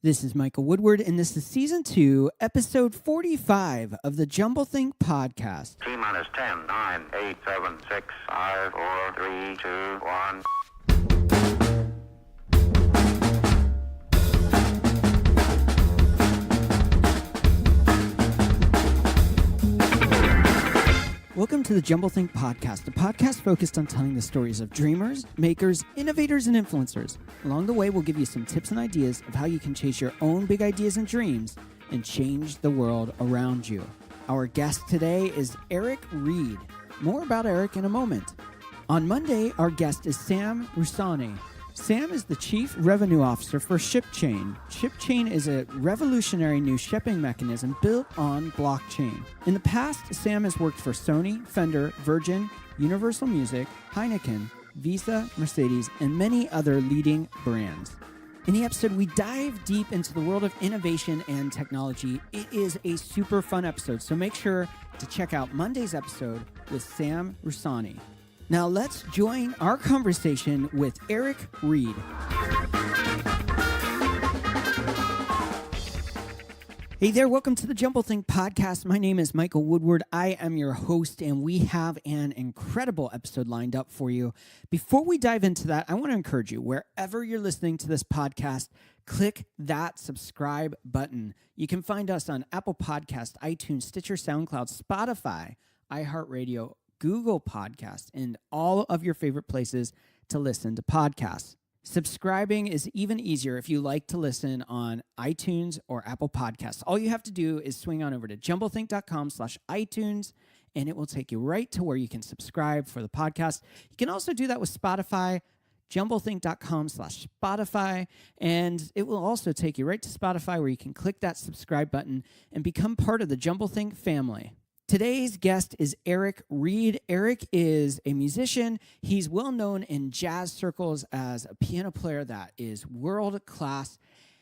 This is Michael Woodward, and this is Season 2, Episode 45 of the jumbleThink podcast. T-minus 10, 9, 8, 7, 6, 5, 4, 3, 2, 1. Welcome to the jumbleThink podcast, a podcast focused on telling the stories of dreamers, makers, innovators, and influencers. Along the way, we'll give you some tips and ideas of how you can chase your own big ideas and dreams and change the world around you. Our guest today is Eric Reed. More about Eric in a moment. On Monday, our guest is Sam Rusani. Sam is the Chief Revenue Officer for ShipChain. ShipChain is a revolutionary new shipping mechanism built on blockchain. In the past, Sam has worked for Sony, Fender, Virgin, Universal Music, Heineken, Visa, Mercedes, and many other leading brands. In the episode, we dive deep into the world of innovation and technology. It is a super fun episode, so make sure to check out Monday's episode with Sam Rusani. Now let's join our conversation with Eric Reed. Hey there, welcome to the jumbleThink podcast. My name is Michael Woodward. I am your host, and we have an incredible episode lined up for you. Before we dive into that, I want to encourage you, wherever you're listening to this podcast, click that subscribe button. You can find us on Apple Podcasts, iTunes, Stitcher, SoundCloud, Spotify, iHeartRadio, Google Podcasts, and all of your favorite places to listen to podcasts. Subscribing is even easier if you like to listen on iTunes or Apple Podcasts. All you have to do is swing on over to jumblethink.com/iTunes, and it will take you right to where you can subscribe for the podcast. You can also do that with Spotify, jumblethink.com/Spotify, and it will also take you right to Spotify where you can click that subscribe button and become part of the jumbleThink family. Today's guest is Eric Reed. Eric is a musician. He's well known in jazz circles as a piano player that is world class.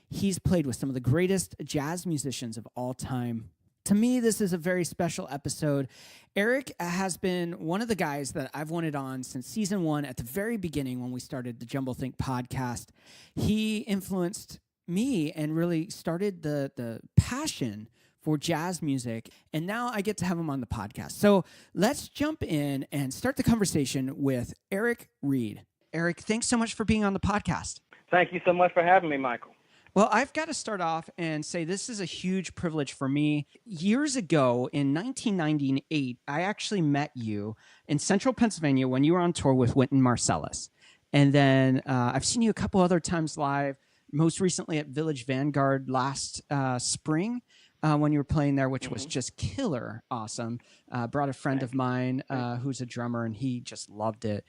He's played with some of the greatest jazz musicians of all time. To me, this is a very special episode. Eric has been one of the guys that I've wanted on since season 1 at the very beginning when we started the jumbleThink podcast. He influenced me and really started the passion for jazz music, and now I get to have him on the podcast. So let's jump in and start the conversation with Eric Reed. Eric, thanks so much for being on the podcast. Thank you so much for having me, Michael. Well, I've got to start off and say this is a huge privilege for me. Years ago, in 1998, I actually met you in central Pennsylvania when you were on tour with Wynton Marsalis. And then I've seen you a couple other times live, most recently at Village Vanguard last spring. When you were playing there, which was just killer awesome. Brought a friend of mine who's a drummer, and he just loved it.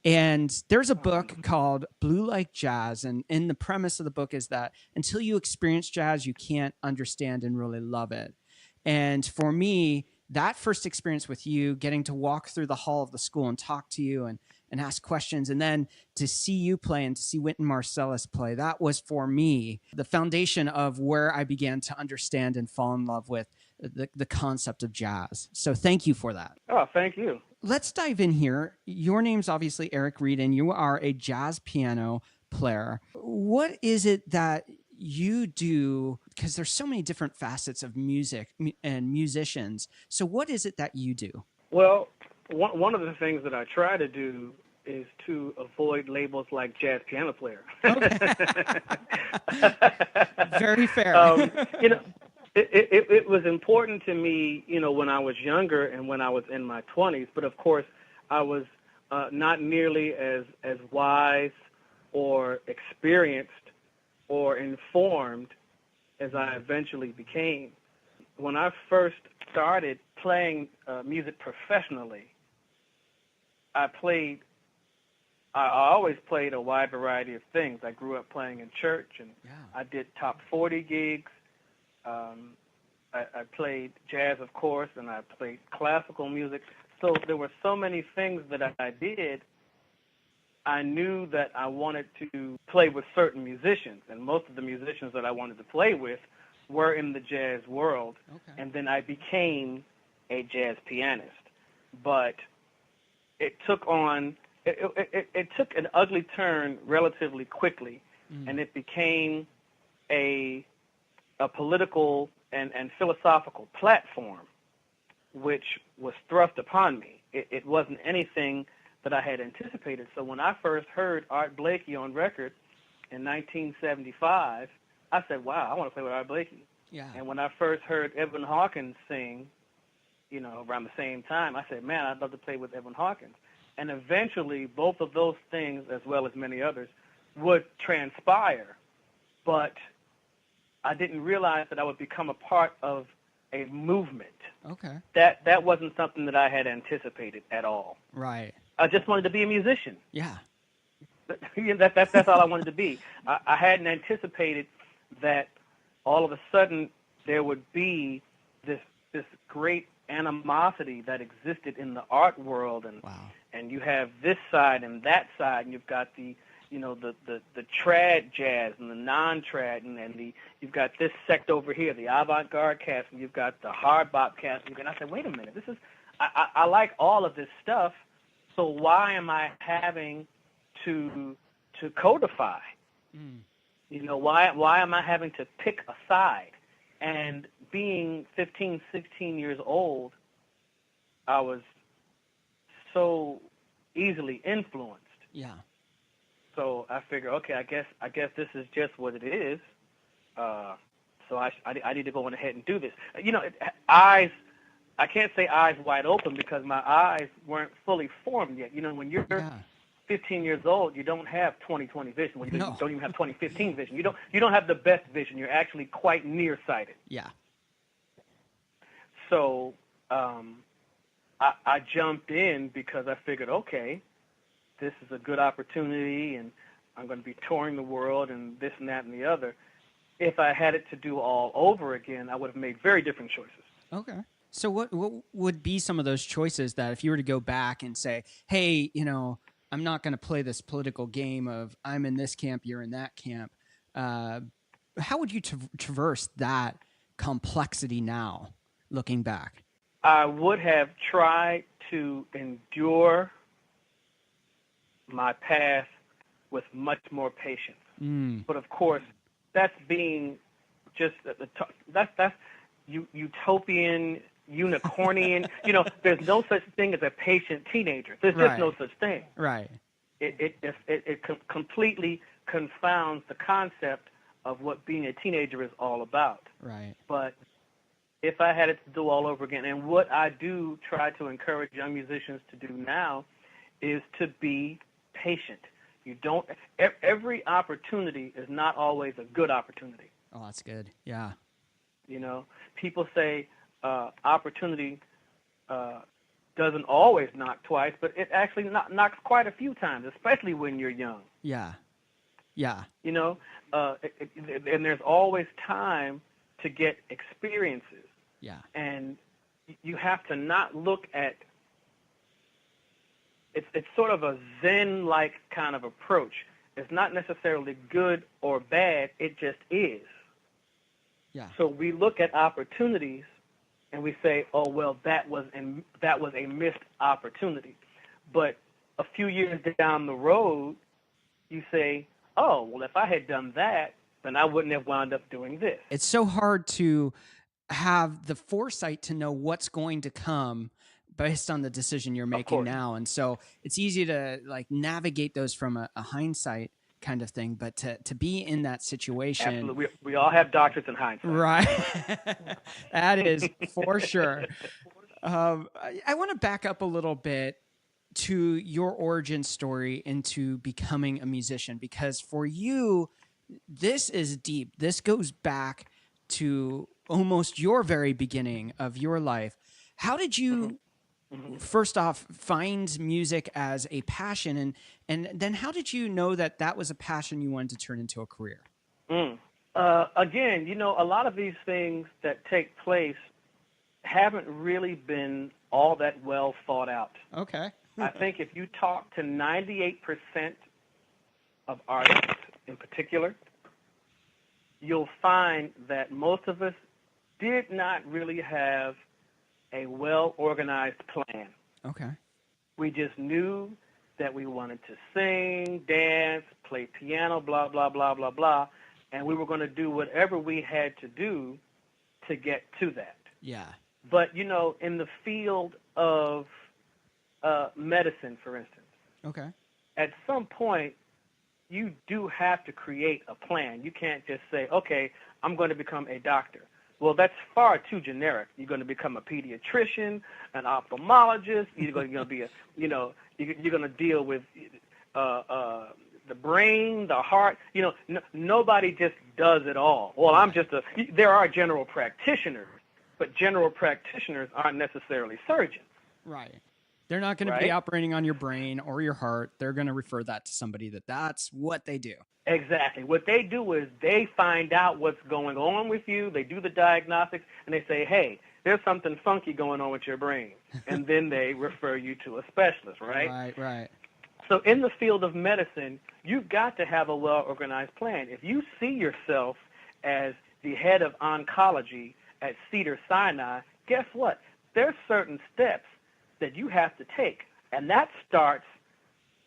And there's a book called Blue Like Jazz, and the premise of the book is that until you experience jazz, you can't understand and really love it. And for me, that first experience with you, getting to walk through the hall of the school and talk to you and ask questions, and then to see you play and to see Wynton Marsalis play, that was for me the foundation of where I began to understand and fall in love with the concept of jazz. So thank you for that. Oh, thank you. Let's dive in here. Your name's obviously Eric Reed, and you are a jazz piano player. What is it that you do? Because there's so many different facets of music and musicians. So what is it that you do? Well, one of the things that I try to do is to avoid labels like jazz piano player. Okay. Very fair. It was important to me, when I was younger and when I was in my 20s. But of course, I was not nearly as wise or experienced or informed as I eventually became. When I first started playing music professionally, I always played a wide variety of things. I grew up playing in church, and I did top 40 gigs. I played jazz, of course, and I played classical music. So there were so many things that I did. I knew that I wanted to play with certain musicians, and most of the musicians that I wanted to play with were in the jazz world. Okay. And then I became a jazz pianist. But it took an ugly turn relatively quickly, and it became a political and philosophical platform which was thrust upon me. It wasn't anything that I had anticipated. So when I first heard Art Blakey on record in 1975, I said, wow, I want to play with Art Blakey. Yeah. And when I first heard Evan Hawkins sing, around the same time, I said, man, I'd love to play with Evan Hawkins. And eventually, both of those things, as well as many others, would transpire. But I didn't realize that I would become a part of a movement. Okay. That wasn't something that I had anticipated at all. Right. I just wanted to be a musician. Yeah. That's all I wanted to be. I hadn't anticipated that all of a sudden there would be this great animosity that existed in the art world, and Wow. and you have this side and that side, and you've got the trad jazz and the non-trad, and you've got this sect over here, the avant-garde cast, and you've got the hard bop cast. And I said, wait a minute, I like all of this stuff, so why am I having to codify? Why am I having to pick a side? And being 15, 16 years old, I was so easily influenced. Yeah. So I figure, okay, I guess this is just what it is. So I need to go on ahead and do this. I can't say eyes wide open because my eyes weren't fully formed yet. When you're 15 years old, you don't have 20/20 vision. You don't even have 20/15 vision. You don't have the best vision. You're actually quite nearsighted. Yeah. So I jumped in because I figured, okay, this is a good opportunity, and I'm going to be touring the world and this and that and the other. If I had it to do all over again, I would have made very different choices. Okay. So what would be some of those choices that if you were to go back and say, hey, I'm not going to play this political game of I'm in this camp, you're in that camp. How would you traverse that complexity now, looking back? I would have tried to endure my path with much more patience. But of course, that's being just that's utopian, unicornian. There's no such thing as a patient teenager. There's just no such thing. Right. It completely confounds the concept of what being a teenager is all about. Right. But if I had it to do all over again, and what I do try to encourage young musicians to do now is to be patient. Every opportunity is not always a good opportunity. Oh, that's good. Yeah. People say opportunity doesn't always knock twice, but it actually knocks quite a few times, especially when you're young. Yeah. Yeah. And there's always time to get experiences. Yeah. And you have to not look at it's sort of a Zen-like kind of approach. It's not necessarily good or bad. It just is. Yeah. So we look at opportunities and we say, oh, well, that was a missed opportunity. But a few years down the road, you say, oh, well, if I had done that, then I wouldn't have wound up doing this. It's so hard to have the foresight to know what's going to come based on the decision you're making now. And so it's easy to navigate those from a hindsight kind of thing, but to be in that situation. Absolutely. We all have doctors in hindsight. Right. That is for sure. I want to back up a little bit to your origin story into becoming a musician, because for you, this is deep. This goes back to almost your very beginning of your life. How did you first off find music as a passion, and then how did you know that was a passion you wanted to turn into a career? Again, a lot of these things that take place haven't really been all that well thought out. Okay. I think if you talk to 98% of artists in particular, you'll find that most of us did not really have a well-organized plan. Okay. We just knew that we wanted to sing, dance, play piano, blah, blah, blah, blah, blah, and we were going to do whatever we had to do to get to that. Yeah. But, in the field of medicine, for instance, Okay. at some point, you do have to create a plan. You can't just say, okay, I'm going to become a doctor. Well, that's far too generic. You're going to become a pediatrician, an ophthalmologist. You're going to be you're going to deal with the brain, the heart. Nobody just does it all. Well, there are general practitioners, but general practitioners aren't necessarily surgeons. Right. They're not going to be operating on your brain or your heart. They're going to refer that to somebody that's what they do. Exactly. What they do is they find out what's going on with you. They do the diagnostics, and they say, hey, there's something funky going on with your brain. And then they refer you to a specialist, right? Right. So in the field of medicine, you've got to have a well-organized plan. If you see yourself as the head of oncology at Cedars-Sinai, guess what? There's certain steps that you have to take, and that starts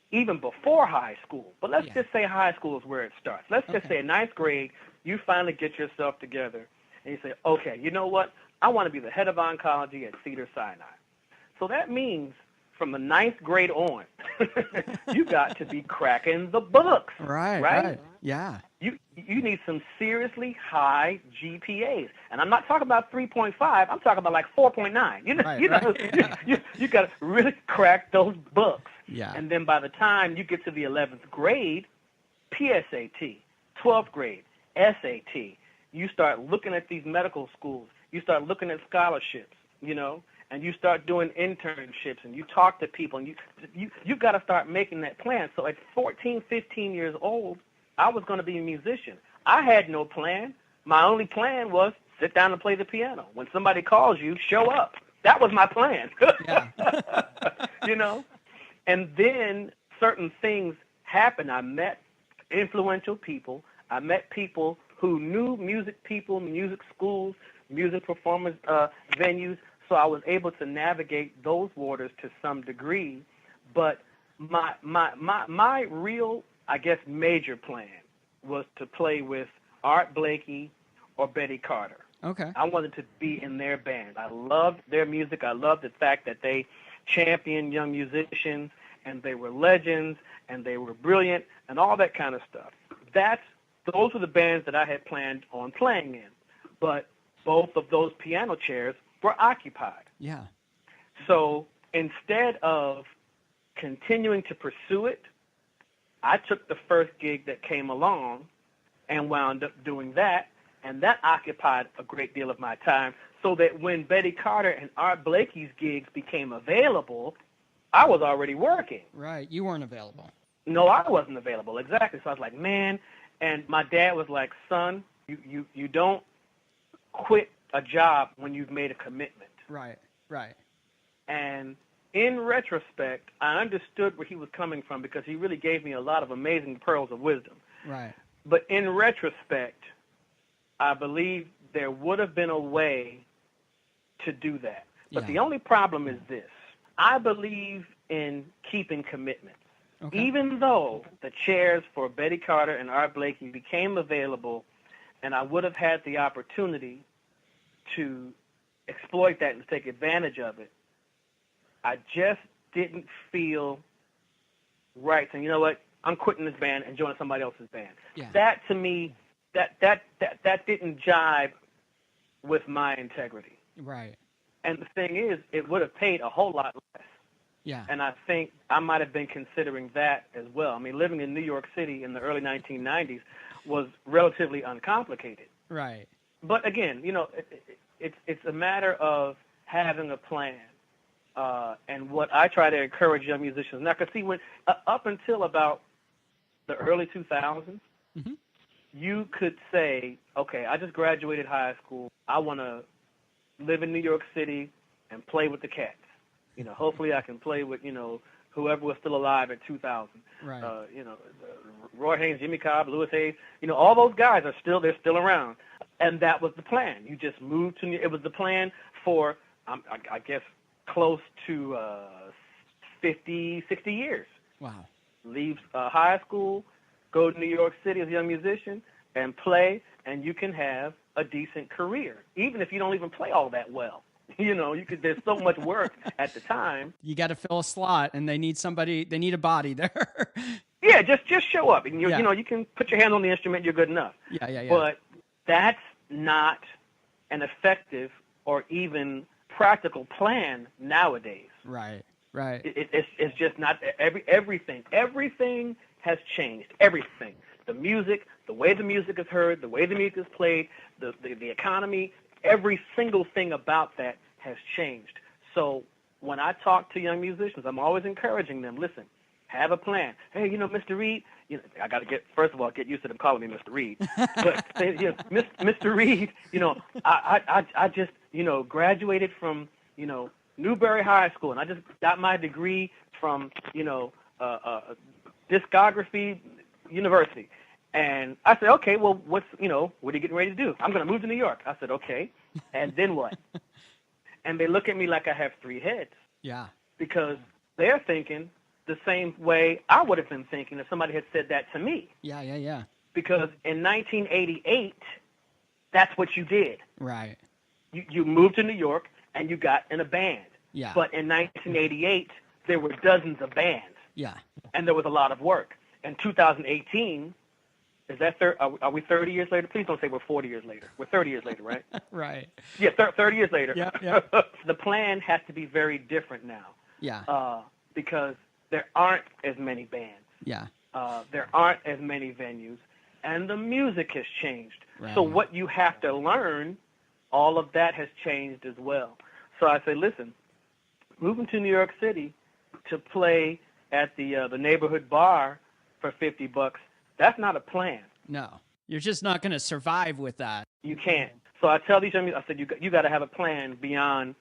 even before high school. But let's just say high school is where it starts. Let's just say in ninth grade, you finally get yourself together, and you say, okay, you know what? I want to be the head of oncology at Cedars-Sinai. So that means from the ninth grade on, you got to be cracking the books. Right. Yeah. You need some seriously high GPAs. And I'm not talking about 3.5. I'm talking about like 4.9. You got to really crack those books. Yeah. And then by the time you get to the 11th grade, PSAT, 12th grade, SAT, you start looking at these medical schools. You start looking at scholarships, and you start doing internships, and you talk to people, and you've got to start making that plan. So at 14, 15 years old, I was going to be a musician. I had no plan. My only plan was sit down and play the piano. When somebody calls you, show up. That was my plan. Yeah. And then certain things happened. I met influential people. I met people who knew music people, music schools, music performance venues. So I was able to navigate those waters to some degree. But my real, I guess, major plan was to play with Art Blakey or Betty Carter. Okay. I wanted to be in their band. I loved their music. I loved the fact that they championed young musicians, and they were legends, and they were brilliant, and all that kind of stuff. Those were the bands that I had planned on playing in. But both of those piano chairs were occupied. Yeah. So instead of continuing to pursue it, I took the first gig that came along and wound up doing that, and that occupied a great deal of my time, so that when Betty Carter and Art Blakey's gigs became available, I was already working. Right. You weren't available. No, I wasn't available. Exactly. So I was like, man, and my dad was like, son, you don't quit a job when you've made a commitment. Right. And in retrospect, I understood where he was coming from, because he really gave me a lot of amazing pearls of wisdom. Right. But in retrospect, I believe there would have been a way to do that. But the only problem is this. I believe in keeping commitments. Okay. Even though the chairs for Betty Carter and Art Blakey became available, and I would have had the opportunity to exploit that and take advantage of it, I just didn't feel right saying, you know what, I'm quitting this band and joining somebody else's band. Yeah. That, to me, that didn't jive with my integrity. Right. And the thing is, it would have paid a whole lot less. Yeah. And I think I might have been considering that as well. I mean, living in New York City in the early 1990s was relatively uncomplicated. Right. But again, it's a matter of having a plan. And what I try to encourage young musicians. Now, because see, when up until about the early 2000s, mm-hmm. you could say, okay, I just graduated high school. I want to live in New York City and play with the Cats. Hopefully I can play with, whoever was still alive at 2000. Right. Roy Haynes, Jimmy Cobb, Louis Hayes, all those guys they're still around. And that was the plan. You just moved to, it was the plan for, I guess, close to 50, 60 years. Wow. Leave high school, go to New York City as a young musician, and play, and you can have a decent career, even if you don't even play all that well. There's so much work at the time. You got to fill a slot, and they need a body there. Yeah, just show up. And you can put your hand on the instrument, you're good enough. Yeah. But that's not an effective or even practical plan nowadays. Right. It's just not. Everything has changed. Everything. The music, the way the music is heard, the way the music is played, the economy, every single thing about that has changed. So when I talk to young musicians, I'm always encouraging them, listen, have a plan. Hey, Mr. Reed, I got to first of all, get used to them calling me Mr. Reed. But, Mr. Reed, I just, graduated from, Newberry High School, and I just got my degree from, discography university. And I said, okay, well, what are you getting ready to do? I'm going to move to New York. I said, okay, and then what? And they look at me like I have three heads. Yeah. Because they're thinking the same way I would have been thinking if somebody had said that to me. Yeah. Because in 1988, that's what you did. Right. You moved to New York and you got in a band. Yeah. But in 1988, there were dozens of bands. Yeah. And there was a lot of work. In 2018, is that are we 30 years later? Please don't say we're 40 years later. We're 30 years later, right? Right. Yeah, 30 years later. Yeah. The plan has to be very different now. Yeah. Because there aren't as many bands. Yeah. There aren't as many venues, and the music has changed. Right. So what you have to learn, all of that has changed as well. So I say, listen, moving to New York City to play at the neighborhood bar for $50, that's not a plan. No, you're just not going to survive with that. You can't. So I tell these young people, I said, you got to have a plan beyond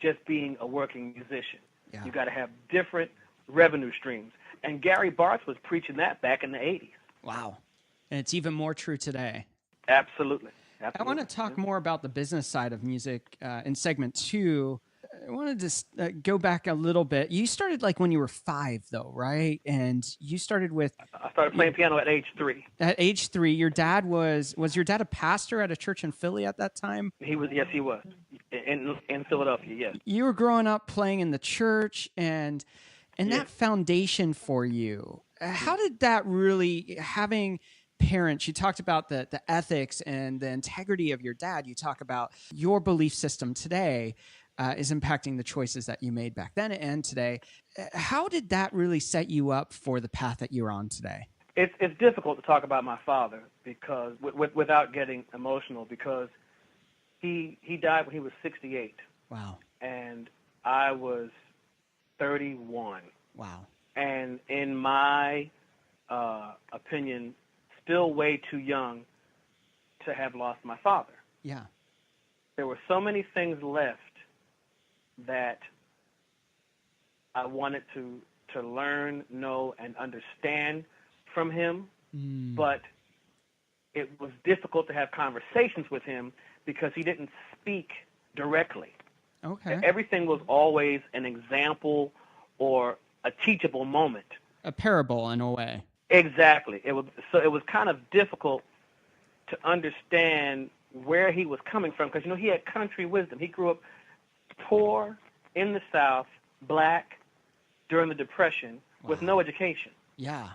just being a working musician. Yeah. You got to have different revenue streams. And Gary Bartz was preaching that back in the 80s. Wow. And it's even more true today. Absolutely. I want to talk more about the business side of music in segment 2. I wanted to go back a little bit. You started like when you were 5, though, right? And you started with... I started playing piano at age 3. At age 3, your dad was your dad a pastor at a church in Philly at that time? He was, yes, he was. In Philadelphia, yes. You were growing up playing in the church, and that foundation for you, how did that really, having parents, you talked about the ethics and the integrity of your dad, you talk about your belief system today is impacting the choices that you made back then and today. How did that really set you up for the path that you're on today? It's difficult to talk about my father because without getting emotional, because he died when he was 68. Wow. And I was 31. Wow. And in my opinion, still way too young to have lost my father. Yeah. There were so many things left that I wanted to learn, know, and understand from him, but it was difficult to have conversations with him because he didn't speak directly. Okay. Everything was always an example or a teachable moment. A parable in a way. Exactly. It was kind of difficult to understand where he was coming from because he had country wisdom. He grew up poor in the South, black during the Depression with no education. Yeah.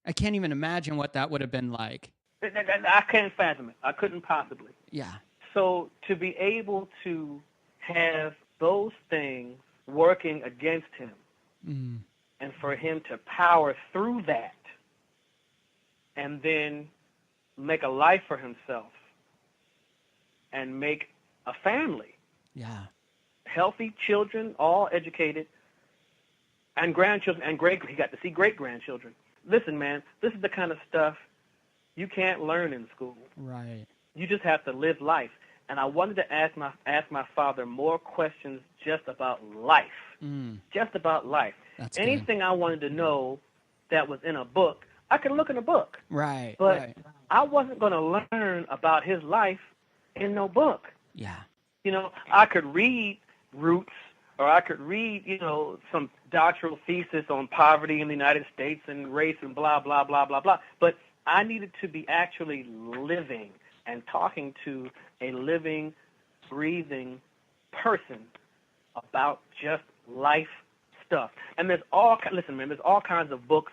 I can't even imagine what that would have been like. I can't fathom it. I couldn't possibly. Yeah. So to be able to have those things working against him and for him to power through that and then make a life for himself and make a family. Yeah. Healthy children, all educated, and grandchildren, and he got to see great-grandchildren. Listen, man, this is the kind of stuff you can't learn in school. Right. You just have to live life. And I wanted to ask my father more questions just about life. Just about life. That's anything good. I wanted to know that was in a book, I could look in a book. Right. But right. I wasn't going to learn about his life in no book. Yeah. I could read Roots, or I could read, some doctoral thesis on poverty in the United States and race and blah, blah, blah, blah, blah. But I needed to be actually living and talking to a living, breathing person about just life stuff. And there's all kinds of books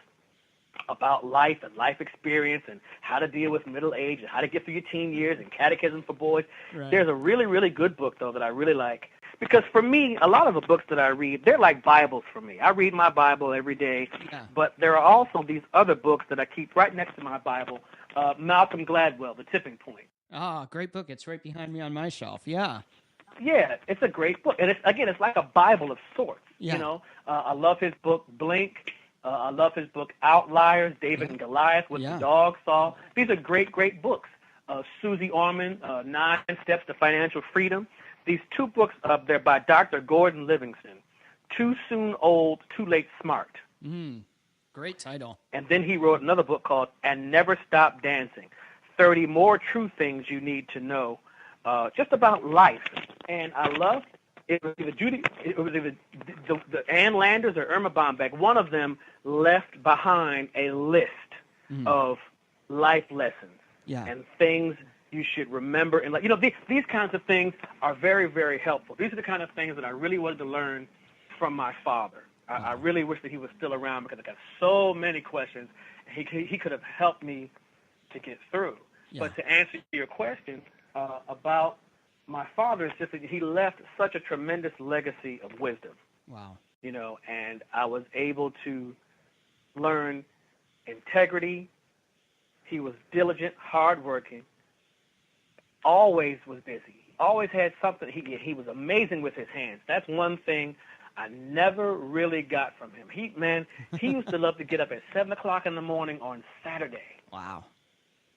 about life and life experience and how to deal with middle age and how to get through your teen years and catechism for boys. Right. There's a really, really good book, though, that I really like. Because for me, a lot of the books that I read, they're like Bibles for me. I read my Bible every day, but there are also these other books that I keep right next to my Bible. Malcolm Gladwell, The Tipping Point. Ah, great book. It's right behind me on my shelf. Yeah. Yeah, it's a great book. And it's like a Bible of sorts. Yeah. You know, I love his book, Blink. I love his book, Outliers, David and Goliath, What the Dog Saw. These are great, great books. Susie Orman, 9 Steps to Financial Freedom. These 2 books up there by Dr. Gordon Livingston, Too Soon Old, Too Late Smart. Great title. And then he wrote another book called And Never Stop Dancing, 30 More True Things You Need to Know, just about life. And I loved it. Was either the Ann Landers or Irma Bombeck. One of them left behind a list of life lessons and things you should remember. And these kinds of things are very, very helpful. These are the kind of things that I really wanted to learn from my father. I really wish that he was still around because I got so many questions. He could have helped me to get through. Yeah. But to answer your question about my father, it's just that he left such a tremendous legacy of wisdom. Wow. And I was able to learn integrity. He was diligent, hardworking, always was busy, always had something. He was amazing with his hands. That's one thing I never really got from him. He used to love to get up at 7 o'clock in the morning on Saturday. Wow.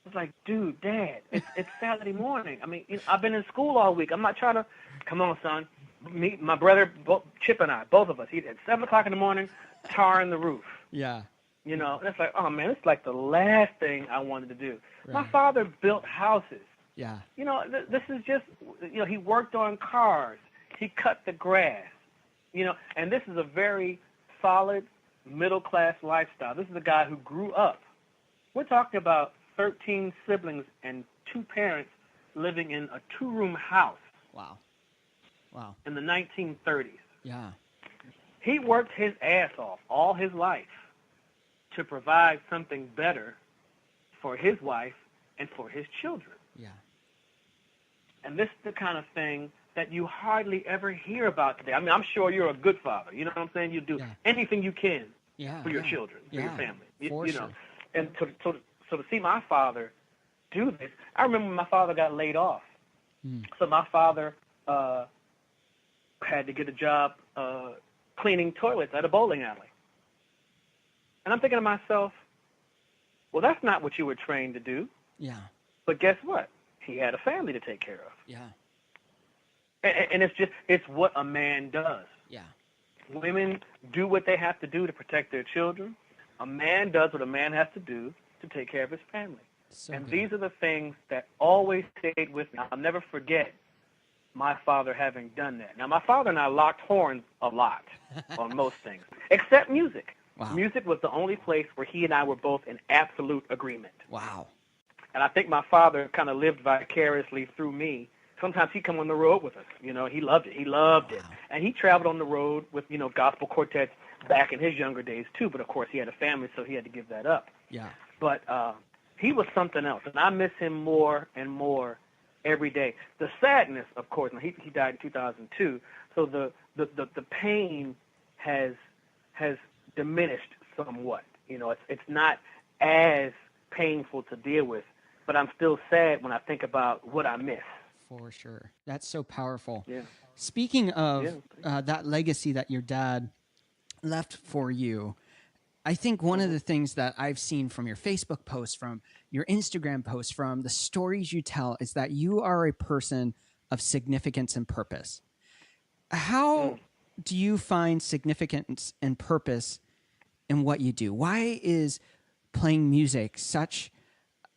I was like, dude, Dad, it's Saturday morning. I mean, I've been in school all week. I'm not trying to, come on, son. Me, my brother, Chip and I, both of us, at 7 o'clock in the morning, tarring the roof. Yeah. And it's like, oh, man, it's like the last thing I wanted to do. Right. My father built houses. Yeah. This is just, he worked on cars. He cut the grass, and this is a very solid middle-class lifestyle. This is a guy who grew up. We're talking about 13 siblings and 2 parents living in a 2-room house. Wow. In the 1930s. Yeah. He worked his ass off all his life to provide something better for his wife and for his children. Yeah. And this is the kind of thing that you hardly ever hear about today. I mean, I'm sure you're a good father. You know what I'm saying? You do anything you can for your children, for your family. For sure. And so to see my father do this, I remember when my father got laid off. So my father had to get a job cleaning toilets at a bowling alley. And I'm thinking to myself, well, that's not what you were trained to do. Yeah. But guess what? He had a family to take care of. Yeah. And it's what a man does. Yeah. Women do what they have to do to protect their children. A man does what a man has to do to take care of his family. And these are the things that always stayed with me. I'll never forget my father having done that. Now, my father and I locked horns a lot on most things, except music. Wow. Music was the only place where he and I were both in absolute agreement. Wow. And I think my father kind of lived vicariously through me. Sometimes he'd come on the road with us. He loved it. He loved it. And he traveled on the road with, gospel quartets back in his younger days, too. But, of course, he had a family, so he had to give that up. Yeah. But he was something else. And I miss him more and more every day. The sadness, of course, he died in 2002. So the pain has diminished somewhat. It's not as painful to deal with, but I'm still sad when I think about what I miss. For sure. That's so powerful. Yeah. Speaking of that legacy that your dad left for you, I think one of the things that I've seen from your Facebook posts, from your Instagram posts, from the stories you tell, is that you are a person of significance and purpose. How do you find significance and purpose in what you do? Why is playing music such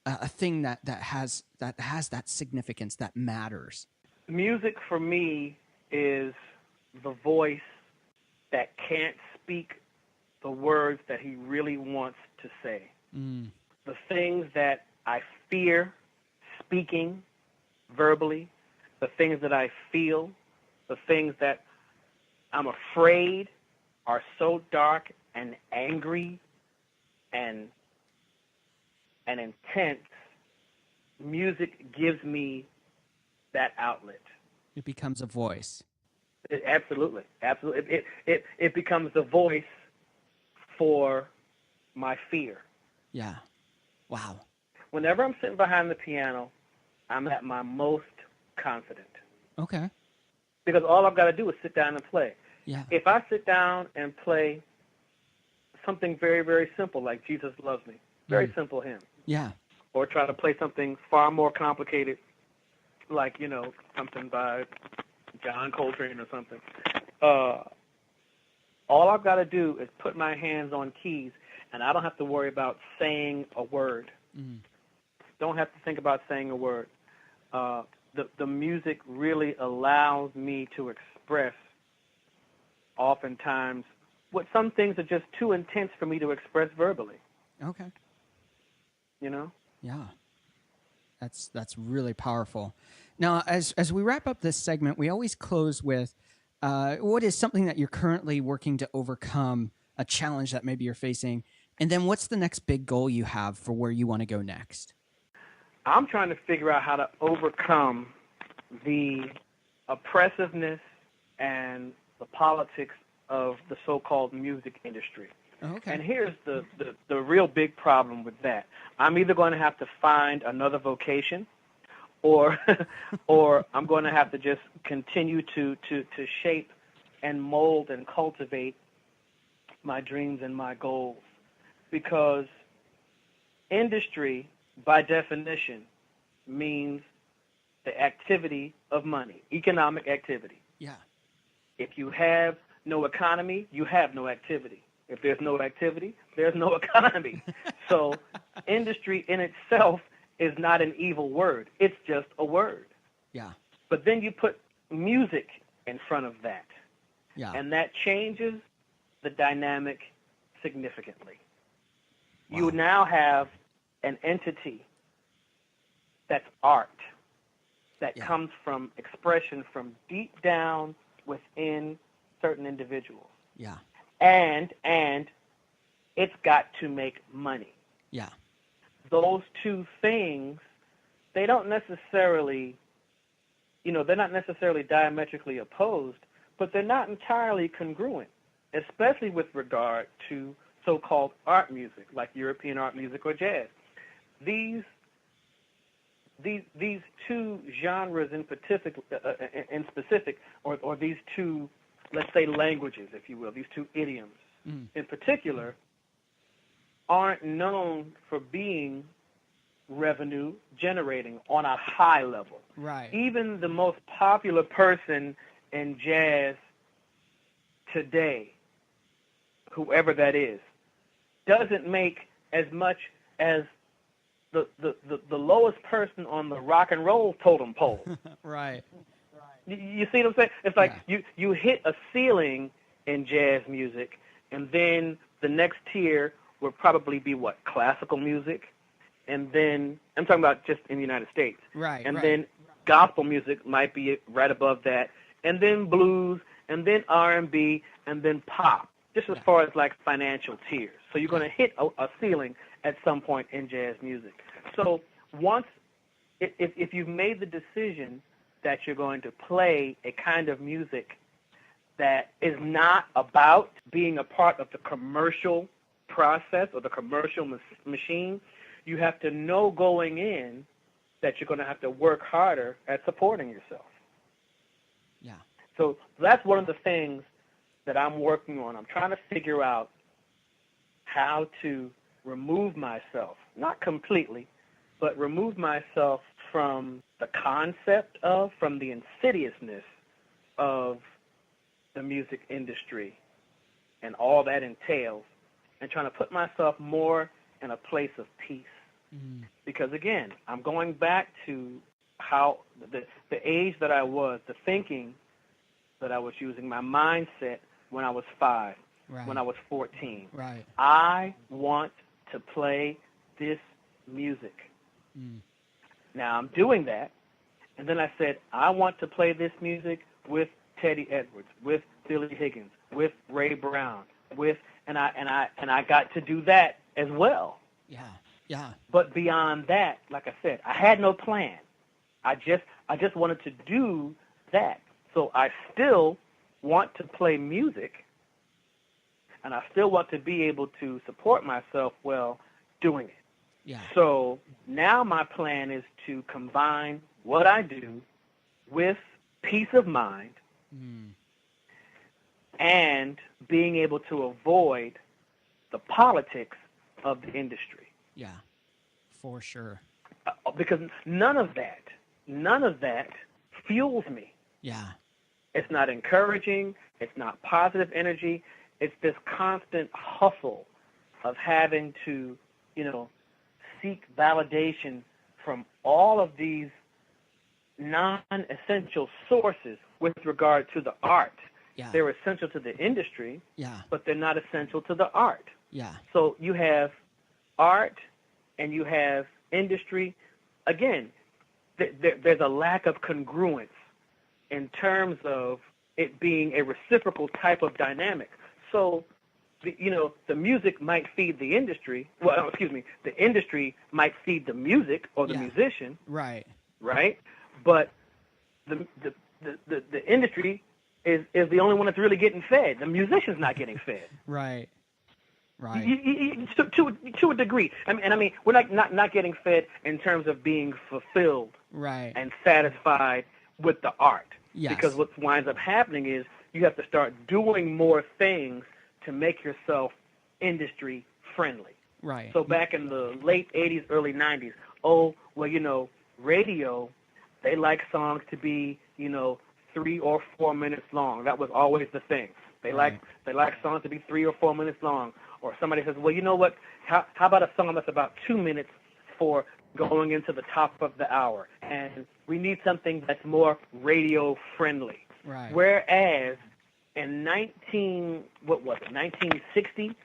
a thing that has that significance, that matters? Music for me is the voice that can't speak the words that he really wants to say. the things that I fear speaking verbally, the things that I feel, the things that I'm afraid are so dark and angry and intense. Music gives me that outlet. It becomes a voice. Absolutely. It becomes the voice for my fear. Yeah. Wow. Whenever I'm sitting behind the piano, I'm at my most confident. Okay. Because all I've got to do is sit down and play. Yeah. If I sit down and play something very, very simple, like Jesus Loves Me, very simple hymn, Yeah. or try to play something far more complicated, like, something by John Coltrane or something, all I've got to do is put my hands on keys, and I don't have to worry about saying a word. Don't have to think about saying a word. The music really allows me to express oftentimes what some things are just too intense for me to express verbally. Okay. Yeah. That's really powerful. Now, as we wrap up this segment, we always close with what is something that you're currently working to overcome, a challenge that maybe you're facing, and then what's the next big goal you have for where you want to go next? I'm trying to figure out how to overcome the oppressiveness and the politics of the so-called music industry. Okay. And here's the real big problem with that. I'm either going to have to find another vocation, or I'm going to have to just continue to shape and mold and cultivate my dreams and my goals. Because industry, by definition, means the activity of money, economic activity. Yeah. If you have no economy, you have no activity. If there's no activity, there's no economy. So industry in itself is not an evil word. It's just a word. Yeah. But then you put music in front of that. Yeah. And that changes the dynamic significantly. Wow. You now have an entity that's art, that comes from expression from deep down within certain individuals. Yeah. And it's got to make money. Yeah. Those two things, they don't necessarily, they're not necessarily diametrically opposed, but they're not entirely congruent, especially with regard to so-called art music, like European art music or jazz. These two genres in specific, or these two, let's say, languages, if you will, these two idioms in particular, aren't known for being revenue generating on a high level. Right. Even the most popular person in jazz today, whoever that is, doesn't make as much as the lowest person on the rock and roll totem pole. Right. You see what I'm saying? It's like you hit a ceiling in jazz music, and then the next tier would probably be what? Classical music. And then, I'm talking about just in the United States. Right. And then gospel music might be right above that. And then blues, and then R&B, and then pop, just as far as like financial tiers. So you're going to hit a ceiling at some point in jazz music. So once, if you've made the decision that you're going to play a kind of music that is not about being a part of the commercial process or the commercial machine, you have to know going in that you're going to have to work harder at supporting yourself. Yeah. So that's one of the things that I'm working on. I'm trying to figure out how to remove myself, not completely, but remove myself from the concept of, from the insidiousness of the music industry and all that entails, and trying to put myself more in a place of peace. Because, again, I'm going back to how the age that I was, the thinking that I was using, my mindset when I was 5, when I was 14. Right. I want to play this music. Mm. Now I'm doing that, and then I said, I want to play this music with Teddy Edwards, with Billy Higgins, with Ray Brown, and I got to do that as well. Yeah. Yeah. But beyond that, like I said, I had no plan. I just wanted to do that. So I still want to play music, and I still want to be able to support myself while doing it. Yeah. So now my plan is to combine what I do with peace of mind and being able to avoid the politics of the industry. Yeah, for sure. Because none of that fuels me. Yeah. It's not encouraging. It's not positive energy. It's this constant hustle of having to, seek validation from all of these non-essential sources with regard to the art. Yeah. They're essential to the industry, Yeah. but they're not essential to the art. Yeah. So you have art and you have industry. Again, there's a lack of congruence in terms of it being a reciprocal type of dynamic. So, the music might feed the industry. Well, excuse me, the industry might feed the music or the musician. Right. Right. But the industry is the only one that's really getting fed. The musician's not getting fed. Right. Right. To a degree. I mean, we're not getting fed in terms of being fulfilled. Right. And satisfied with the art. Yes. Because what winds up happening is you have to start doing more things to make yourself industry friendly. Right. So back in the late 80s, early 90s, radio, they like songs to be, 3 or 4 minutes long. That was always the thing. They like songs to be 3 or 4 minutes long. Or somebody says, well, you know what? How about a song that's about 2 minutes for going into the top of the hour? And we need something that's more radio friendly. Right. Whereas in 1960,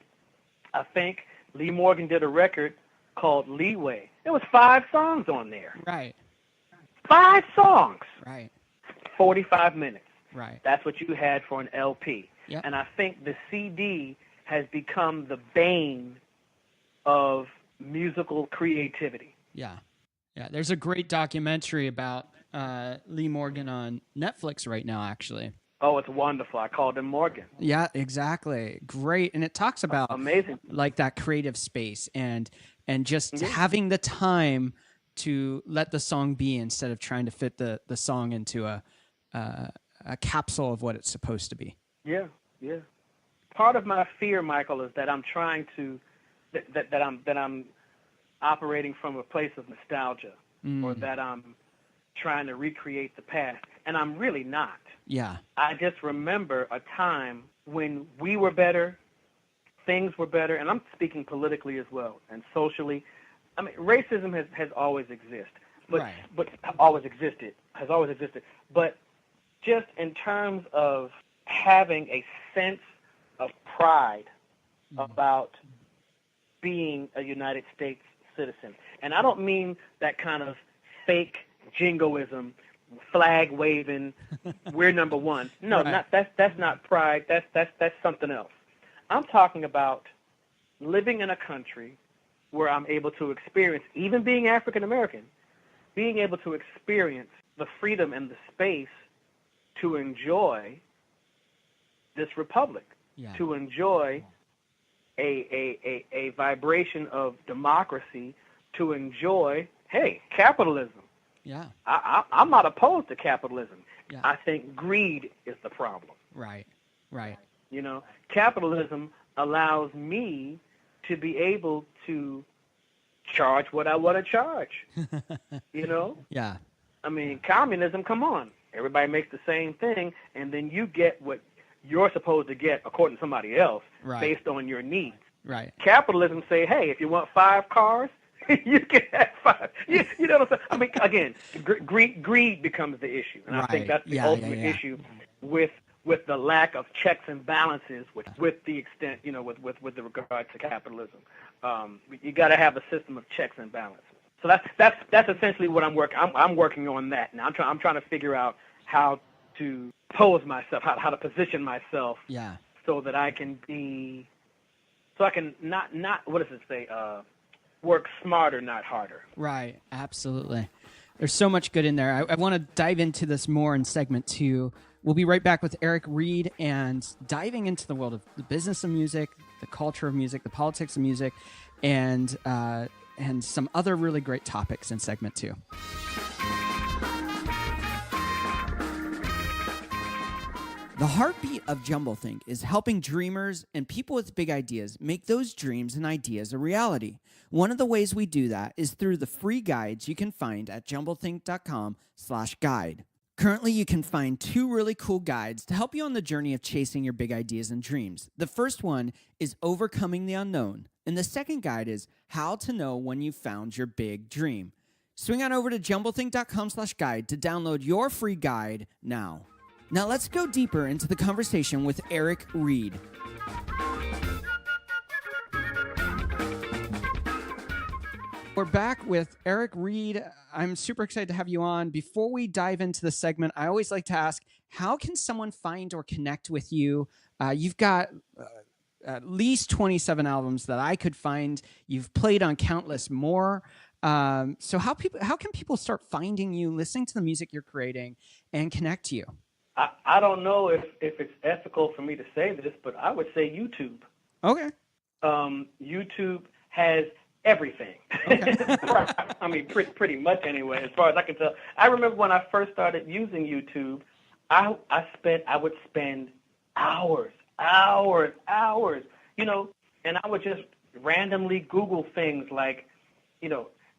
I think, Lee Morgan did a record called Leeway. There was 5 songs on there. Right. 5 songs. Right. 45 minutes. Right. That's what you had for an LP. Yep. And I think the CD has become the bane of musical creativity. Yeah. Yeah. There's a great documentary about Lee Morgan on Netflix right now, actually. Oh, it's wonderful. I called him Morgan. Yeah, exactly. Great. And it talks about amazing, like that creative space and just having the time to let the song be instead of trying to fit the song into a capsule of what it's supposed to be. Yeah, yeah. Part of my fear, Michael, is that I'm trying to that I'm operating from a place of nostalgia, or that I'm trying to recreate the past, and I'm really not. Yeah. I just remember a time when we were better, things were better, and I'm speaking politically as well and socially. I mean, racism has always existed, but has always existed. But just in terms of having a sense of pride about being a United States citizen, and I don't mean that kind of fake jingoism, flag waving, we're number one. No, that's not pride. That's something else. I'm talking about living in a country where I'm able to experience, even being African American, being able to experience the freedom and the space to enjoy this republic, to enjoy a vibration of democracy, to enjoy, capitalism. Yeah. I'm not opposed to capitalism. Yeah. I think greed is the problem. Right. Capitalism allows me to be able to charge what I want to charge. Yeah. I mean, communism, come on. Everybody makes the same thing, and then you get what you're supposed to get according to somebody else based on your needs. Right. Capitalism say, hey, if you want 5 cars, you can have 5. You know what I'm saying? I mean, again, greed becomes the issue, and I think that's the ultimate issue with with the lack of checks and balances, with the extent, with the regard to capitalism. You got to have a system of checks and balances. So that's essentially what I'm working. I'm working on that now. I'm trying to figure out how to pose myself, how to position myself, so that I can not what does it say? Work smarter, not harder. Right, absolutely. There's so much good in there. I want to dive into this more in segment 2. We'll be right back with Eric Reed and diving into the world of the business of music, the culture of music, the politics of music, and some other really great topics in segment 2. The heartbeat of jumbleThink is helping dreamers and people with big ideas make those dreams and ideas a reality. One of the ways we do that is through the free guides you can find at jumbleThink.com/guide. Currently, you can find 2 really cool guides to help you on the journey of chasing your big ideas and dreams. The first one is Overcoming the Unknown, and the second guide is How to Know When You've Found Your Big Dream. Swing on over to jumbleThink.com/guide to download your free guide now. Now let's go deeper into the conversation with Eric Reed. We're back with Eric Reed. I'm super excited to have you on. Before we dive into the segment, I always like to ask, how can someone find or connect with you? You've got at least 27 albums that I could find. You've played on countless more. So how can people start finding you, listening to the music you're creating, and connect to you? I don't know if it's ethical for me to say this, but I would say YouTube. Okay. YouTube has everything. Okay. I mean, pretty much anyway, as far as I can tell. I remember when I first started using YouTube, I would spend hours, and I would just randomly Google things like,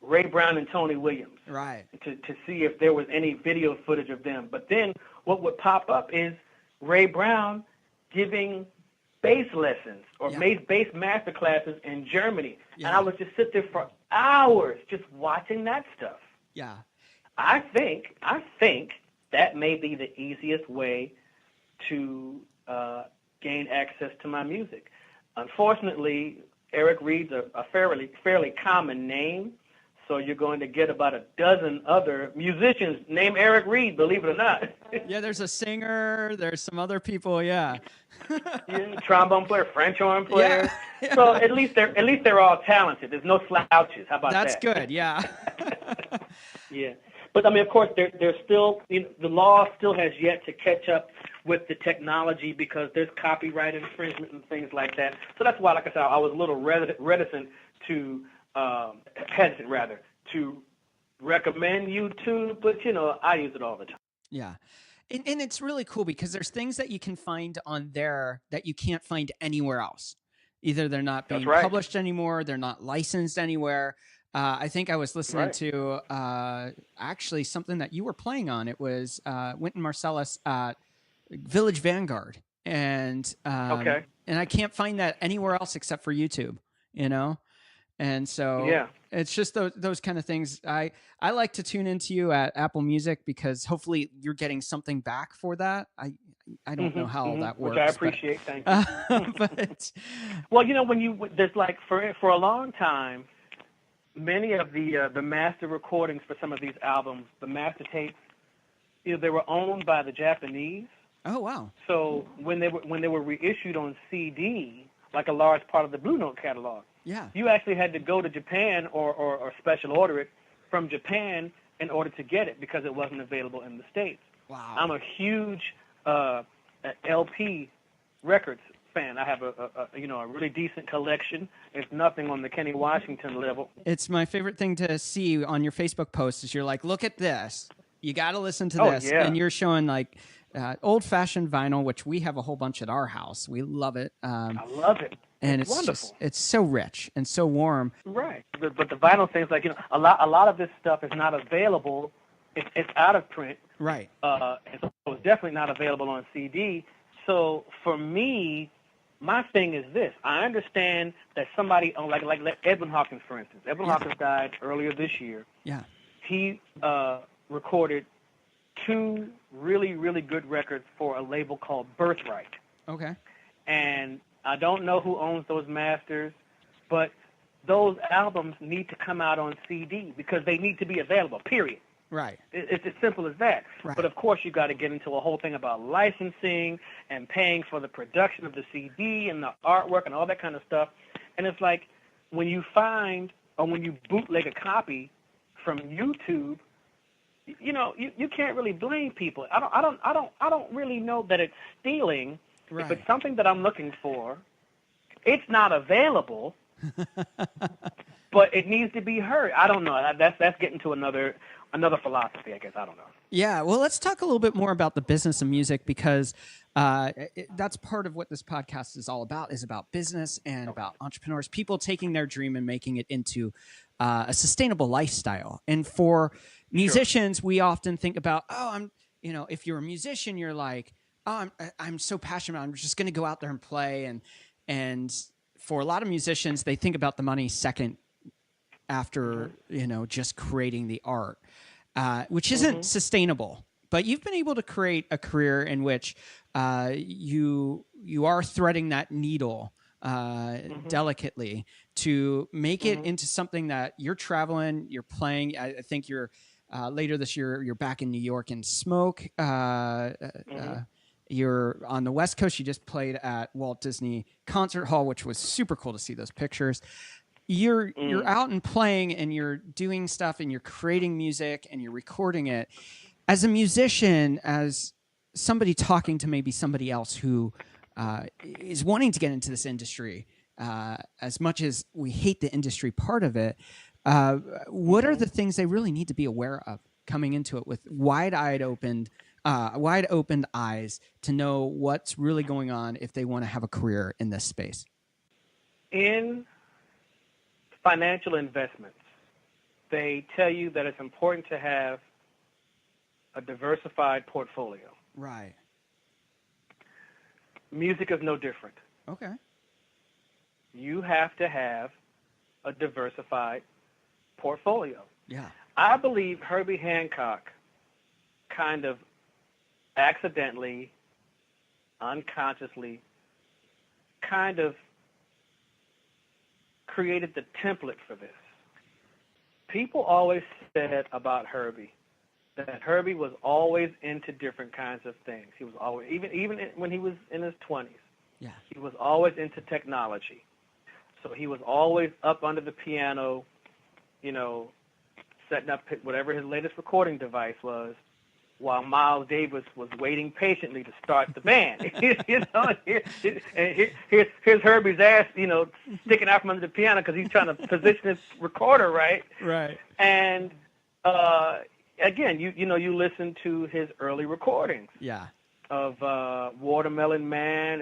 Ray Brown and Tony Williams, right, to see if there was any video footage of them. But then what would pop up is Ray Brown giving bass lessons or bass master classes in Germany. Yeah. And I would just sit there for hours just watching that stuff. Yeah. I think that may be the easiest way to gain access to my music. Unfortunately, Eric Reed's a fairly common name. So you're going to get about a dozen other musicians named Eric Reed, believe it or not. Yeah, there's a singer. There's some other people. Yeah. Trombone player, French horn player. Yeah. So at least they're all talented. There's no slouches. How about that? That's good. Yeah. Yeah. But I mean, of course, there's still the law still has yet to catch up with the technology because there's copyright infringement and things like that. So that's why, like I said, I was a little reticent to recommend YouTube, but I use it all the time. Yeah. And it's really cool because there's things that you can find on there that you can't find anywhere else. Either they're not being published anymore, they're not licensed anywhere. I think I was listening to actually something that you were playing on. It was Wynton Marsalis at Village Vanguard. And I can't find that anywhere else except for YouTube, And so it's just those kind of things. I like to tune into you at Apple Music because hopefully you're getting something back for that. I don't know how all that works. Which I appreciate. Thank you. But well, there's like for a long time, many of the master recordings for some of these albums, the master tapes, they were owned by the Japanese. Oh wow! So when they were reissued on CD, like a large part of the Blue Note catalog. Yeah. You actually had to go to Japan or special order it from Japan in order to get it because it wasn't available in the States. Wow. I'm a huge LP records fan. I have a really decent collection. It's nothing on the Kenny Washington level. It's my favorite thing to see on your Facebook posts is you're like, look at this. You got to listen to this. Yeah. And you're showing like old-fashioned vinyl, which we have a whole bunch at our house. We love it. I love it. And it's wonderful. It's so rich and so warm. Right. But the vinyl things, like, a lot of this stuff is not available. It's out of print. Right. And so it's definitely not available on CD. So for me, my thing is this. I understand that somebody, like Edwin Hawkins, for instance. Edwin Hawkins died earlier this year. Yeah. He recorded 2 really, really good records for a label called Birthright. Okay. And I don't know who owns those masters, but those albums need to come out on CD because they need to be available, period. Right. It's as simple as that. Right. But, of course, you got to get into a whole thing about licensing and paying for the production of the CD and the artwork and all that kind of stuff. And it's like when you find or when you bootleg a copy from YouTube, you know, you can't really blame people. I don't really know that it's stealing. Right. If it's something that I'm looking for, it's not available, but it needs to be heard. I don't know. That's getting to another philosophy, I guess. I don't know. Yeah, well, let's talk a little bit more about the business of music because that's part of what this podcast is all about, is about business and about entrepreneurs, people taking their dream and making it into a sustainable lifestyle. And for musicians, we often think about, if you're a musician, you're like, I'm so passionate. I'm just going to go out there and play. And for a lot of musicians, they think about the money second after, just creating the art. Which isn't sustainable, but you've been able to create a career in which you are threading that needle delicately to make it into something that you're traveling, you're playing. I think you're later this year, you're back in New York in Smoke. You're on the West Coast. You just played at Walt Disney Concert Hall, which was super cool to see those pictures. You're out and playing and you're doing stuff and you're creating music and you're recording it. As a musician, as somebody talking to maybe somebody else who is wanting to get into this industry, as much as we hate the industry part of it, what are the things they really need to be aware of coming into it with wide-opened eyes to know what's really going on if they want to have a career in this space? In financial investments, they tell you that it's important to have a diversified portfolio. Right. Music is no different. Okay. You have to have a diversified portfolio. Yeah. I believe Herbie Hancock kind of accidentally, unconsciously, kind of created the template for this. People always said about Herbie that Herbie was always into different kinds of things. He was always, even when he was in his 20s, he was always into technology. So he was always up under the piano, setting up whatever his latest recording device was, while Miles Davis was waiting patiently to start the band. Here's Herbie's ass, sticking out from under the piano because he's trying to position his recorder right. Right. And again, you listen to his early recordings. Yeah. Of Watermelon Man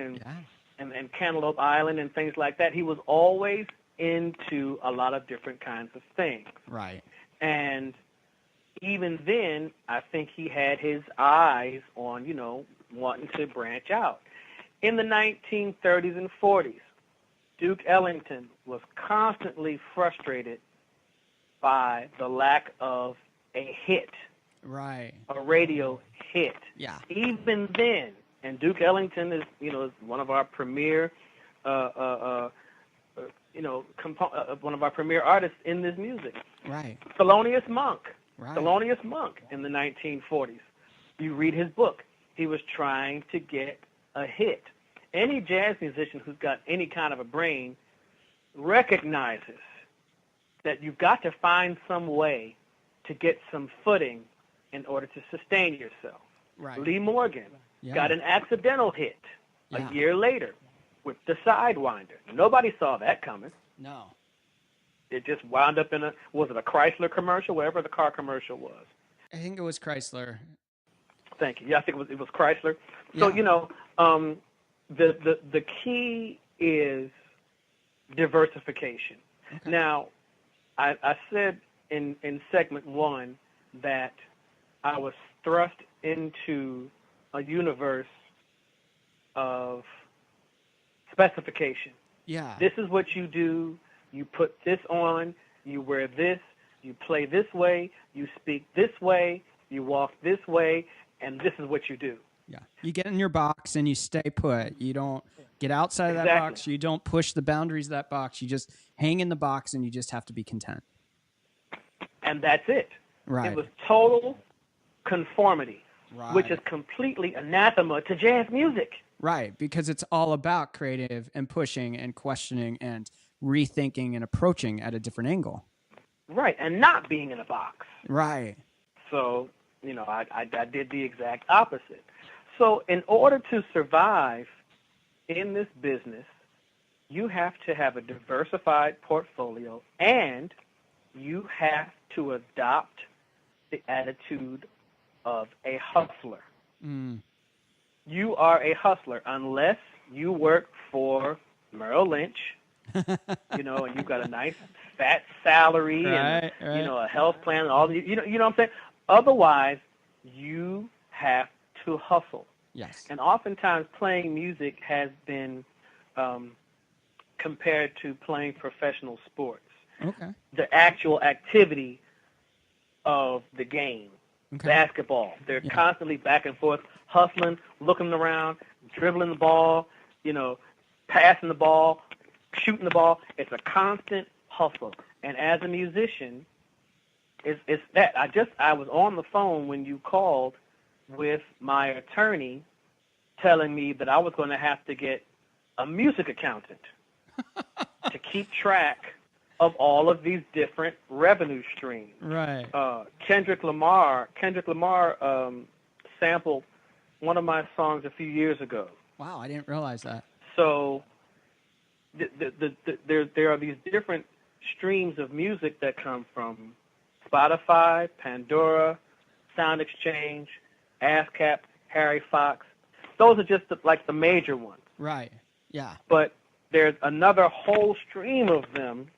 and Cantaloupe Island and things like that. He was always into a lot of different kinds of things. Right. And even then, I think he had his eyes on, wanting to branch out. In the 1930s and 40s, Duke Ellington was constantly frustrated by the lack of a hit, right, a radio hit. Yeah. Even then, and Duke Ellington is, is one of our premier, one of our premier artists in this music. Right. Thelonious Monk. Right. Thelonious Monk in the 1940s. You read his book. He was trying to get a hit. Any jazz musician who's got any kind of a brain recognizes that you've got to find some way to get some footing in order to sustain yourself. Right. Lee Morgan got an accidental hit a year later with the Sidewinder. Nobody saw that coming. No. It just wound up in was it a Chrysler commercial, wherever the car commercial was? I think it was Chrysler. Thank you. Yeah, I think it was Chrysler. So, the key is diversification. Okay. Now, I said in segment 1 that I was thrust into a universe of specification. Yeah. This is what you do. You put this on, you wear this, you play this way, you speak this way, You walk this way, and this is what you do. Yeah. You get in your box and you stay put. You don't get outside of that Exactly. box. You don't push the boundaries of that box. You just hang in the box and you just have to be content. And that's it. Right. It was total conformity, Right. which is completely anathema to jazz music. Right. Because it's all about creative and pushing and questioning and rethinking and approaching at a different angle. Right, and not being in a box. Right. So, I did the exact opposite. So in order to survive in this business, you have to have a diversified portfolio, and you have to adopt the attitude of a hustler. Mm. You are a hustler unless you work for Merrill Lynch, and you've got a nice fat salary and a health plan and all the, you know what I'm saying? Otherwise, you have to hustle. Yes. And oftentimes playing music has been compared to playing professional sports. Okay. The actual activity of the game, basketball. They're constantly back and forth, hustling, looking around, dribbling the ball, passing the ball, shooting the ball. It's a constant hustle. And as a musician, it's that. I was on the phone when you called with my attorney telling me that I was going to have to get a music accountant to keep track of all of these different revenue streams. Right. Kendrick Lamar sampled one of my songs a few years ago. Wow, I didn't realize that. So there are these different streams of music that come from Spotify, Pandora, Sound Exchange, ASCAP, Harry Fox. Those are just the major ones. Right. Yeah. But there's another whole stream of them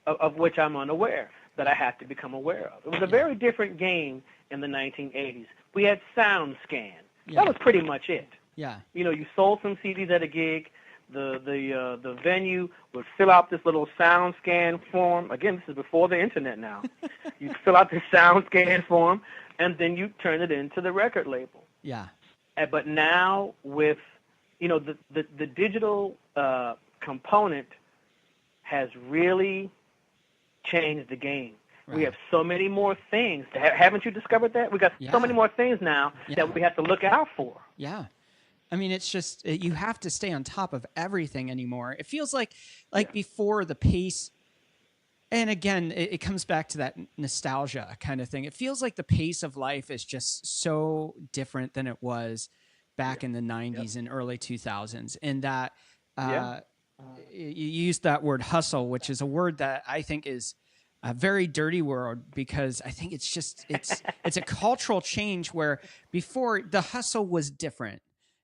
of which I'm unaware, that I have to become aware of. It was a very different game in the 1980s. We had SoundScan. That was pretty much it. Yeah. You sold some CDs at a gig. The venue would fill out this little SoundScan form. Again, this is before the internet now. You fill out this SoundScan form, and then you turn it into the record label. Yeah. But now with, the digital component has really changed the game. Right. We have so many more things. Haven't you discovered that? We got so many more things now that we have to look out for. Yeah. I mean, it's just, you have to stay on top of everything anymore. It feels like before, the pace, and again, it comes back to that nostalgia kind of thing. It feels like the pace of life is just so different than it was back in the 90s and early 2000s. And that you used that word hustle, which is a word that I think is a very dirty word, because I think it's a cultural change where before the hustle was different.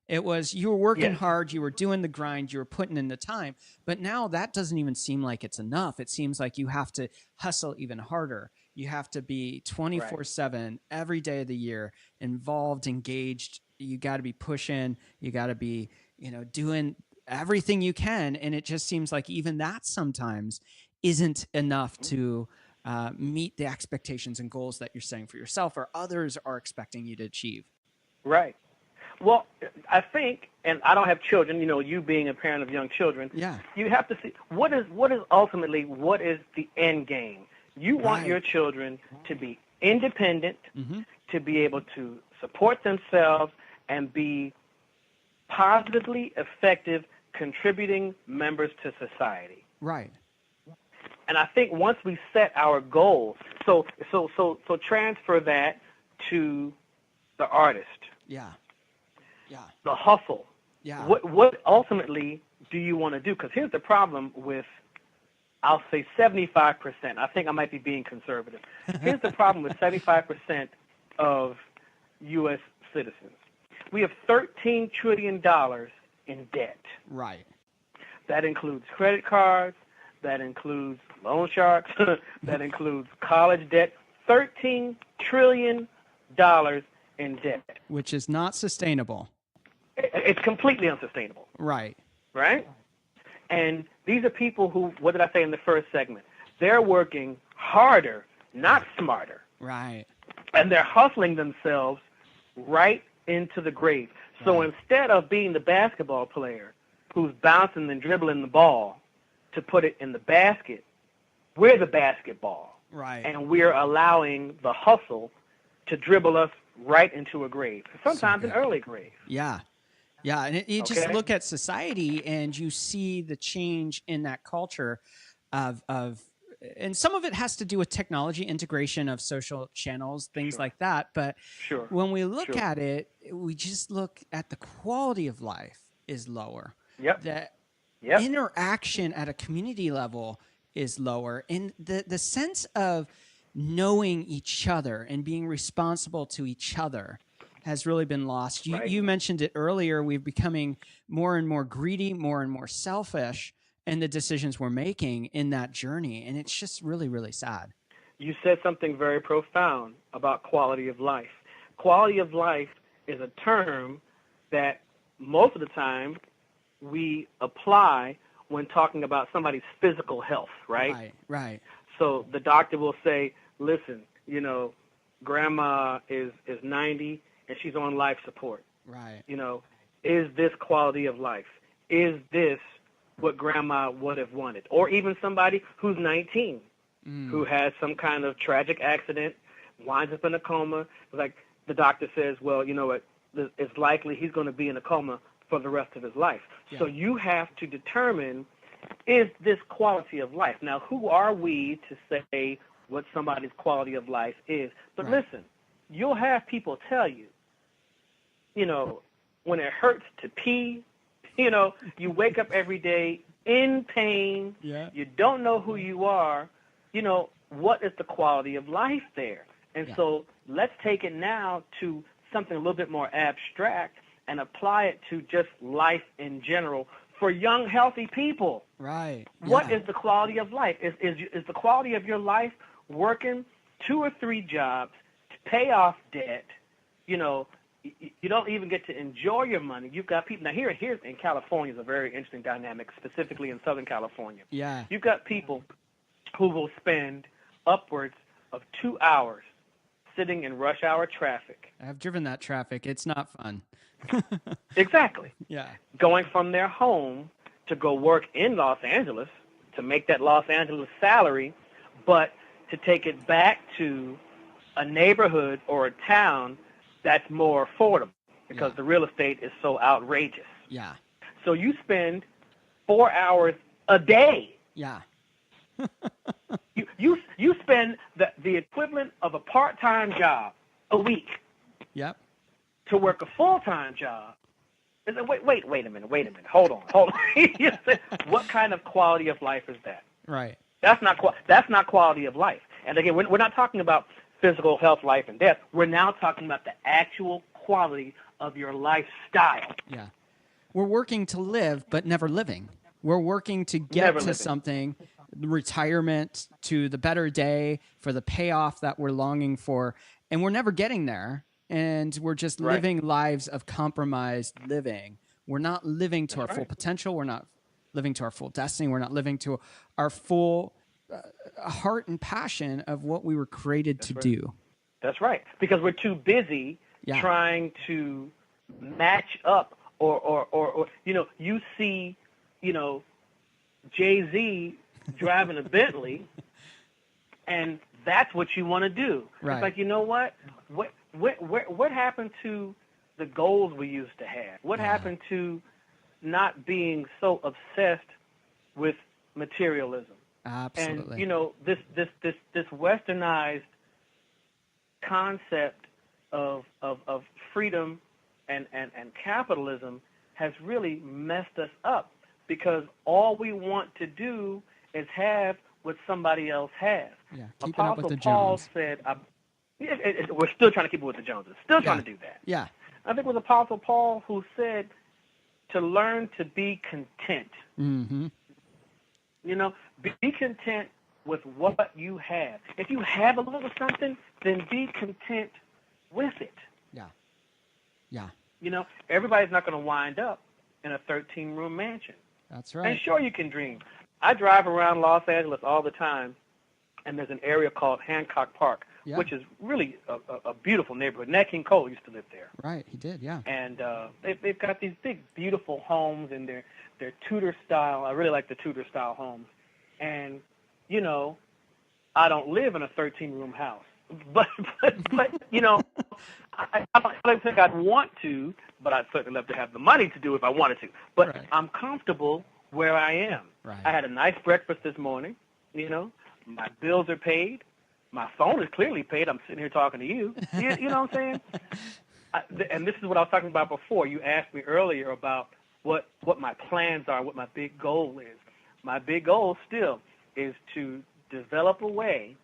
It was, you were working hard, you were doing the grind, you were putting in the time. But now that doesn't even seem like it's enough. It seems like you have to hustle even harder. You have to be 24/7 every day of the year, involved, engaged. You got to be pushing. You got to be, doing everything you can. And it just seems like even that sometimes isn't enough to meet the expectations and goals that you're setting for yourself or others are expecting you to achieve. Right. Well, I think, and I don't have children, you being a parent of young children, you have to see what is the end game. You want your children to be independent, to be able to support themselves and be positively effective contributing members to society. Right. And I think once we set our goals, so transfer that to the artist. Yeah. Yeah. The hustle. Yeah. What ultimately do you want to do? Because here's the problem with, I'll say 75%. I think I might be being conservative. Here's the problem with 75% of U.S. citizens. We have $13 trillion in debt. Right. That includes credit cards. That includes loan sharks. That includes college debt. $13 trillion in debt. Which is not sustainable. It's completely unsustainable. Right. Right? And these are people who, what did I say in the first segment? They're working harder, not smarter. Right. And they're hustling themselves right into the grave. So instead of being the basketball player who's bouncing and dribbling the ball to put it in the basket, we're the basketball. Right. And we're allowing the hustle to dribble us right into a grave, sometimes an early grave. Yeah. Yeah. And you just look at society and you see the change in that culture of and some of it has to do with technology integration of social channels, things like that. But when we look at it, we just look at the quality of life is lower. That interaction at a community level is lower. And the sense of knowing each other and being responsible to each other has really been lost. You mentioned it earlier. We're becoming more and more greedy, more and more selfish in the decisions we're making in that journey. And it's just really, really sad. You said something very profound about quality of life. Quality of life is a term that most of the time we apply when talking about somebody's physical health, right? Right. So the doctor will say, listen, grandma is 90 and she's on life support. Right. Is this quality of life? Is this what grandma would have wanted? Or even somebody who's 19, who has some kind of tragic accident, winds up in a coma. Like the doctor says, well, you know what? It's likely he's going to be in a coma for the rest of his life. Yeah. So you have to determine, is this quality of life? Now, who are we to say what somebody's quality of life is? But listen, you'll have people tell you, when it hurts to pee, you wake up every day in pain. Yeah. You don't know who you are. What is the quality of life there? And so let's take it now to something a little bit more abstract and apply it to just life in general for young, healthy people. Right. What is the quality of life? Is the quality of your life working 2 or 3 jobs to pay off debt? You don't even get to enjoy your money. You've got people. Now, here in California is a very interesting dynamic, specifically in Southern California. Yeah. You've got people who will spend upwards of 2 hours sitting in rush hour traffic. I've driven that traffic. It's not fun. Exactly. Yeah. Going from their home to go work in Los Angeles to make that Los Angeles salary, but to take it back to a neighborhood or a town that's more affordable because the real estate is so outrageous. Yeah. So you spend 4 hours a day. Yeah. you spend the equivalent of a part-time job a week. Yep. To work a full-time job. Wait a minute. Hold on. You said, what kind of quality of life is that? Right. That's not quality of life. And again, we're not talking about physical health, life, and death. We're now talking about the actual quality of your lifestyle. Yeah. We're working to live, but never living. We're working to get to something, retirement, to the better day, for the payoff that we're longing for, and we're never getting there. And we're just living lives of compromised living. We're not living to our full potential. We're not living to our full destiny. We're not living to our full heart and passion of what we were created to do. That's right. Because we're too busy trying to match up or you see, Jay-Z driving a Bentley and that's what you want to do. Right. It's like, you know what? What happened to the goals we used to have? What happened to not being so obsessed with materialism? Absolutely. And this westernized concept of freedom and capitalism has really messed us up because all we want to do is have what somebody else has. Yeah, keeping up with the Paul Jones. said, we're still trying to keep it with the Joneses. Still trying to do that. Yeah. I think it was Apostle Paul who said to learn to be content. Mm-hmm. Be content with what you have. If you have a little something, then be content with it. Yeah. Yeah. Everybody's not going to wind up in a 13-room mansion. That's right. And sure, you can dream. I drive around Los Angeles all the time, and there's an area called Hancock Park Yeah. which is really a beautiful neighborhood. Nat King Cole used to live there. Right, he did, yeah. And they've got these big, beautiful homes, and they're Tudor style. I really like the Tudor style homes. And, you know, I don't live in a 13-room house. But you know, I don't think I'd want to, but I'd certainly love to have the money to do if I wanted to. But right. I'm comfortable where I am. Right. I had a nice breakfast this morning. You know, my bills are paid. My phone is clearly paid. I'm sitting here talking to you. You know what I'm saying? And this is what I was talking about before. You asked me earlier about what my plans are, what my big goal is. My big goal still is to develop a way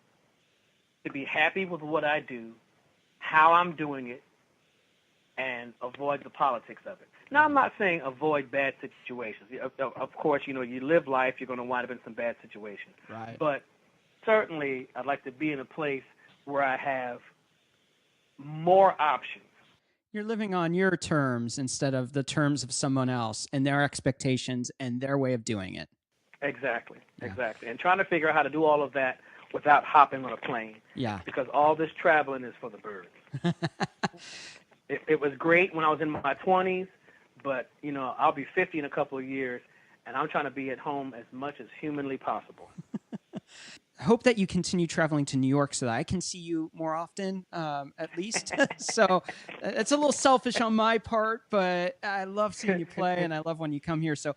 to be happy with what I do, how I'm doing it, and avoid the politics of it. Now, I'm not saying avoid bad situations. Of course, you know, you live life, you're going to wind up in some bad situations. Right. But certainly, I'd like to be in a place where I have more options. You're living on your terms instead of the terms of someone else and their expectations and their way of doing it. Exactly, Yeah. exactly. And trying to figure out how to do all of that without hopping on a plane. Yeah. Because all this traveling is for the birds. It was great when I was in my 20s, but, you know, I'll be 50 in a couple of years, and I'm trying to be at home as much as humanly possible. I hope that you continue traveling to New York so that I can see you more often, at least. So it's a little selfish on my part, but I love seeing you play, and I love when you come here. So,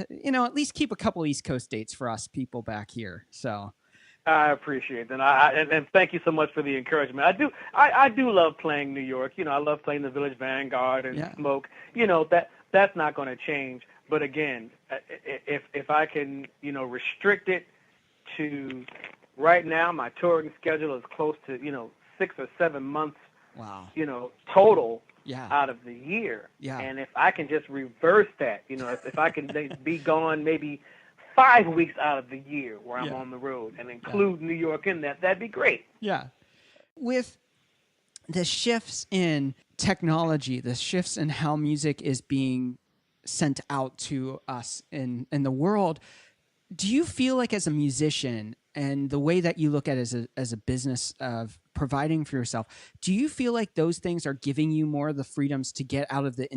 you know, at least keep a couple East Coast dates for us people back here. So I appreciate that, and thank you so much for the encouragement. I do love playing New York. You know, I love playing the Village Vanguard and Yeah. Smoke. You know, that's not going to change. But again, if I can, you know, restrict it to right now, my touring schedule is close to, you know, 6 or 7 months. wow. You know, total. Yeah. Out of the year. Yeah. And if I can just reverse that, you know, if I can be gone maybe 5 weeks out of the year where I'm on the road and include New York in that, that'd be great. Yeah. With the shifts in technology, the shifts in how music is being sent out to us in the world, do you feel like as a musician and the way that you look at it as a business of providing for yourself, do you feel like those things are giving you more of the freedoms to get out of the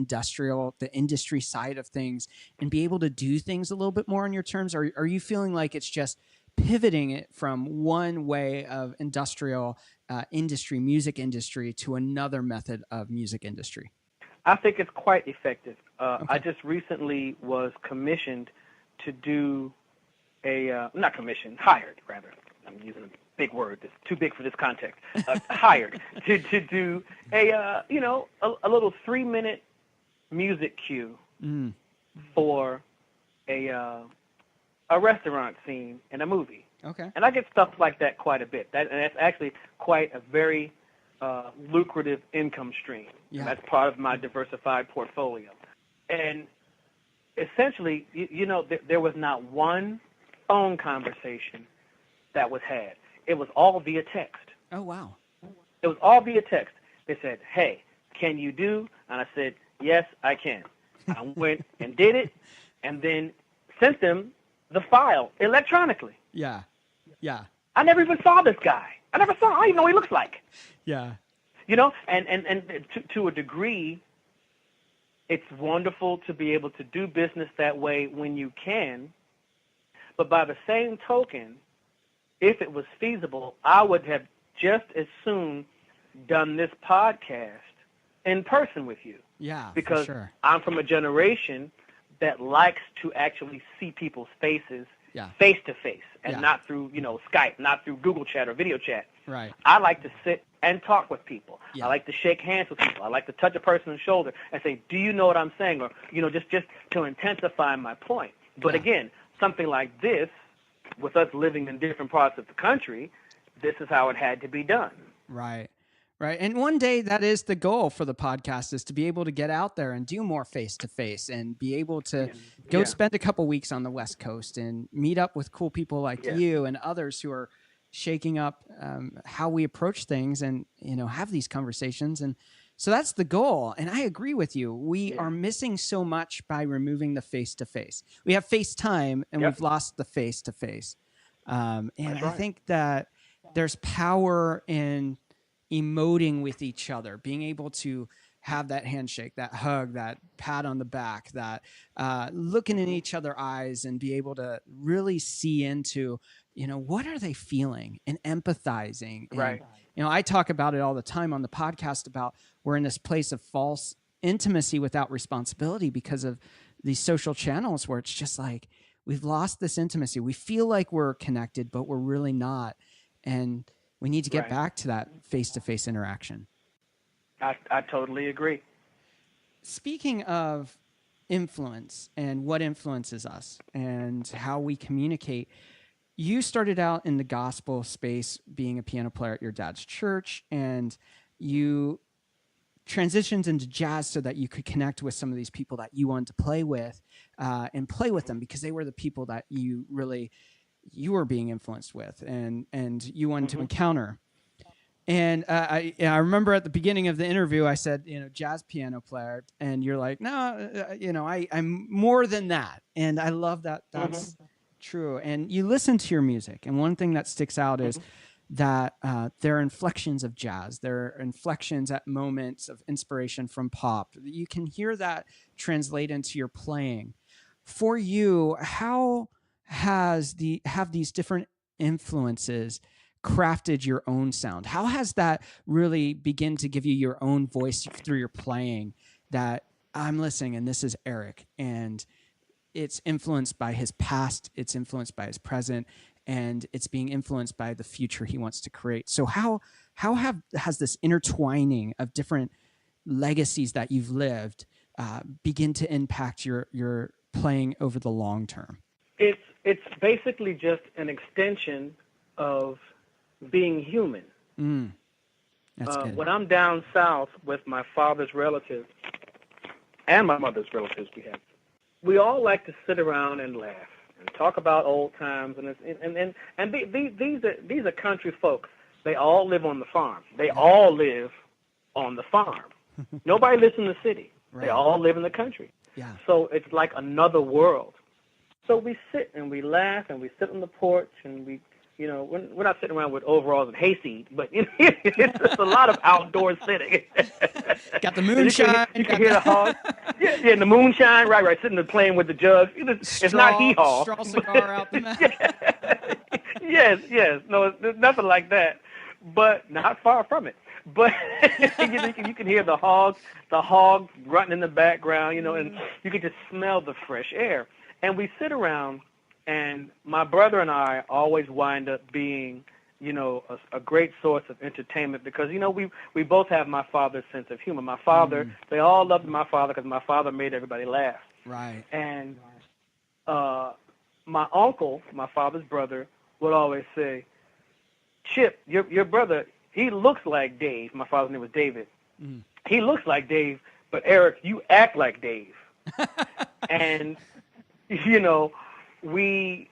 industry side of things and be able to do things a little bit more on your terms? Or are you feeling like it's just pivoting it from one way of industrial industry, music industry, to another method of music industry? I think it's quite effective. Okay. I just recently was commissioned to do not commissioned, hired rather. I'm using a big word that's too big for this context. Hired to do a little 3-minute music cue for a restaurant scene in a movie. Okay. And I get stuff like that quite a bit. And that's actually quite a very lucrative income stream. Yeah. And that's part of my diversified portfolio. And essentially, there was not one phone conversation that was had. It was all via text. Oh, wow. It was all via text. They said, "Hey, can you do?" And I said, "Yes, I can." I went and did it, and then sent them the file electronically. Yeah. Yeah. I never even saw this guy. I don't even know what he looks like. Yeah. And to a degree, it's wonderful to be able to do business that way when you can. But by the same token, if it was feasible, I would have just as soon done this podcast in person with you. Yeah, because for sure. I'm from a generation that likes to actually see people's faces face to face and not through, Skype, not through Google Chat or video chat. Right. I like to sit and talk with people. Yeah. I like to shake hands with people. I like to touch a person on the shoulder and say, "Do you know what I'm saying?" Or, just to intensify my point. But again, something like this, with us living in different parts of the country, this is how it had to be done. Right. Right. And one day that is the goal for the podcast, is to be able to get out there and do more face-to-face and be able to go spend a couple weeks on the West Coast and meet up with cool people like you and others who are shaking up how we approach things and, have these conversations. And so that's the goal. And I agree with you. We are missing so much by removing the face-to-face. We have FaceTime and we've lost the face-to-face. And I think that there's power in emoting with each other, being able to have that handshake, that hug, that pat on the back, that looking in each other's eyes and be able to really see into, what are they feeling, and empathizing. Right. And, I talk about it all the time on the podcast about we're in this place of false intimacy without responsibility because of these social channels where it's just like we've lost this intimacy. We feel like we're connected, but we're really not. And we need to get back to that face-to-face interaction. I totally agree. Speaking of influence and what influences us and how we communicate, you started out in the gospel space being a piano player at your dad's church, and you transitioned into jazz so that you could connect with some of these people that you wanted to play with and play with them because they were the people that you were being influenced with and you wanted to encounter. And I remember at the beginning of the interview, I said, jazz piano player. And you're like, no, I'm more than that. And I love that. That's true. And you listen to your music. And one thing that sticks out is that there are inflections of jazz. There are inflections at moments of inspiration from pop. You can hear that translate into your playing. For you, how have these different influences crafted your own sound? How has that really begin to give you your own voice through your playing, that I'm listening and this is Eric, and it's influenced by his past, it's influenced by his present, and it's being influenced by the future he wants to create? So how has this intertwining of different legacies that you've lived begin to impact your playing over the long term? It's basically just an extension of being human. That's good. When I'm down south with my father's relatives and my mother's relatives, we all like to sit around and laugh and talk about old times, and these are country folks. They all live on the farm. They all live on the farm. Nobody lives in the city. Right. They all live in the country. Yeah. So it's like another world. So we sit and we laugh and we sit on the porch and we. We're not sitting around with overalls and hayseed, but it's just a lot of outdoor sitting. Got the moonshine. You can hear the hogs. Yeah, the moonshine. Right. Sitting there playing with the jugs. It's not hee-haw. Straw cigar out the mouth. Yes. No, there's nothing like that, but not far from it. But you can hear the hogs grunting in the background, and you can just smell the fresh air. And we sit around. And my brother and I always wind up being, a great source of entertainment because, we both have my father's sense of humor. My father, they all loved my father because my father made everybody laugh. Right. And my uncle, my father's brother, would always say, Chip, your brother, he looks like Dave. My father's name was David. He looks like Dave, but Eric, you act like Dave. And, we,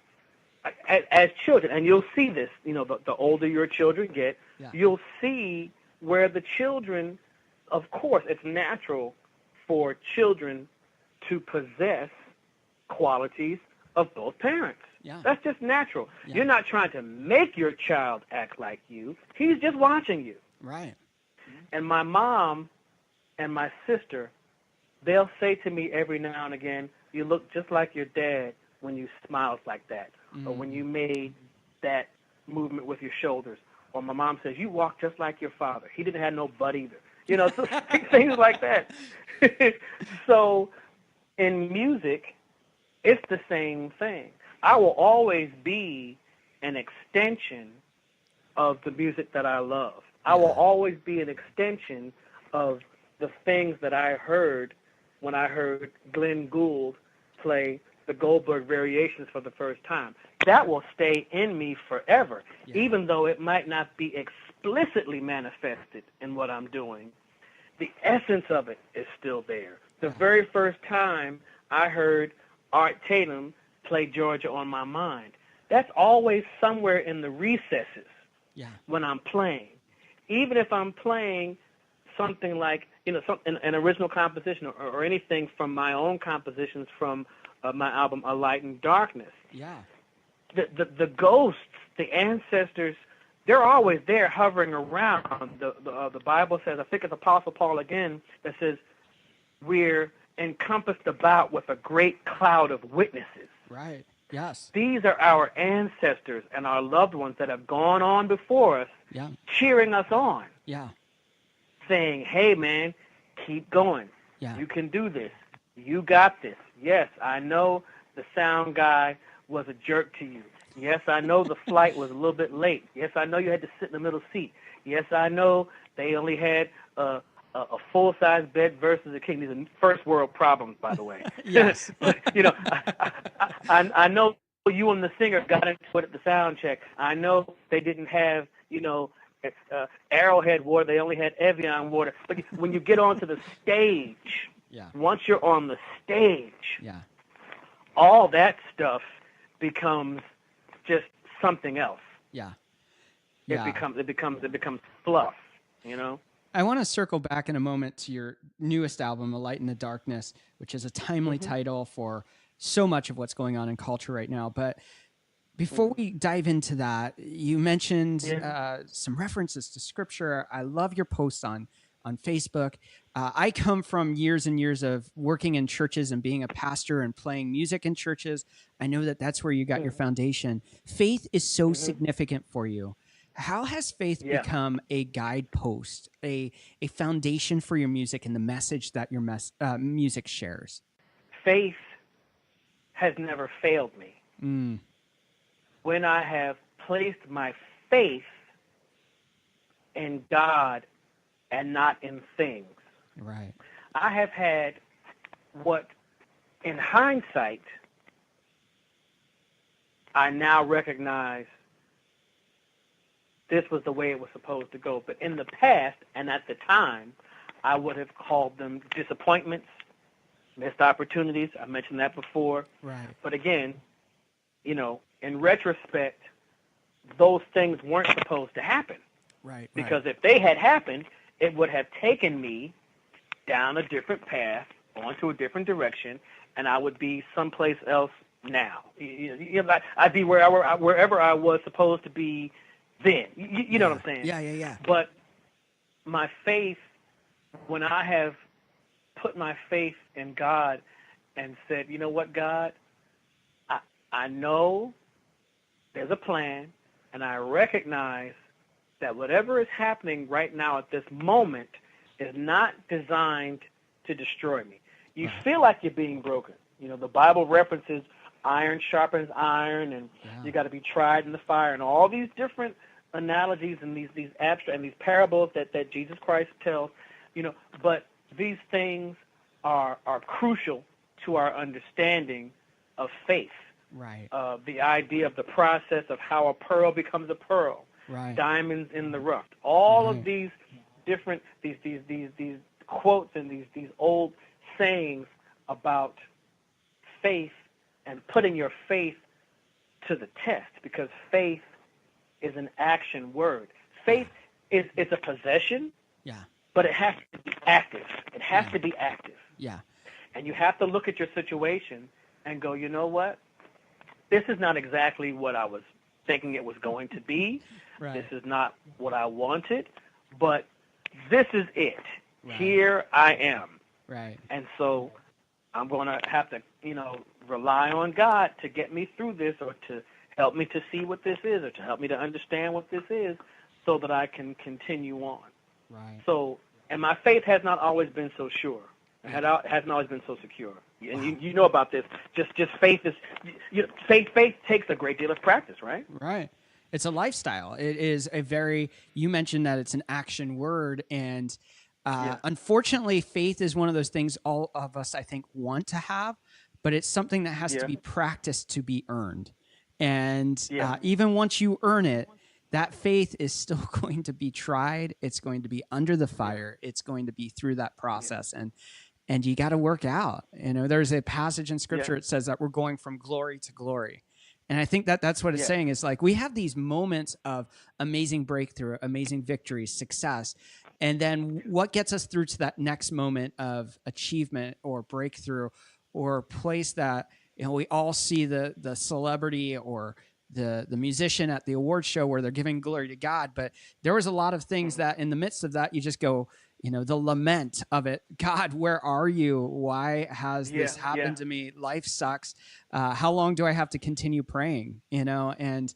as children, and you'll see this, the older your children get, you'll see where the children, of course, it's natural for children to possess qualities of both parents. Yeah. That's just natural. Yeah. You're not trying to make your child act like you. He's just watching you. Right. And my mom and my sister, they'll say to me every now and again, you look just like your dad when you smiled like that, or when you made that movement with your shoulders. Or my mom says, you walk just like your father. He didn't have no butt either. So things like that. So in music, it's the same thing. I will always be an extension of the music that I love. I will always be an extension of the things that I heard when I heard Glenn Gould play the Goldberg Variations for the first time. That will stay in me forever, even though it might not be explicitly manifested in what I'm doing. The essence of it is still there. The very first time I heard Art Tatum play Georgia on My Mind, that's always somewhere in the recesses when I'm playing. Even if I'm playing something like, an original composition or anything from my own compositions from my album A Light in Darkness. Yeah. The ghosts, the ancestors they're always there hovering around. The Bible says, I think it's Apostle Paul again, that says, we're encompassed about with a great cloud of witnesses. Right. Yes. These are our ancestors and our loved ones that have gone on before us, Yeah. cheering us on, Yeah. saying, hey, man, keep going. Yeah. You can do this. You got this. Yes, I know the sound guy was a jerk to you. Yes, I know the flight was a little bit late. Yes, I know you had to sit in the middle seat. Yes, I know they only had a full-size bed versus a king. These are first world problems, by the way. Yes. But, I know you and the singer got into it at the sound check. I know they didn't have, Arrowhead water. They only had Evian water. But when you get onto the stage, Yeah. once you're on the stage, Yeah. all that stuff becomes just something else. Yeah. It Yeah. becomes fluff, I want to circle back in a moment to your newest album, A Light in the Darkness, which is a timely title for so much of what's going on in culture right now. But before we dive into that, you mentioned some references to scripture. I love your posts on Facebook. I come from years and years of working in churches and being a pastor and playing music in churches. I know that that's where you got your foundation. Faith is so significant for you. How has faith become a guidepost, a foundation for your music and the message that your music shares? Faith has never failed me. When I have placed my faith in God and not in things. Right. I have had what, in hindsight, I now recognize this was the way it was supposed to go. But in the past and at the time, I would have called them disappointments, missed opportunities. I mentioned that before. Right. But again, in retrospect, those things weren't supposed to happen. Right. Because if they had happened, it would have taken me down a different path, onto a different direction, and I would be someplace else now. I'd be wherever I was supposed to be then. You know what I'm saying? Yeah. But my faith, when I have put my faith in God and said, you know what, God, I know there's a plan, and I recognize that whatever is happening right now at this moment is not designed to destroy me. You feel like you're being broken. The Bible references iron sharpens iron, and you got to be tried in the fire, and all these different analogies and these abstract and these parables that Jesus Christ tells. But these things are crucial to our understanding of faith. Right. The idea of the process of how a pearl becomes a pearl. Right. Diamonds in the rough. All of these different these quotes and these old sayings about faith and putting your faith to the test, because faith is an action word. Faith is a possession, but it has to be active. It has to be active. Yeah. And you have to look at your situation and go, you know what? This is not exactly what I was thinking it was going to be. Right. This is not what I wanted, but this is it. Right. Here I am. Right. And so I'm going to have to, rely on God to get me through this, or to help me to see what this is, or to help me to understand what this is, so that I can continue on. Right. So, and my faith has not always been so sure. It hasn't always been so secure. And you know about this. Just faith is, faith takes a great deal of practice, right? Right. It's a lifestyle. It is you mentioned that it's an action word, and unfortunately, faith is one of those things all of us, I think, want to have, but it's something that has to be practiced to be earned. And even once you earn it, that faith is still going to be tried. It's going to be under the fire. It's going to be through that process. And you got to work out. There's a passage in scripture that says that we're going from glory to glory. And I think that that's what it's saying, is like, we have these moments of amazing breakthrough, amazing victory, success. And then what gets us through to that next moment of achievement or breakthrough, or place that, we all see the celebrity or the musician at the award show where they're giving glory to God. But there was a lot of things that in the midst of that, you just go, the lament of it. God, where are you? Why has this happened to me? Life sucks. How long do I have to continue praying? And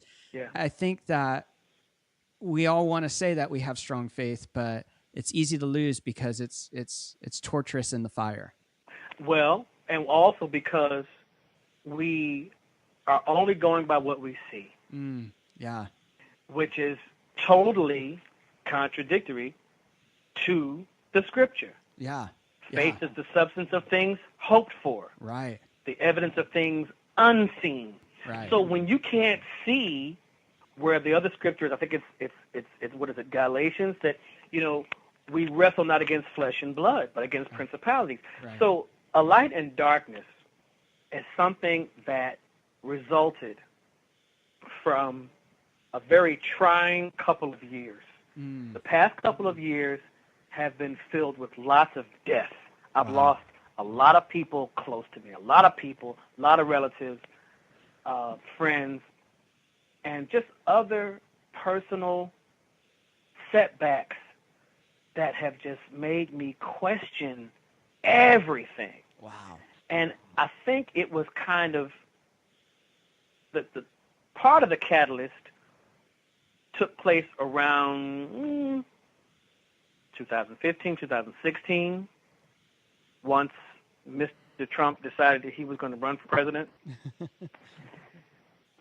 I think that we all want to say that we have strong faith, but it's easy to lose because it's torturous in the fire. Well, and also because we are only going by what we see. Which is totally contradictory to the scripture. Faith is the substance of things hoped for. Right. The evidence of things unseen. Right. So when you can't see where the other scriptures, I think it's what is it, Galatians, that we wrestle not against flesh and blood, but against principalities. Right. So a light and darkness is something that resulted from a very trying couple of years. The past couple of years have been filled with lots of death. I've lost a lot of people close to me, a lot of people, a lot of relatives, friends, and just other personal setbacks that have just made me question everything. Wow. And I think it was kind of the part of the catalyst took place around 2015, 2016, once Mr. Trump decided that he was going to run for president.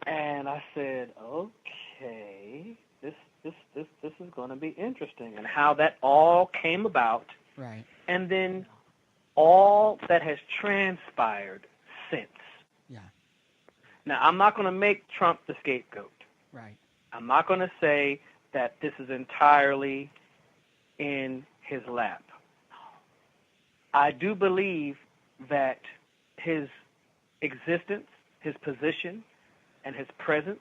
And I said, okay, this is going to be interesting, and how that all came about. Right. And then all that has transpired since. Yeah. Now, I'm not going to make Trump the scapegoat. Right. I'm not going to say that this is entirely in his lap. I do believe that his existence, his position, and his presence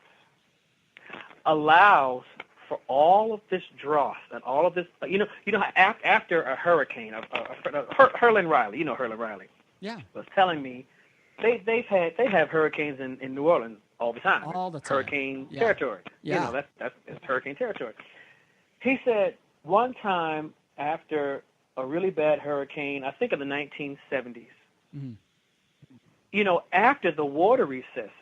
allows for all of this dross and all of this, after a hurricane, Hurlin Riley, Hurlin Riley, was telling me they have hurricanes in New Orleans all the time. All the time. Hurricane territory. Yeah. That's hurricane territory. He said one time after a really bad hurricane, I think in the 1970s, after the water recesses,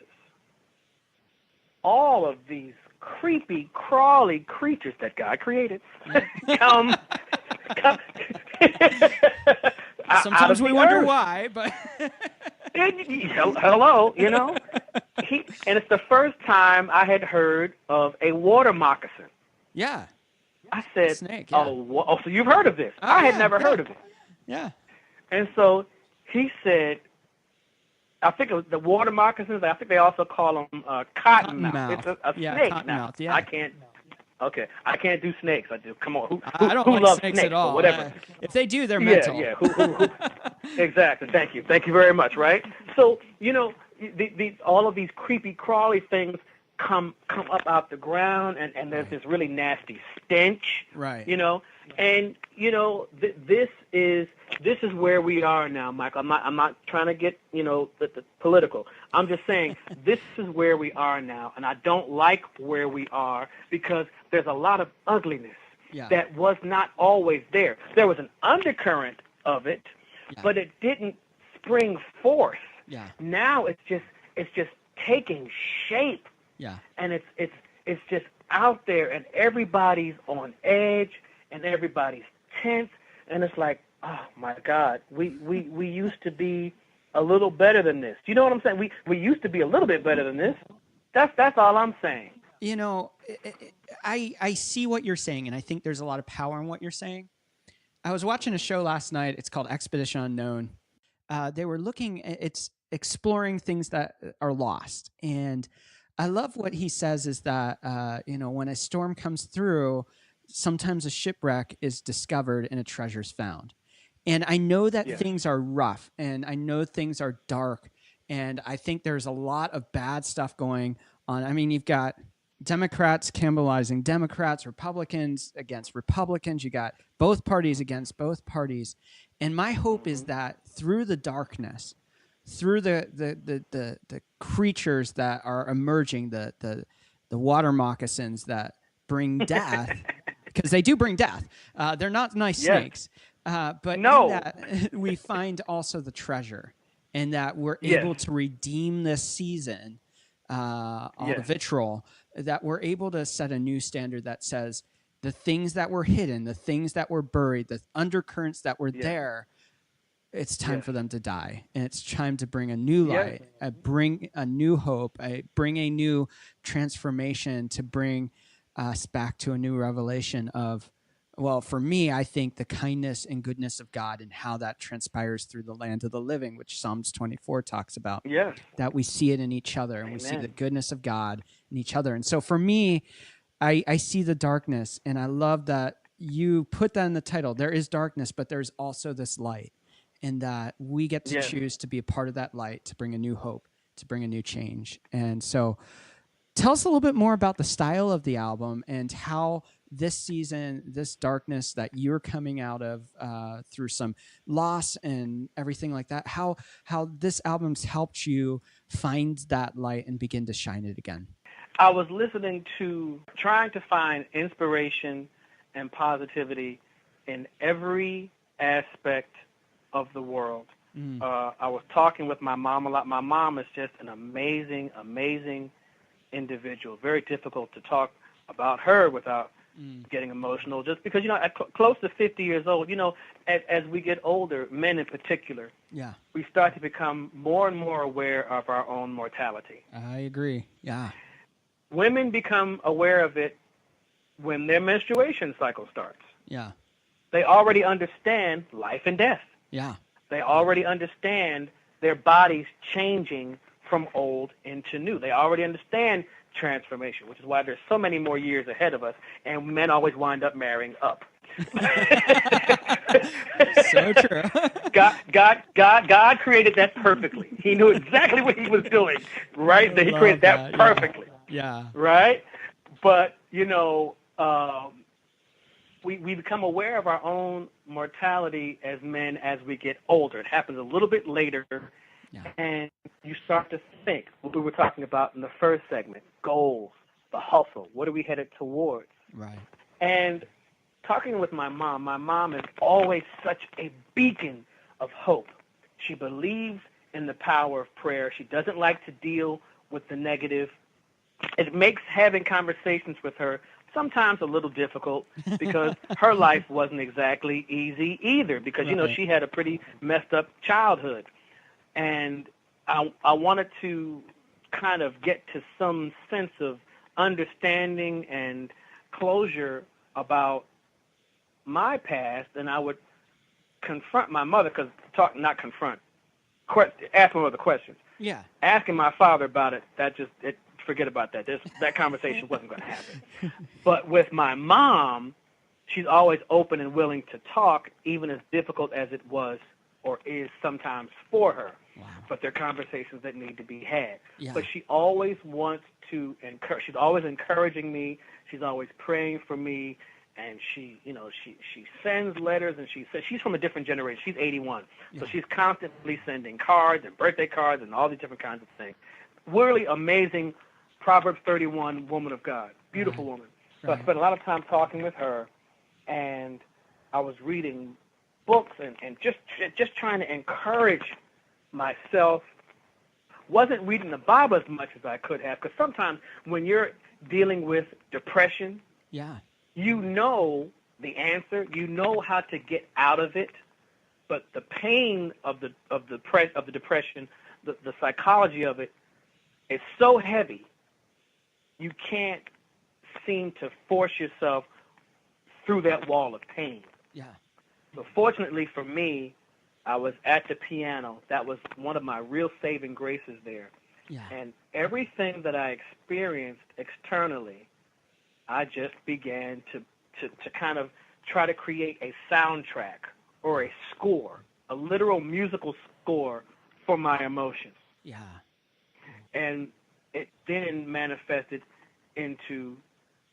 all of these creepy, crawly creatures that God created come sometimes we wonder why, but hello, and it's the first time I had heard of a water moccasin. Yeah. I said, snake, so you've heard of this? I had never heard of it. Yeah. And so he said, I think it was the water moccasins. I think they also call them cottonmouth. It's a snake. Cottonmouth. Yeah. I can't do snakes. I do. Come on. I don't like loves snakes at all. Whatever. If they do, they're mental. Yeah. Who, exactly. Thank you very much. Right. So all of these creepy, crawly things come up out the ground, and there's this really nasty stench. Right. And this is where we are now, Michael. I'm not trying to get the political. I'm just saying this is where we are now, and I don't like where we are because there's a lot of ugliness that was not always there. There was an undercurrent of it, but it didn't spring forth. Yeah. Now it's just taking shape. Yeah. And it's just out there, and everybody's on edge, and everybody's tense, and it's like, oh my God, we used to be a little better than this. Do you know what I'm saying? We used to be a little bit better than this. That's all I'm saying. I see what you're saying, and I think there's a lot of power in what you're saying. I was watching a show last night. It's called Expedition Unknown. They were it's exploring things that are lost, and I love what he says is that, when a storm comes through, sometimes a shipwreck is discovered and a treasure's found. And I know that things are rough, and I know things are dark, and I think there's a lot of bad stuff going on. I mean, you've got Democrats cannibalizing Democrats, Republicans against Republicans. You got both parties against both parties. And my hope is that through the darkness, through the creatures that are emerging, the water moccasins that bring death, because they do bring death. They're not nice Yes. snakes, but No. in that we find also the treasure, and that we're Yes. able to redeem this season, all the Yes. vitriol, that we're able to set a new standard that says the things that were hidden, the things that were buried, the undercurrents that were Yes. there, it's time Yes. for them to die, and it's time to bring a new Yes. light, bring a new hope, bring a new transformation, to bring us back to a new revelation of, well, for me, I think the kindness and goodness of God and how that transpires through the land of the living, which Psalms 24 talks about. Yes. That we see it in each other, and Amen. we see the goodness of God in each other. And so for me, I see the darkness, and I love that you put that in the title. There is darkness, but there's also this light, and that we get to Yes. choose to be a part of that light, to bring a new hope, to bring a new change. And so tell us a little bit more about the style of the album and how this season, this darkness that you're coming out of through some loss and everything like that, how this album's helped you find that light and begin to shine it again. I was trying to find inspiration and positivity in every aspect of the world. I was talking with my mom a lot. My mom is just an amazing, amazing individual. Very difficult to talk about her without getting emotional, just because, at close to 50 years old, as we get older, men in particular, we start to become more and more aware of our own mortality. I agree. Yeah. Women become aware of it when their menstruation cycle starts. Yeah. They already understand life and death. Yeah. They already understand their bodies changing from old into new. They already understand transformation, which is why there's so many more years ahead of us, and men always wind up marrying up. So true. God created that perfectly. He knew exactly what he was doing, right? That he created that perfectly. Yeah. Right? But, we become aware of our own mortality as men as we get older. It happens a little bit later, and you start to think, what we were talking about in the first segment, goals, the hustle, what are we headed towards? Right. And talking with my mom is always such a beacon of hope. She believes in the power of prayer. She doesn't like to deal with the negative. It makes having conversations with her sometimes a little difficult, because her life wasn't exactly easy either, because, she had a pretty messed up childhood. And I wanted to kind of get to some sense of understanding and closure about my past, and I would confront my mother, ask my mother questions. Yeah. Asking my father about it, forget about that. That conversation wasn't going to happen. But with my mom, she's always open and willing to talk, even as difficult as it was or is sometimes for her. Wow. But they're conversations that need to be had. Yeah. But she always wants to encourage. She's always encouraging me. She's always praying for me. And she sends letters, and she says she's from a different generation. She's 81. So she's constantly sending cards and birthday cards and all these different kinds of things. Really amazing Proverbs 31 woman of God. Beautiful woman. So I spent a lot of time talking with her, and I was reading books and just trying to encourage myself. Wasn't reading the Bible as much as I could have, because sometimes when you're dealing with depression, you know the answer, you know how to get out of it, but the pain of the depression, the psychology of it, is so heavy, you can't seem to force yourself through that wall of pain. Yeah. So fortunately for me, I was at the piano. That was one of my real saving graces there. Yeah. And everything that I experienced externally, I just began to kind of try to create a soundtrack or a score, a literal musical score for my emotions. Yeah. And it then manifested into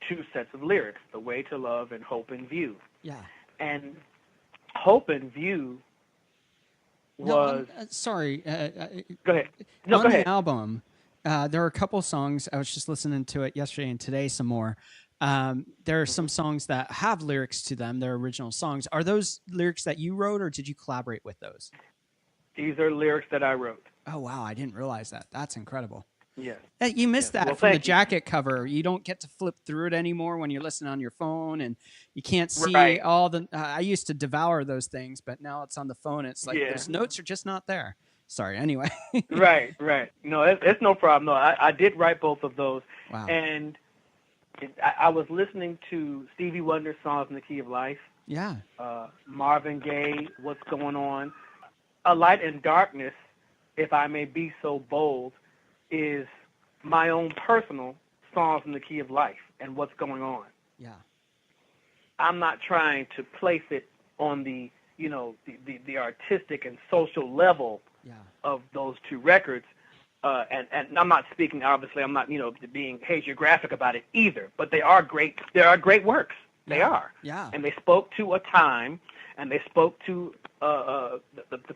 two sets of lyrics, The Way to Love and Hope in View. Yeah. And Hope in View was... Sorry. Go ahead. No, on go the ahead. album, there are a couple songs. I was just listening to it yesterday and today some more. There are some songs that have lyrics to them. They're original songs. Are those lyrics that you wrote, or did you collaborate with those? These are lyrics that I wrote. Oh, wow. I didn't realize that. That's incredible. Yes. You missed that Well, from the thank you. jacket cover. You don't get to flip through it anymore when you're listening on your phone, and you can't see Right. all the... I used to devour those things, but now it's on the phone. It's like Yeah. those notes are just not there. Sorry. Anyway. Right. No, it's no problem. No, I did write both of those. Wow. And I was listening to Stevie Wonder's Songs in the Key of Life. Yeah. Marvin Gaye, What's Going On. A Light in Darkness, if I may be so bold, is my own personal Songs in the Key of Life and what's going on. Yeah. I'm not trying to place it on the artistic and social level of those two records. And I'm not speaking, obviously, I'm not, being hagiographic about it either, but they are great works. They are. Yeah. And they spoke to a time, and they spoke to the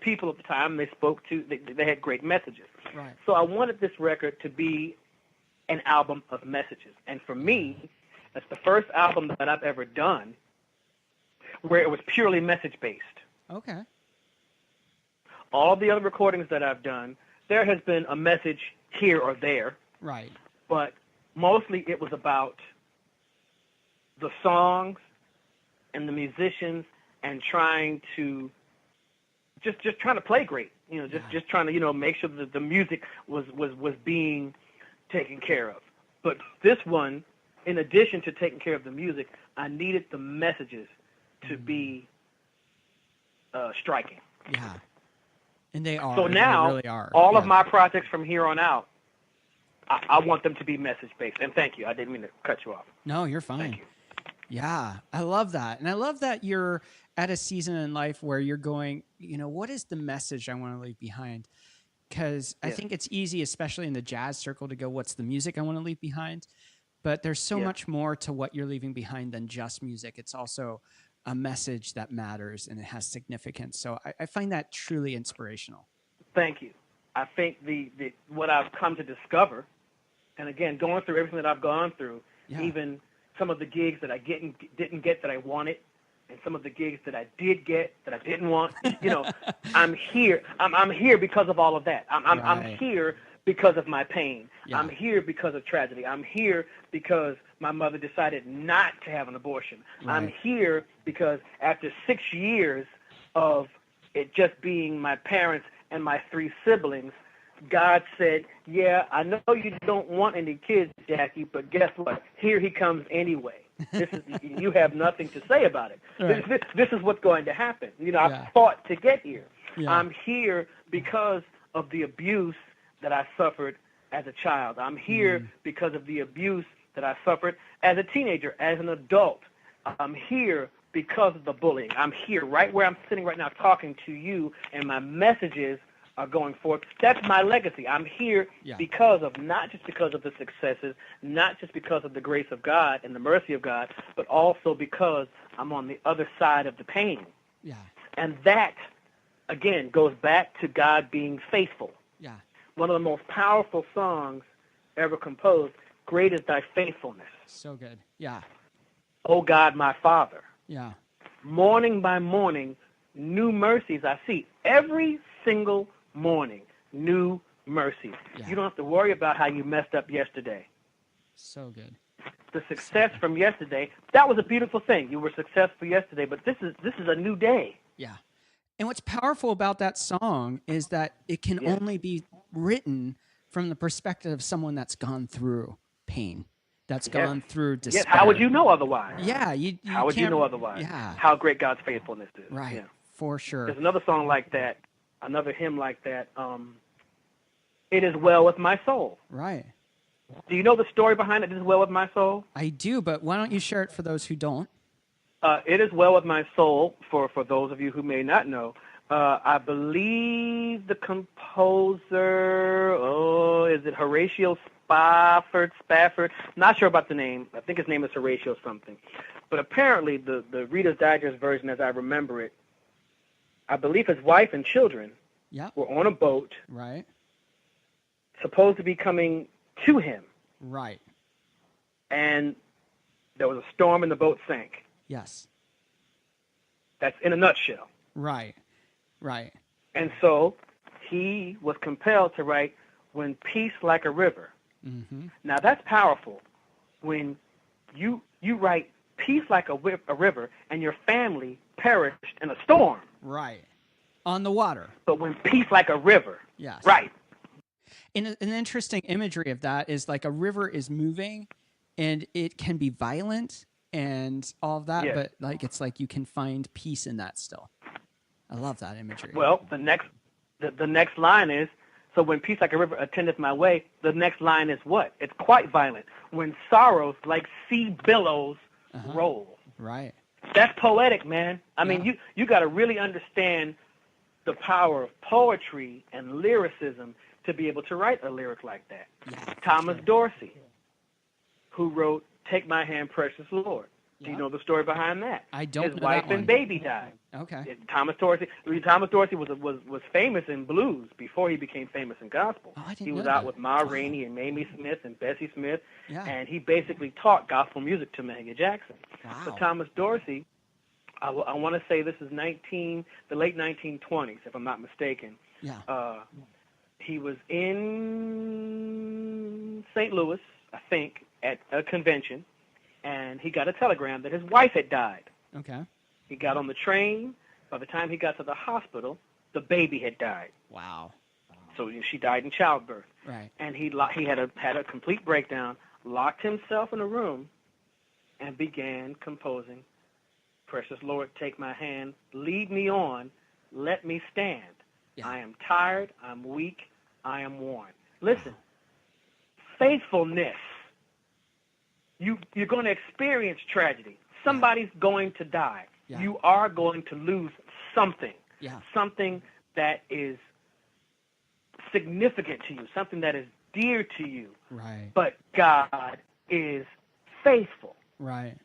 people of the time. They had great messages. Right. So I wanted this record to be an album of messages. And for me, that's the first album that I've ever done where it was purely message-based. Okay. All of the other recordings that I've done, there has been a message here or there. Right. But mostly it was about the songs and the musicians and trying to just trying to play great. Just trying to, make sure that the music was being taken care of. But this one, in addition to taking care of the music, I needed the messages to be striking. Yeah. And they are. So now, they really are. all of my projects from here on out, I want them to be message-based. And thank you. I didn't mean to cut you off. No, you're fine. Thank you. Yeah, I love that. And I love that you're at a season in life where you're going, what is the message I want to leave behind? Because I think it's easy, especially in the jazz circle, to go, what's the music I want to leave behind? But there's so much more to what you're leaving behind than just music. It's also a message that matters and it has significance. So I find that truly inspirational. Thank you. I think the what I've come to discover, and again, going through everything that I've gone through, even some of the gigs that I didn't get that I wanted, and some of the gigs that I did get that I didn't want, I'm here. I'm here because of all of that. I'm here because of my pain. Yeah. I'm here because of tragedy. I'm here because my mother decided not to have an abortion. Right. I'm here because after 6 years of it just being my parents and my 3 siblings, God said, yeah, I know you don't want any kids, Jackie, but guess what? Here he comes anyway. You have nothing to say about it. Right. This is what's going to happen. I fought to get here. Yeah. I'm here because of the abuse that I suffered as a child. I'm here because of the abuse that I suffered as a teenager, as an adult. I'm here because of the bullying. I'm here right where I'm sitting right now talking to you, and my messages are going forth. That's my legacy. I'm here because of, not just because of the successes, not just because of the grace of God and the mercy of God, but also because I'm on the other side of the pain. Yeah. And that, again, goes back to God being faithful. Yeah. One of the most powerful songs ever composed, Great is Thy Faithfulness. So good. Yeah. Oh God, my Father. Yeah. Morning by morning, new mercies I see. Every single morning, new mercies. Yeah. You don't have to worry about how you messed up yesterday. So good. The success from yesterday, that was a beautiful thing. You were successful yesterday, but this is a new day. Yeah. And what's powerful about that song is that it can only be written from the perspective of someone that's gone through pain, that's gone through despair. Yes. How would you know otherwise? Yeah. How would you know otherwise? Yeah. How great God's faithfulness is. Right. Yeah. For sure. There's another song like that, another hymn like that. It is well with my soul. Right. Do you know the story behind It is well with my soul? I do, but why don't you share it for those who don't? It is well with my soul, for those of you who may not know. I believe the composer, is it Horatio Spafford? Not sure about the name. I think his name is Horatio something. But apparently the Reader's Digest version, as I remember it, I believe his wife and children Yeah. were on a boat, Right. supposed to be coming to him, Right. and there was a storm and the boat sank. Yes. That's in a nutshell. Right. Right. And so he was compelled to write, "When peace like a river." Mm-hmm. Now that's powerful. When you write peace like a river and your family perished in a storm. Right. On the water. But when peace like a river. Yes. Right. And an interesting imagery of that is like a river is moving and it can be violent and all of that, Yes. but like it's like you can find peace in that still. I love that imagery. Well, the next line is, so when peace like a river attendeth my way, the next line is what? It's quite violent. When sorrows like sea billows roll. Right. That's poetic, man. I mean, you got to really understand the power of poetry and lyricism to be able to write a lyric like that. Yeah, Thomas Dorsey, who wrote "Take My Hand, Precious Lord." Do you know the story behind that? I don't His know wife that one. and baby died. Okay. Thomas Dorsey was famous in blues before he became famous in gospel. Oh, I didn't He was know out that. with Ma Rainey and Mamie Smith and Bessie Smith, Yeah. and he basically taught gospel music to Mahalia Jackson. Wow. But Thomas Dorsey, I want to say this is the late 1920s, if I'm not mistaken. Yeah. He was in St. Louis, I think, at a convention, and he got a telegram that his wife had died. Okay. He got on the train. By the time he got to the hospital, the baby had died. Wow. So she died in childbirth. Right. And he had a complete breakdown, locked himself in a room, and began composing, "Precious Lord, take my hand, lead me on, let me stand. Yeah. I am tired, I'm weak, I am worn." Listen, faithfulness. You're going to experience tragedy. Somebody's going to die. Yeah. You are going to lose something. Yeah. Something that is significant to you, something that is dear to you. Right. But God is faithful. Right.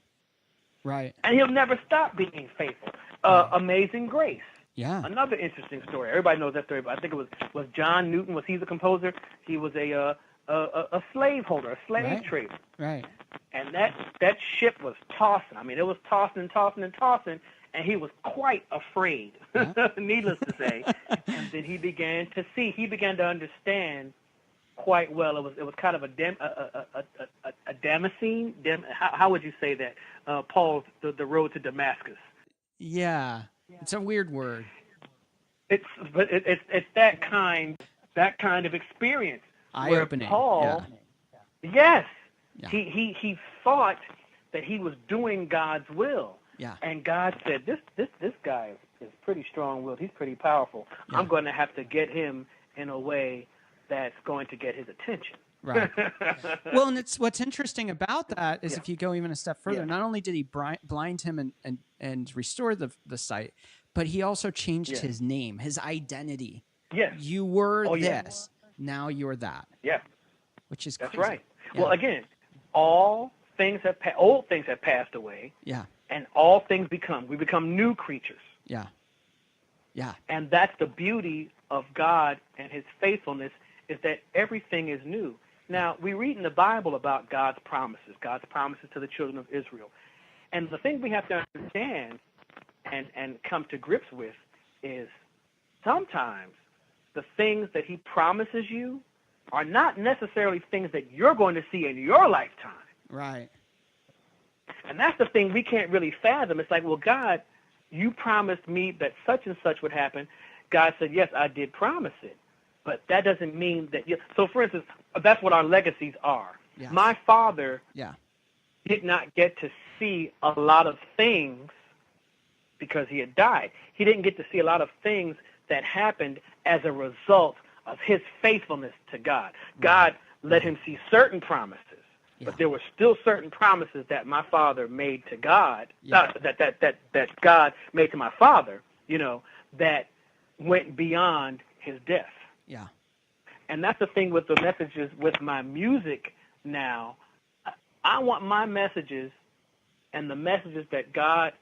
Right. And he'll never stop being faithful. Amazing Grace. Yeah. Another interesting story. Everybody knows that story, but I think it was John Newton. Was he the composer? He was a slave holder, a slave trader. Right. And that ship was tossing. I mean, it was tossing and tossing and tossing, and he was quite afraid, needless to say. And then he began to see. He began to understand quite well. It was kind of a Damascene. How would you say that? Paul, the road to Damascus. Yeah. It's a weird word. It's that kind of experience. Eye-opening. Paul, yes, Yeah. he thought that he was doing God's will. Yeah. And God said, this guy is pretty strong-willed. He's pretty powerful. Yeah. I'm going to have to get him in a way that's going to get his attention. Right. Well, and it's what's interesting about that is if you go even a step further, not only did he blind him and restore the sight, but he also changed his name, his identity. Yes. You were this. Yeah. Now you're that. Yeah. Which is That's crazy. right. Yeah. Well, again, all things old things have passed away. Yeah. And all things we become new creatures. Yeah. Yeah. And that's the beauty of God and his faithfulness, is that everything is new. Now, we read in the Bible about God's promises to the children of Israel. And the thing we have to understand and come to grips with is sometimes the things that he promises you are not necessarily things that you're going to see in your lifetime. Right. And that's the thing we can't really fathom. It's like, well, God, you promised me that such and such would happen. God said, yes, I did promise it. But that doesn't mean that you... So, for instance, that's what our legacies are. Yes. My father Yeah. did not get to see a lot of things because he had died. He didn't get to see a lot of things that happened as a result of his faithfulness to God. God let him see certain promises, but there were still certain promises that my father made to God, that God made to my father, that went beyond his death. Yeah. And that's the thing with the messages with my music now. I want my messages and the messages that God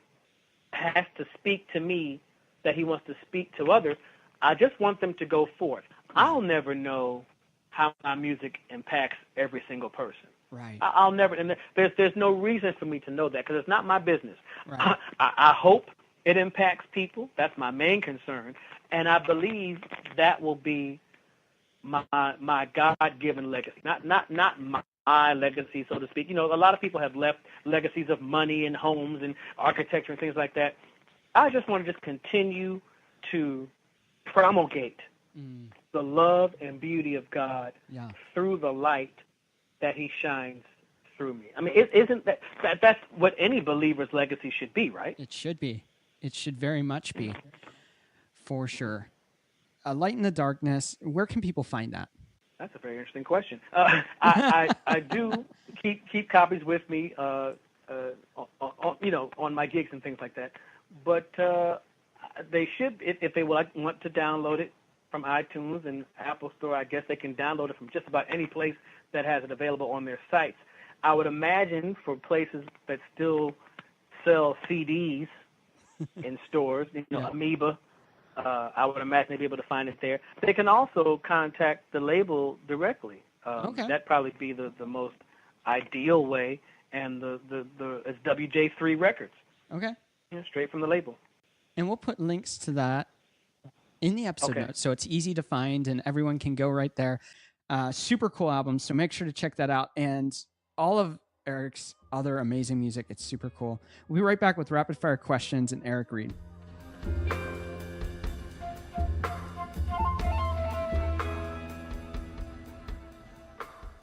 has to speak to me, that he wants to speak to others, I just want them to go forth. I'll never know how my music impacts every single person. Right. I'll never, and there's no reason for me to know that because it's not my business. Right. I hope it impacts people. That's my main concern, and I believe that will be my God-given legacy, not my legacy, so to speak. You know, a lot of people have left legacies of money and homes and architecture and things like that. I just want to just continue to promulgate the love and beauty of God through the light that He shines through me. I mean, isn't that's what any believer's legacy should be, right? It should be. It should very much be, for sure. A light in the darkness. Where can people find that? That's a very interesting question. I do keep copies with me, on my gigs and things like that. But they should, if they want to download it from iTunes and Apple Store, I guess they can download it from just about any place that has it available on their sites. I would imagine for places that still sell CDs in stores, Amoeba, I would imagine they'd be able to find it there. They can also contact the label directly. Okay. That'd probably be the most ideal way, and it's WJ3 Records. Okay. Straight from the label. And we'll put links to that in the episode notes, so it's easy to find and everyone can go right there. Super cool album, so make sure to check that out. And all of Eric's other amazing music, it's super cool. We'll be right back with rapid fire questions and Eric Reed.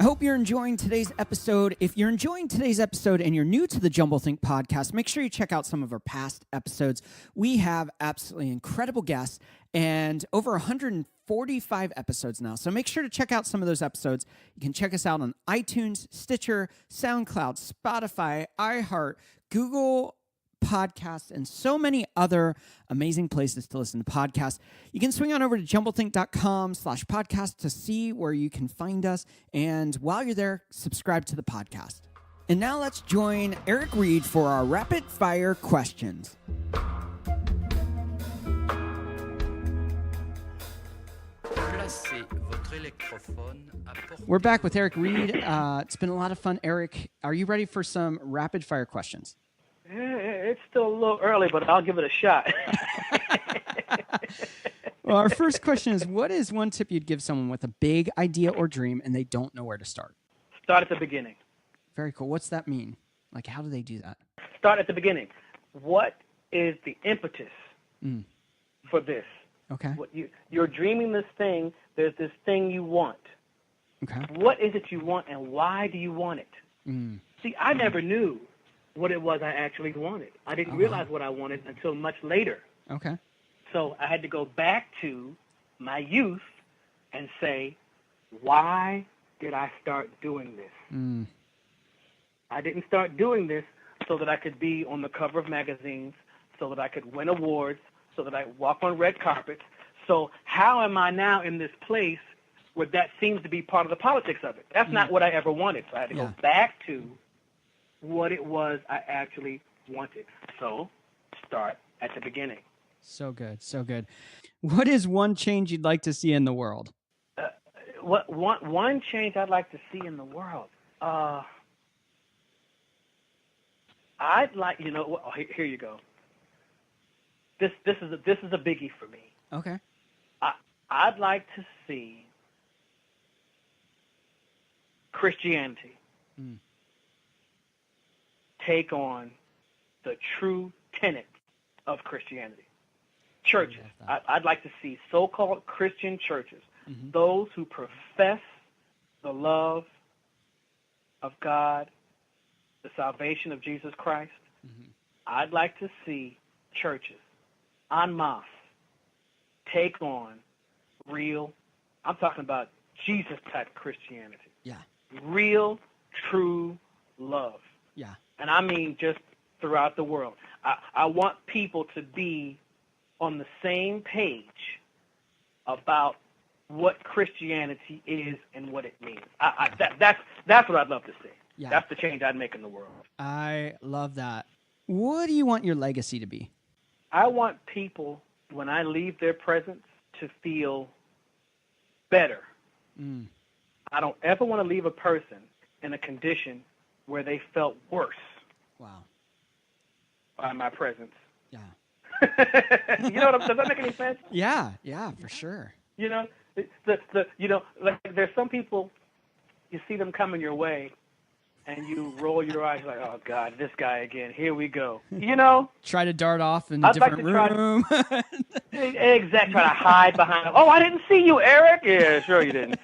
I hope you're enjoying today's episode. If you're enjoying today's episode and you're new to the jumbleThink podcast, make sure you check out some of our past episodes. We have absolutely incredible guests and over 145 episodes now. So make sure to check out some of those episodes. You can check us out on iTunes, Stitcher, SoundCloud, Spotify, iHeart, Google Podcasts, and so many other amazing places to listen to podcasts. You can swing on over to jumbleThink.com/podcast to see where you can find us. And while you're there, subscribe to the podcast. And now let's join Eric Reed for our rapid fire questions. We're back with Eric Reed. It's been a lot of fun. Eric, are you ready for some rapid fire questions? It's still a little early, but I'll give it a shot. Well, our first question is, what is one tip you'd give someone with a big idea or dream and they don't know where to start? Start at the beginning. Very cool. What's that mean? Like, how do they do that? Start at the beginning. What is the impetus for this? Okay. You're dreaming this thing. There's this thing you want. Okay. What is it you want, and why do you want it? See, I never knew what it was I actually wanted. I didn't realize what I wanted until much later. Okay. So I had to go back to my youth and say, why did I start doing this? I didn't start doing this so that I could be on the cover of magazines, so that I could win awards, so that I walk on red carpets. So how am I now in this place where that seems to be part of the politics of it? That's not what I ever wanted. So I had to go back to what it was I actually wanted. So start at the beginning. So good. So good. What is one change you'd like to see in the world? One change I'd like to see in the world? I'd like, here you go. This is a biggie for me. Okay. I'd like to see Christianity take on the true tenets of Christianity. Churches. I'd like to see so-called Christian churches, those who profess the love of God, the salvation of Jesus Christ. I'd like to see churches en masse take on real, I'm talking about Jesus-type Christianity. Yeah. Real, true love. Yeah. And I mean just throughout the world. I want people to be on the same page about what Christianity is and what it means. That's what I'd love to see. Yeah. That's the change I'd make in the world. I love that. What do you want your legacy to be? I want people, when I leave their presence, to feel better. I don't ever want to leave a person in a condition where they felt worse. Wow. By my presence. Yeah. Does that make any sense? Yeah, for sure. Like there's some people, you see them coming your way, and you roll your eyes like, oh God, this guy again. Here we go. Try to dart off in a different room. Exactly. Try to hide behind him. Oh, I didn't see you, Eric. Yeah, sure you didn't.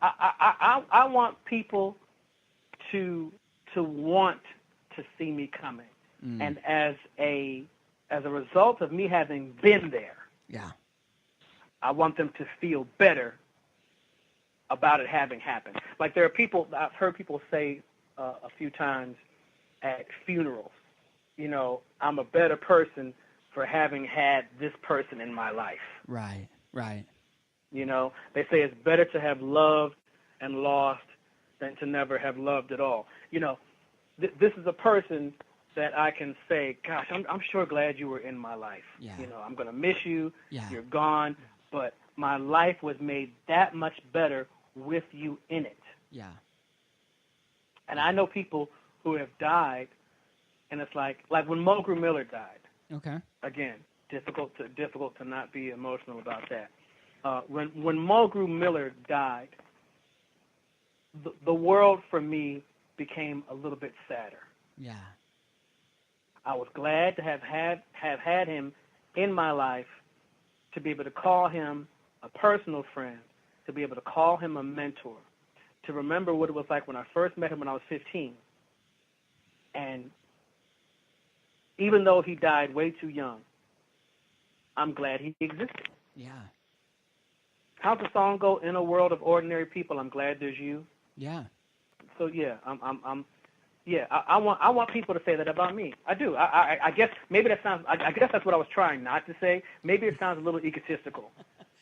I want people to want to see me coming, and as a result of me having been there, I want them to feel better about it having happened. Like there are people, I've heard people say a few times at funerals, I'm a better person for having had this person in my life. Right. They say it's better to have loved and lost than to never have loved at all. This is a person that I can say, gosh, I'm sure glad you were in my life. Yeah. I'm going to miss you. Yeah. You're gone. But my life was made that much better with you in it. Yeah. And I know people who have died, and it's like when Mulgrew Miller died. Okay. Again, difficult to not be emotional about that. When Mulgrew Miller died, the world for me became a little bit sadder. Yeah. I was glad to have had him in my life, to be able to call him a personal friend, to be able to call him a mentor, to remember what it was like when I first met him when I was 15. And even though he died way too young, I'm glad he existed. Yeah. How's the song go? In a world of ordinary people, I'm glad there's you. Yeah. So yeah, I want people to say that about me. I do. I guess maybe that sounds. I guess that's what I was trying not to say. Maybe it sounds a little egotistical,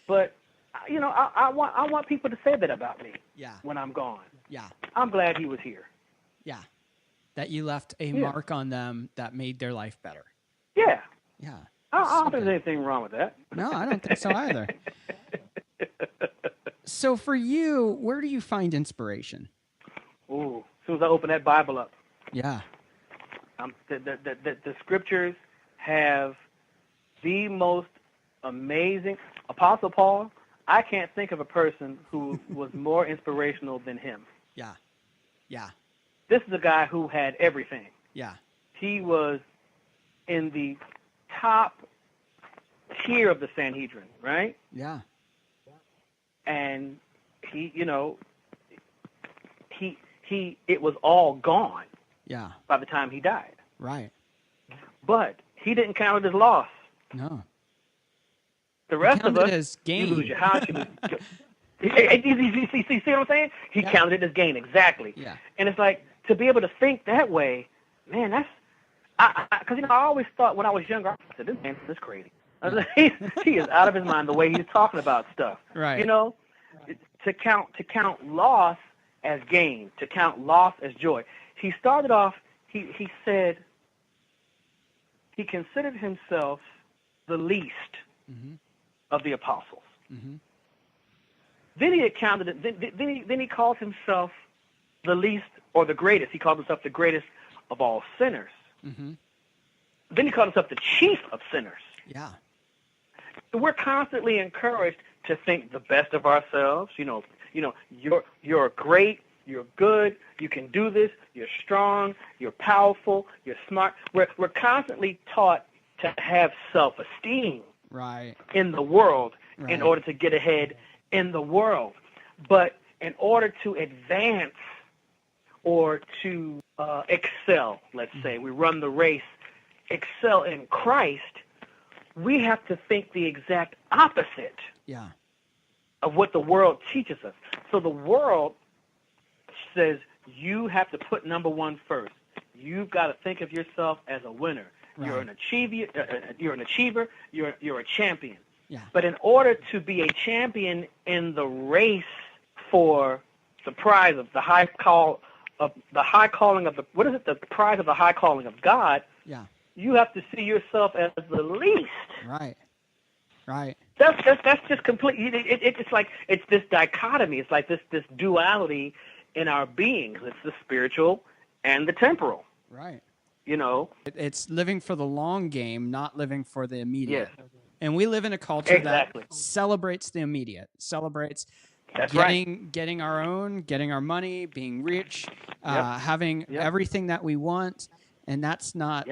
but I want people to say that about me. Yeah. When I'm gone. Yeah. I'm glad he was here. Yeah. That you left a mark on them that made their life better. Yeah. Yeah. I don't think there's anything wrong with that. No, I don't think so either. So for you, where do you find inspiration? Ooh, as soon as I open that Bible up. Yeah. The scriptures have the most amazing. Apostle Paul, I can't think of a person who was more inspirational than him. Yeah. Yeah. This is a guy who had everything. Yeah. He was in the top tier of the Sanhedrin, right? Yeah. And he, it was all gone. Yeah. By the time he died. Right. But he didn't count it as loss. No. The rest of us, as gain. You lose your house. You see what I'm saying? He counted it as gain, exactly. Yeah. And it's like, to be able to think that way, man, that's, because I always thought when I was younger, I said, this man is crazy. I was like, he is out of his mind the way he's talking about stuff. Right. To count loss as gain, to count loss as joy. He started off, he said he considered himself the least of the apostles. Mm-hmm. Then he accounted it. Then he called himself the least or the greatest. He called himself the greatest of all sinners. Mm-hmm. Then he called himself the chief of sinners. Yeah. We're constantly encouraged to think the best of ourselves. You're great. You're good. You can do this. You're strong. You're powerful. You're smart. We're constantly taught to have self-esteem in the world in order to get ahead in the world. But in order to advance or to excel, let's say, we run the race, excel in Christ, we have to think the exact opposite of what the world teaches us. So the world says you have to put number one first. You've got to think of yourself as a winner. Right. You're an achiever. You're a champion. Yeah. But in order to be a champion in the race for the prize of the high calling of the prize of the high calling of God. Yeah. You have to see yourself as the least. Right. That's just complete. It's like it's this dichotomy. It's like this duality in our beings. It's the spiritual and the temporal. Right. You know, it's living for the long game, not living for the immediate. Yes. And we live in a culture Exactly. that celebrates the immediate, celebrates That's getting our own, getting our money, being rich, having everything that we want, and that's not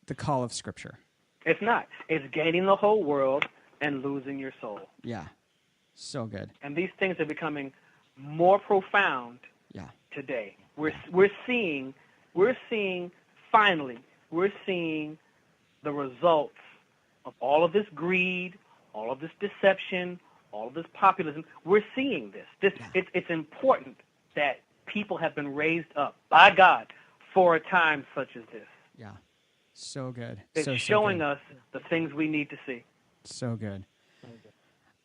the call of Scripture. It's not. It's gaining the whole world and losing your soul. Yeah, so good. And these things are becoming more profound today. We're seeing finally the results of all of this greed, all of this deception, all of this populism. We're seeing this. It's important that people have been raised up by God for a time such as this. Yeah, so good. It's showing us the things we need to see. So good.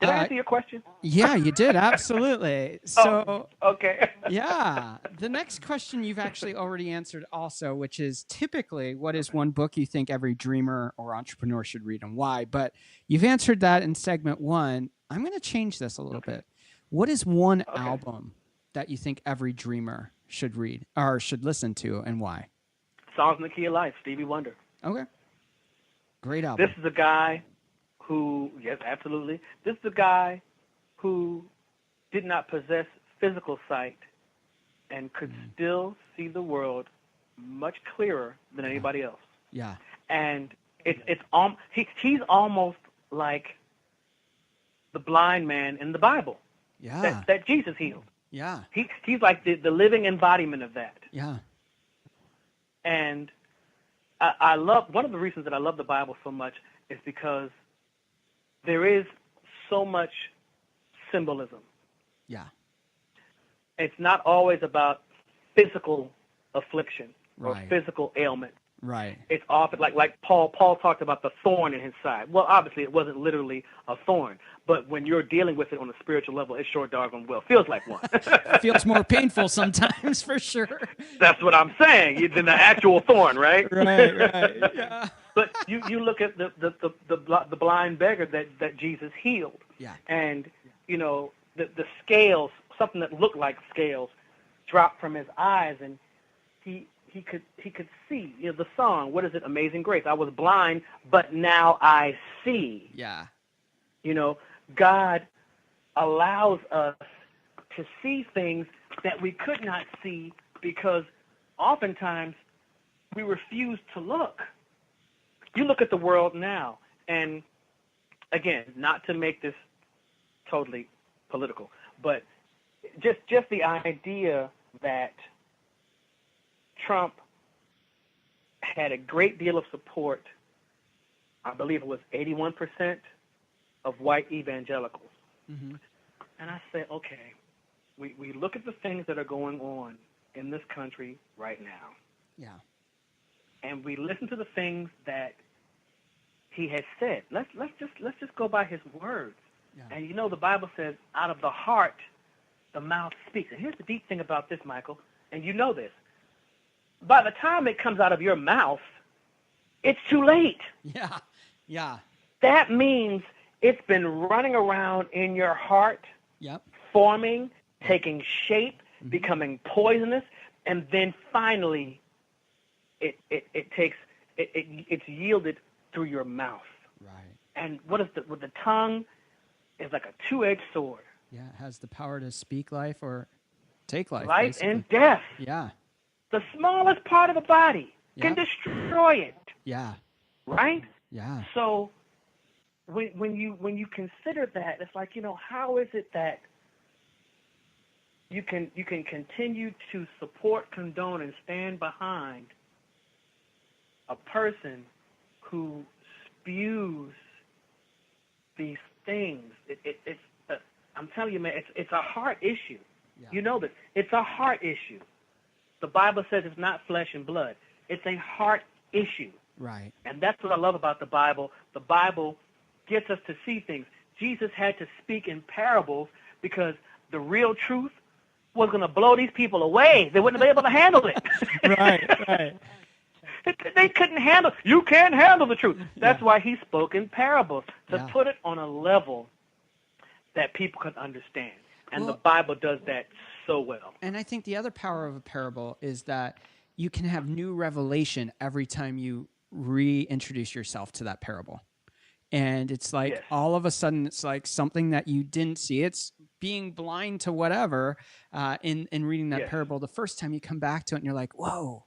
Did I answer your question? Yeah, you did. Absolutely. So, okay. Yeah. The next question you've actually already answered also, which is typically what is one book you think every dreamer or entrepreneur should read and why? But you've answered that in segment 1. I'm going to change this a little bit. What is one album that you think every dreamer should read or should listen to and why? Songs in the Key of Life, Stevie Wonder. Okay. Great album. This is a guy who, yes, absolutely. This is a guy who did not possess physical sight and could still see the world much clearer than anybody else. Yeah. And he's almost like the blind man in the Bible. Yeah. That Jesus healed. Yeah. He's like the living embodiment of that. Yeah. And I love, one of the reasons that I love the Bible so much is because there is so much symbolism. Yeah. It's not always about physical affliction or Right. physical ailment. Right. It's often like Paul talked about the thorn in his side. Well, obviously it wasn't literally a thorn, but when you're dealing with it on a spiritual level, it sure doggone well feels like one. It feels more painful sometimes, for sure. That's what I'm saying, than the actual thorn, right? Right. Yeah. But you look at the blind beggar that Jesus healed. Yeah. And the scales, something that looked like scales, dropped from his eyes, and he could see. The song, what is it? Amazing Grace. I was blind, but now I see. Yeah. God allows us to see things that we could not see because oftentimes we refuse to look. You look at the world now, and again, not to make this totally political, but just the idea that Trump had a great deal of support. I believe it was 81% of white evangelicals. Mm-hmm. And I said, okay, we look at the things that are going on in this country right now. Yeah. And we listen to the things that he has said. Let's just go by his words. Yeah. And the Bible says, out of the heart, the mouth speaks. And here's the deep thing about this, Michael, and you know this. By the time it comes out of your mouth, it's too late. Yeah. Yeah. That means it's been running around in your heart, Yep. forming, taking shape, becoming poisonous, and then finally it's yielded through your mouth. Right. And with the tongue is like a two-edged sword. Yeah, it has the power to speak life or take life. Life basically. and death. Yeah. The smallest part of the body can destroy it. Yeah. Right? Yeah. So when you consider that, it's like, how is it that you can continue to support, condone, and stand behind a person who spews these things? I'm telling you, man, it's a heart issue. Yeah. You know this. It's a heart issue. The Bible says it's not flesh and blood. It's a heart issue. Right. And that's what I love about the Bible. The Bible gets us to see things. Jesus had to speak in parables because the real truth was going to blow these people away. They wouldn't be able to handle it. Right. They couldn't handle. You can't handle the truth. That's why he spoke in parables, to put it on a level that people could understand. And the Bible does that so well. And I think the other power of a parable is that you can have new revelation every time you reintroduce yourself to that parable. And it's like all of a sudden it's like something that you didn't see. It's being blind to whatever in reading that parable. The first time you come back to it and you're like, whoa.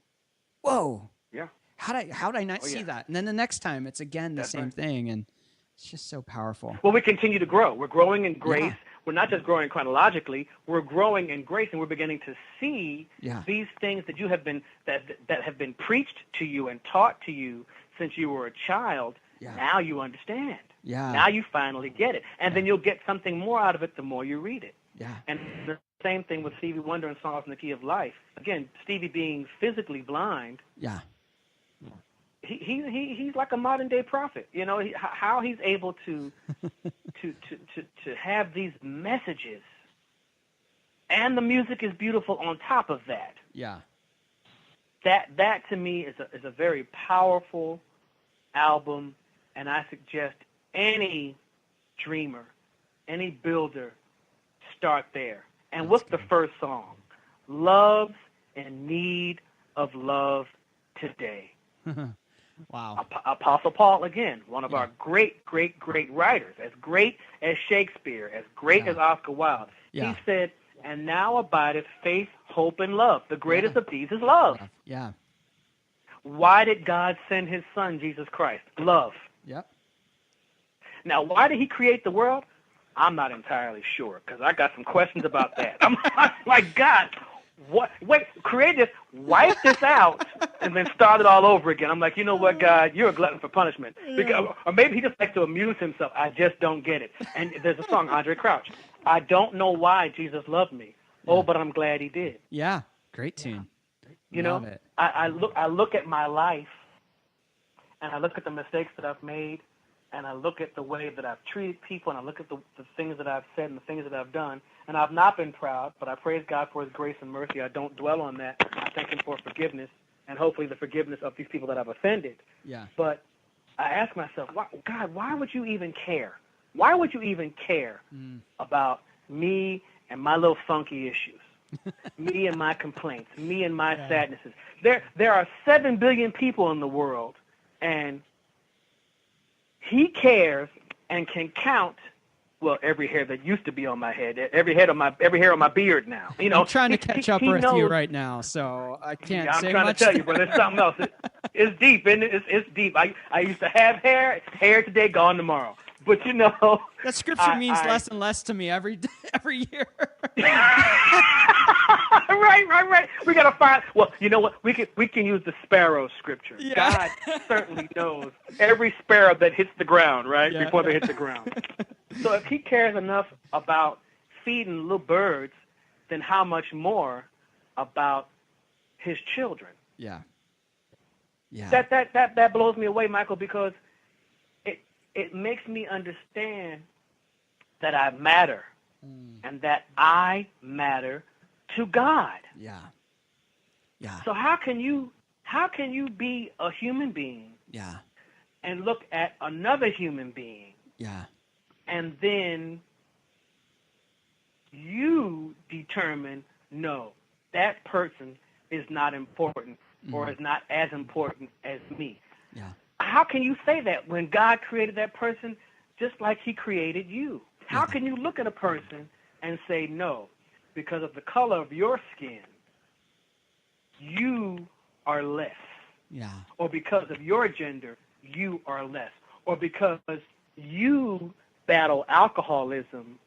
Yeah. How'd I not see that? And then the next time it's again the same thing. And it's just so powerful. Well, we continue to grow. We're growing in grace. Yeah. We're not just growing chronologically. We're growing in grace, and we're beginning to see these things that you have been that have been preached to you and taught to you since you were a child. Yeah. Now you understand. Yeah. Now you finally get it, and then you'll get something more out of it the more you read it. Yeah. And the same thing with Stevie Wonder and Songs in the Key of Life. Again, Stevie being physically blind. Yeah. He's like a modern day prophet. You know, how he's able to have these messages, and the music is beautiful on top of that. Yeah. That to me is a very powerful album, and I suggest any dreamer, any builder, start there. And what's the first song? Love's in Need of Love Today. Wow. Apostle Paul, again, one of our great writers, as great as Shakespeare, as great as Oscar Wilde. He said, and now abideth faith, hope, and love. The greatest of these is love. Yeah. Why did God send his son, Jesus Christ? Love. Yep. Now, why did he create the world? I'm not entirely sure, because I got some questions about that. I'm like, God, what? Wait, create this, wipe this out, and then start it all over again. I'm like, you know what, God, you're a glutton for punishment. Because, or maybe he just likes to amuse himself. I just don't get it. And there's a song, Andre Crouch, I don't know why Jesus loved me. Oh, but I'm glad he did. Yeah, great tune. You know, I look at my life, and I look at the mistakes that I've made, and I look at the way that I've treated people, and I look at the things that I've said and the things that I've done, and I've not been proud, but I praise God for his grace and mercy. I don't dwell on that. I thank him for forgiveness, and hopefully the forgiveness of these people that I've offended. Yeah. But I ask myself, God, why would you even care? Why would you even care about me and my little funky issues? Me and my complaints, me and my sadnesses. There are 7 billion people in the world, and he cares and can count, well, every hair that used to be on my head, every hair on my beard now. You know, I'm trying to catch up with you right now, so I can't say much. I'm trying to tell you, but it's something else. It's deep, isn't it? It's deep. I used to have hair today, gone tomorrow. But you know, that scripture means less and less to me every year. Right. We gotta find. Well, you know what? We can use the sparrow scripture. Yeah. God certainly knows every sparrow that hits the ground, right, before they hit the ground. So if he cares enough about feeding little birds, then how much more about his children? Yeah. Yeah. That blows me away, Michael, because it makes me understand that I matter and that I matter to God. Yeah. Yeah. So how can you be a human being and look at another human being and then you determine, no, that person is not important or is not as important as me? Yeah. How can you say that when God created that person just like he created you? How can you look at a person and say, no, because of the color of your skin, you are less? Yeah. Or because of your gender, you are less. Or because you battle alcoholism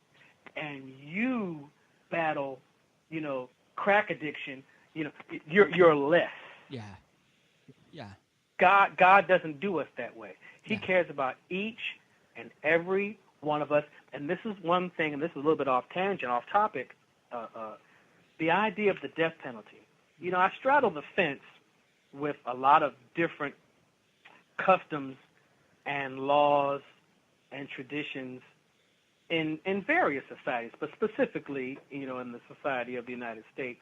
and you battle, crack addiction, you're less. Yeah. Yeah. God doesn't do us that way. He cares about each and every one of us. And this is one thing, and this is a little bit off tangent, off topic, the idea of the death penalty. I straddle the fence with a lot of different customs and laws and traditions in various societies, but specifically, in the society of the United States.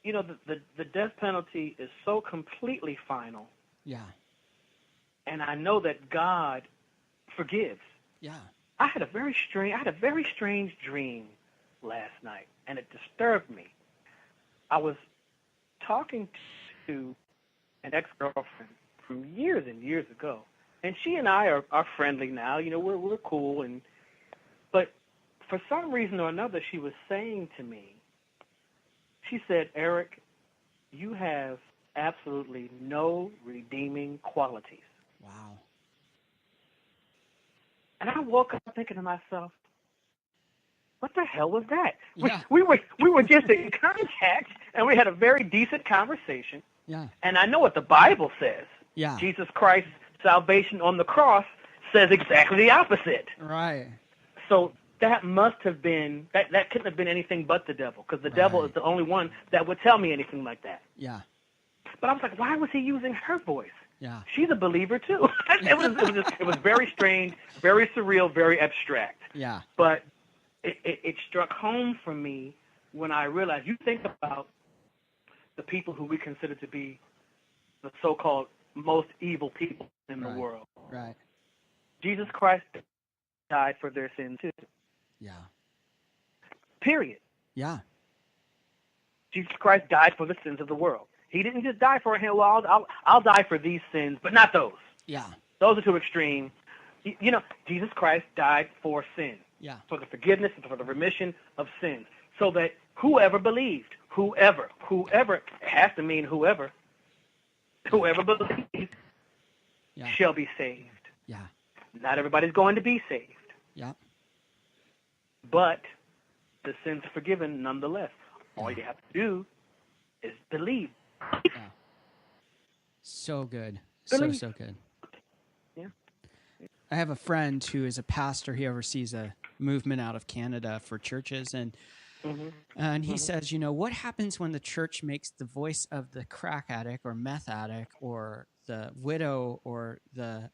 the death penalty is so completely final. Yeah. And I know that God forgives. Yeah. I had a very strange dream last night, and it disturbed me. I was talking to an ex-girlfriend from years and years ago, and she and I are friendly now. We're cool, but for some reason or another, she was saying to me, she said, "Eric, you have absolutely no redeeming qualities." Wow. And I woke up thinking to myself, what the hell was that? Yeah. We were just in contact, and we had a very decent conversation. Yeah. And I know what the Bible says. Yeah. Jesus Christ's salvation on the cross says exactly the opposite. Right. So that must have been, that couldn't have been anything but the devil, because the devil is the only one that would tell me anything like that. Yeah. But I was like, why was he using her voice? Yeah. She's a believer too. It was very strange, very surreal, very abstract. Yeah. But it struck home for me when I realized, you think about the people who we consider to be the so-called most evil people in the world. Right. Jesus Christ died for their sins too. Yeah. Period. Yeah. Jesus Christ died for the sins of the world. He didn't just die for him. Well, I'll die for these sins, but not those. Yeah. Those are too extreme. Jesus Christ died for sin. Yeah. For the forgiveness and for the remission of sins. So that whoever believed, whoever, it has to mean whoever believes shall be saved. Yeah. Not everybody's going to be saved. Yeah. But the sins are forgiven nonetheless. All you have to do is believe. Yeah. So good. Believe. So good. Yeah. I have a friend who is a pastor. He oversees a movement out of Canada for churches, and he says, what happens when the church makes the voice of the crack addict or meth addict or the widow or the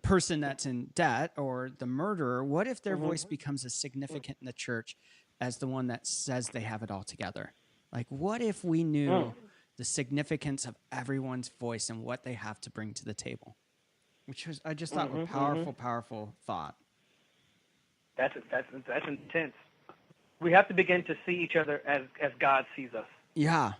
person that's in debt or the murderer? What if their voice becomes as significant in the church as the one that says they have it all together? Like, what if we knew the significance of everyone's voice and what they have to bring to the table? Which was, I just thought, was powerful thought. That's intense. We have to begin to see each other as God sees us. Yeah.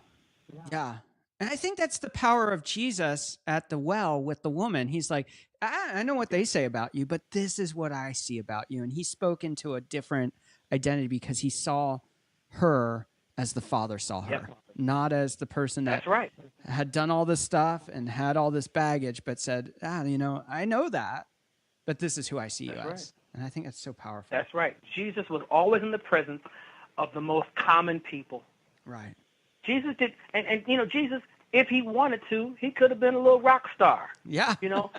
And I think that's the power of Jesus at the well with the woman. He's like, I know what they say about you, but this is what I see about you. And he spoke into a different identity because he saw her as the Father saw her, not as the person that had done all this stuff and had all this baggage, but said, I know that, but this is who I see you as. And I think that's so powerful. That's right. Jesus was always in the presence of the most common people. Right. Jesus did, and Jesus, if he wanted to, he could have been a little rock star. Yeah.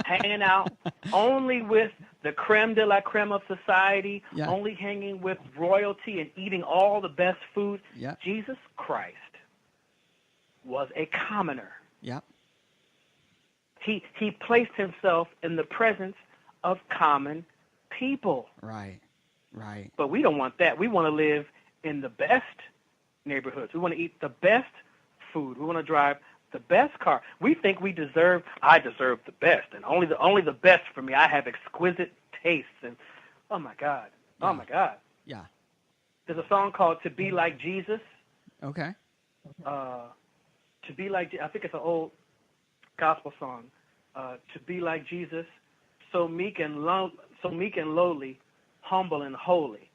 Hanging out only with the creme de la creme of society, only hanging with royalty and eating all the best food. Yeah. Jesus Christ was a commoner. Yeah. He placed himself in the presence of common people. Right. But we don't want that. We want to live in the best neighborhoods. We want to eat the best food. We want to drive the best car. We think I deserve the best, and only the best for me. I have exquisite tastes, and oh my God. Yeah. There's a song called "To Be Like Jesus." Okay. To be like, I think it's an old gospel song. To be like Jesus, so meek and lowly, humble and holy.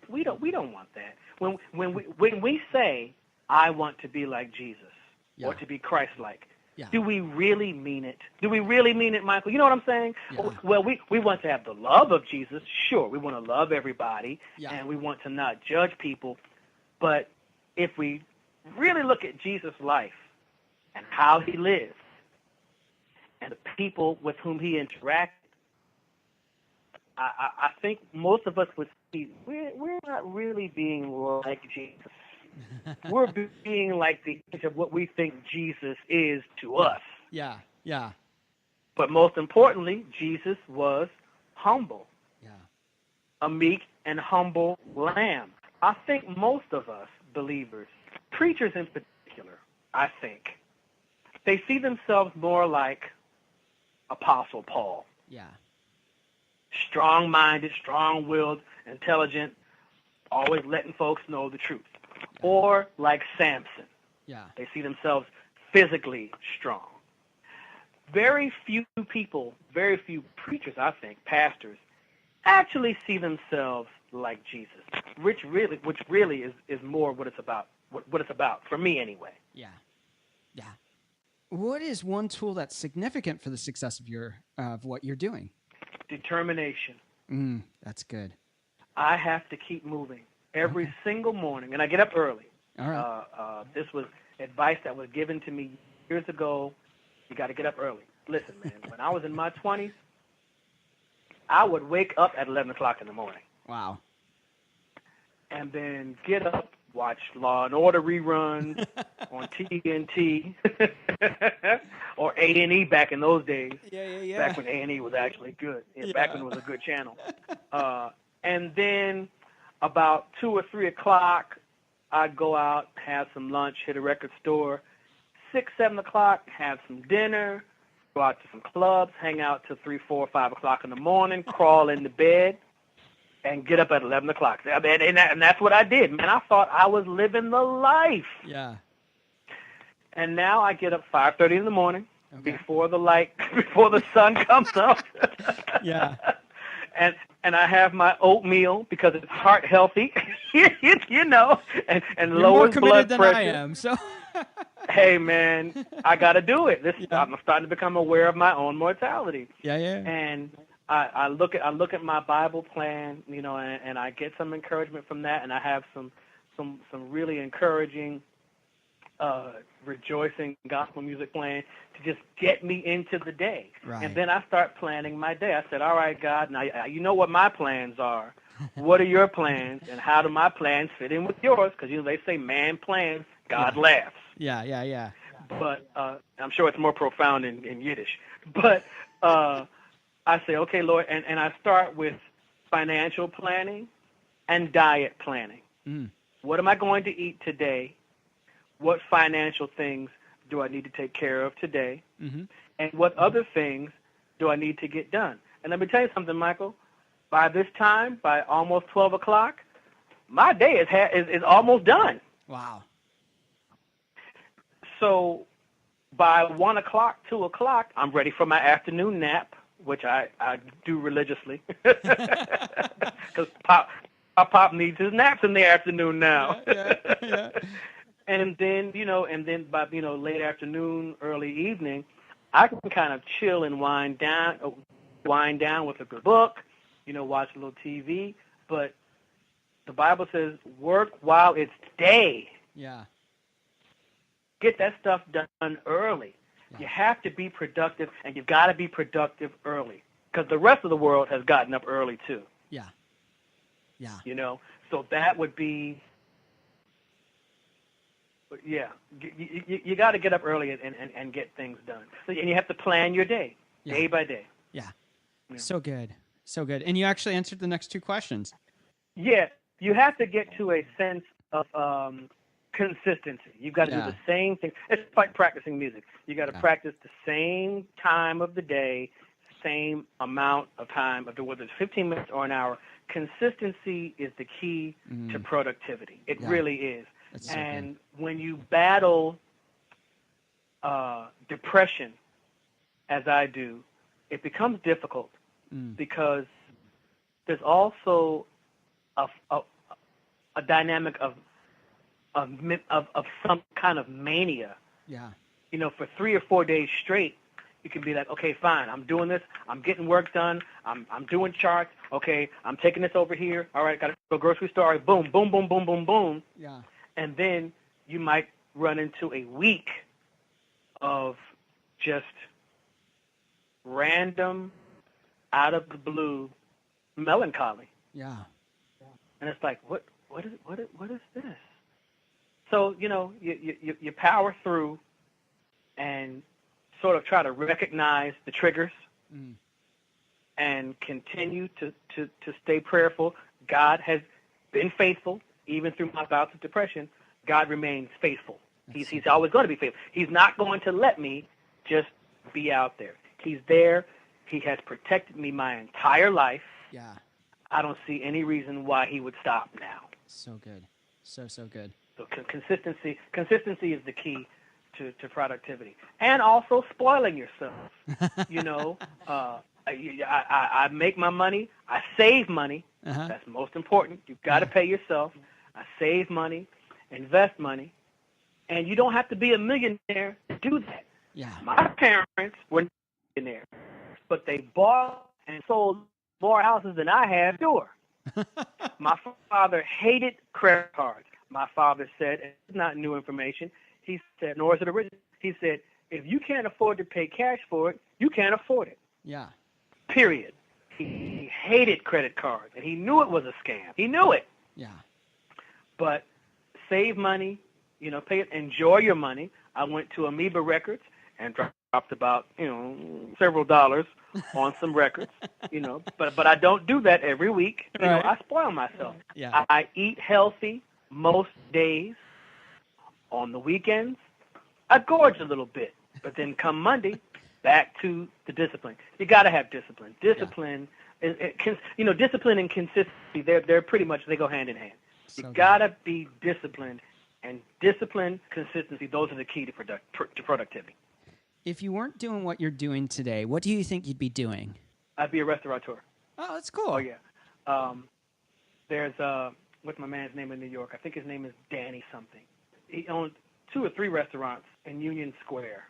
We don't want that. When we say, I want to be like Jesus or to be Christ-like, do we really mean it? Do we really mean it, Michael? You know what I'm saying? Yeah. Well, we want to have the love of Jesus. Sure, we want to love everybody, and we want to not judge people. But if we really look at Jesus' life and how he lived and the people with whom he interacted, I think most of us would see we're not really being like Jesus. We're being like the image of what we think Jesus is to us. Yeah. But most importantly, Jesus was humble. Yeah. A meek and humble lamb. I think most of us believers, preachers in particular, I think, they see themselves more like Apostle Paul. Yeah. Strong-minded, strong-willed, intelligent, always letting folks know the truth. Yeah. Or like Samson. Yeah. They see themselves physically strong. Very few people, very few preachers, I think, pastors, actually see themselves like Jesus, which really is more what it's about. What it's about for me, anyway. Yeah. Yeah. What is one tool that's significant for the success of what you're doing? Determination. That's good. I have to keep moving every single morning, and I get up early. All right. This was advice that was given to me years ago. You got to get up early. Listen, man, when I was in my 20s, I would wake up at 11 o'clock in the morning. Wow. And then get up, watch Law and Order reruns on TNT or A&E back in those days. Yeah. Back when A&E was actually good. Back when it was a good channel. And then about 2 or 3 o'clock, I'd go out, have some lunch, hit a record store. 6, 7 o'clock, have some dinner, go out to some clubs, hang out till 3, 4, 5 o'clock in the morning, crawl into bed, and get up at 11 o'clock. And that's what I did, man. I thought I was living the life. Yeah. And now I get up 5:30 in the morning before the sun comes up. Yeah. And I have my oatmeal because it's heart healthy, you know, and You're lowers more blood committed pressure. than I am, so. Hey, man, I got to do it. I'm starting to become aware of my own mortality. Yeah. And I look at my Bible plan, you know, and I get some encouragement from that, and I have some really encouraging, rejoicing gospel music playing to just get me into the day. Right. And then I start planning my day. I said, all right, God, now you know what my plans are. What are your plans, and how do my plans fit in with yours? Because, you know, they say man plans, God laughs. Yeah. But I'm sure it's more profound in Yiddish. But I say, okay, Lord, and I start with financial planning and diet planning. What am I going to eat today? What financial things do I need to take care of today? And what other things do I need to get done? And let me tell you something, Michael. By this time, by almost 12 o'clock, my day is almost done. Wow. So by 1 o'clock, 2 o'clock, I'm ready for my afternoon nap, which I do religiously. Because Pop needs his naps in the afternoon now. Yeah. And then, by, late afternoon, early evening, I can kind of chill and wind down with a good book, watch a little TV. But the Bible says work while it's day. Yeah. Get that stuff done early. Yeah. You have to be productive, and you've got to be productive early because the rest of the world has gotten up early too. Yeah. So that would be, you got to get up early and get things done. And you have to plan your day, day by day. Yeah. So good. And you actually answered the next 2 questions. Yeah. You have to get to a sense of consistency. You've got to do the same thing. It's like practicing music. You got to practice the same time of the day, same amount of time, whether it's 15 minutes or an hour. Consistency is the key to productivity. It really is. And when you battle depression, as I do, it becomes difficult because there's also a dynamic of some kind of mania. Yeah. For 3 or 4 days straight, you can be like, okay, fine, I'm doing this, I'm getting work done, I'm doing charts, okay, I'm taking this over here, all right, got to go grocery store, all right, boom, boom, boom, boom, boom, boom. Yeah. And then you might run into a week of just random, out of the blue melancholy. Yeah. And it's like, what is this? So, you power through and sort of try to recognize the triggers and continue to stay prayerful. God has been faithful, even through my bouts of depression. God remains faithful He's always going to be faithful. He's not going to let me just be out there. He's there. He has protected me my entire life. Yeah. I don't see any reason why he would stop now. So good. So good. So consistency is the key to productivity. And also spoiling yourself. You know, I make my money. I save money. Uh-huh. That's most important. You've got to pay yourself. I save money, invest money, and you don't have to be a millionaire to do that. Yeah. My parents were millionaires, but they bought and sold more houses than I have. Sure. My father hated credit cards. My father said, and it's not new information, he said, nor is it original, he said, if you can't afford to pay cash for it, you can't afford it. Yeah. Period. He hated credit cards, and he knew it was a scam. He knew it. Yeah. But save money, you know, pay it, enjoy your money. I went to Amoeba Records and dropped about, you know, several dollars on some records, you know, but I don't do that every week. You know, I spoil myself. Yeah. I eat healthy most days. On the weekends, I gorge a little bit, but then come Monday, back to the discipline. You got to have discipline. Discipline, you know, discipline and consistency, they're pretty much, they go hand in hand. You got to be disciplined, and discipline, consistency, those are the key to productivity. If you weren't doing what you're doing today, what do you think you'd be doing? I'd be a restaurateur. Oh, that's cool. Oh, yeah. There's, what's my man's name in New York? I think his name is Danny something. He owns 2 or 3 restaurants in Union Square.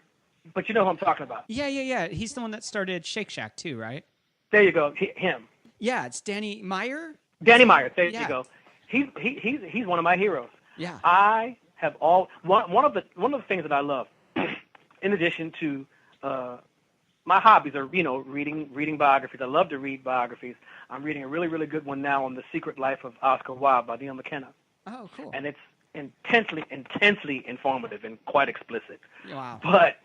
But you know who I'm talking about. Yeah. He's the one that started Shake Shack too, right? There you go. Him. Yeah, it's Danny Meyer. Danny Meyer. There you go. He's one of my heroes. Yeah. I have one of the things that I love, in addition to my hobbies are, you know, reading biographies. I love to read biographies. I'm reading a really, really good one now on the Secret Life of Oscar Wilde by Neil McKenna. Oh, cool. And it's intensely informative and quite explicit. Wow. But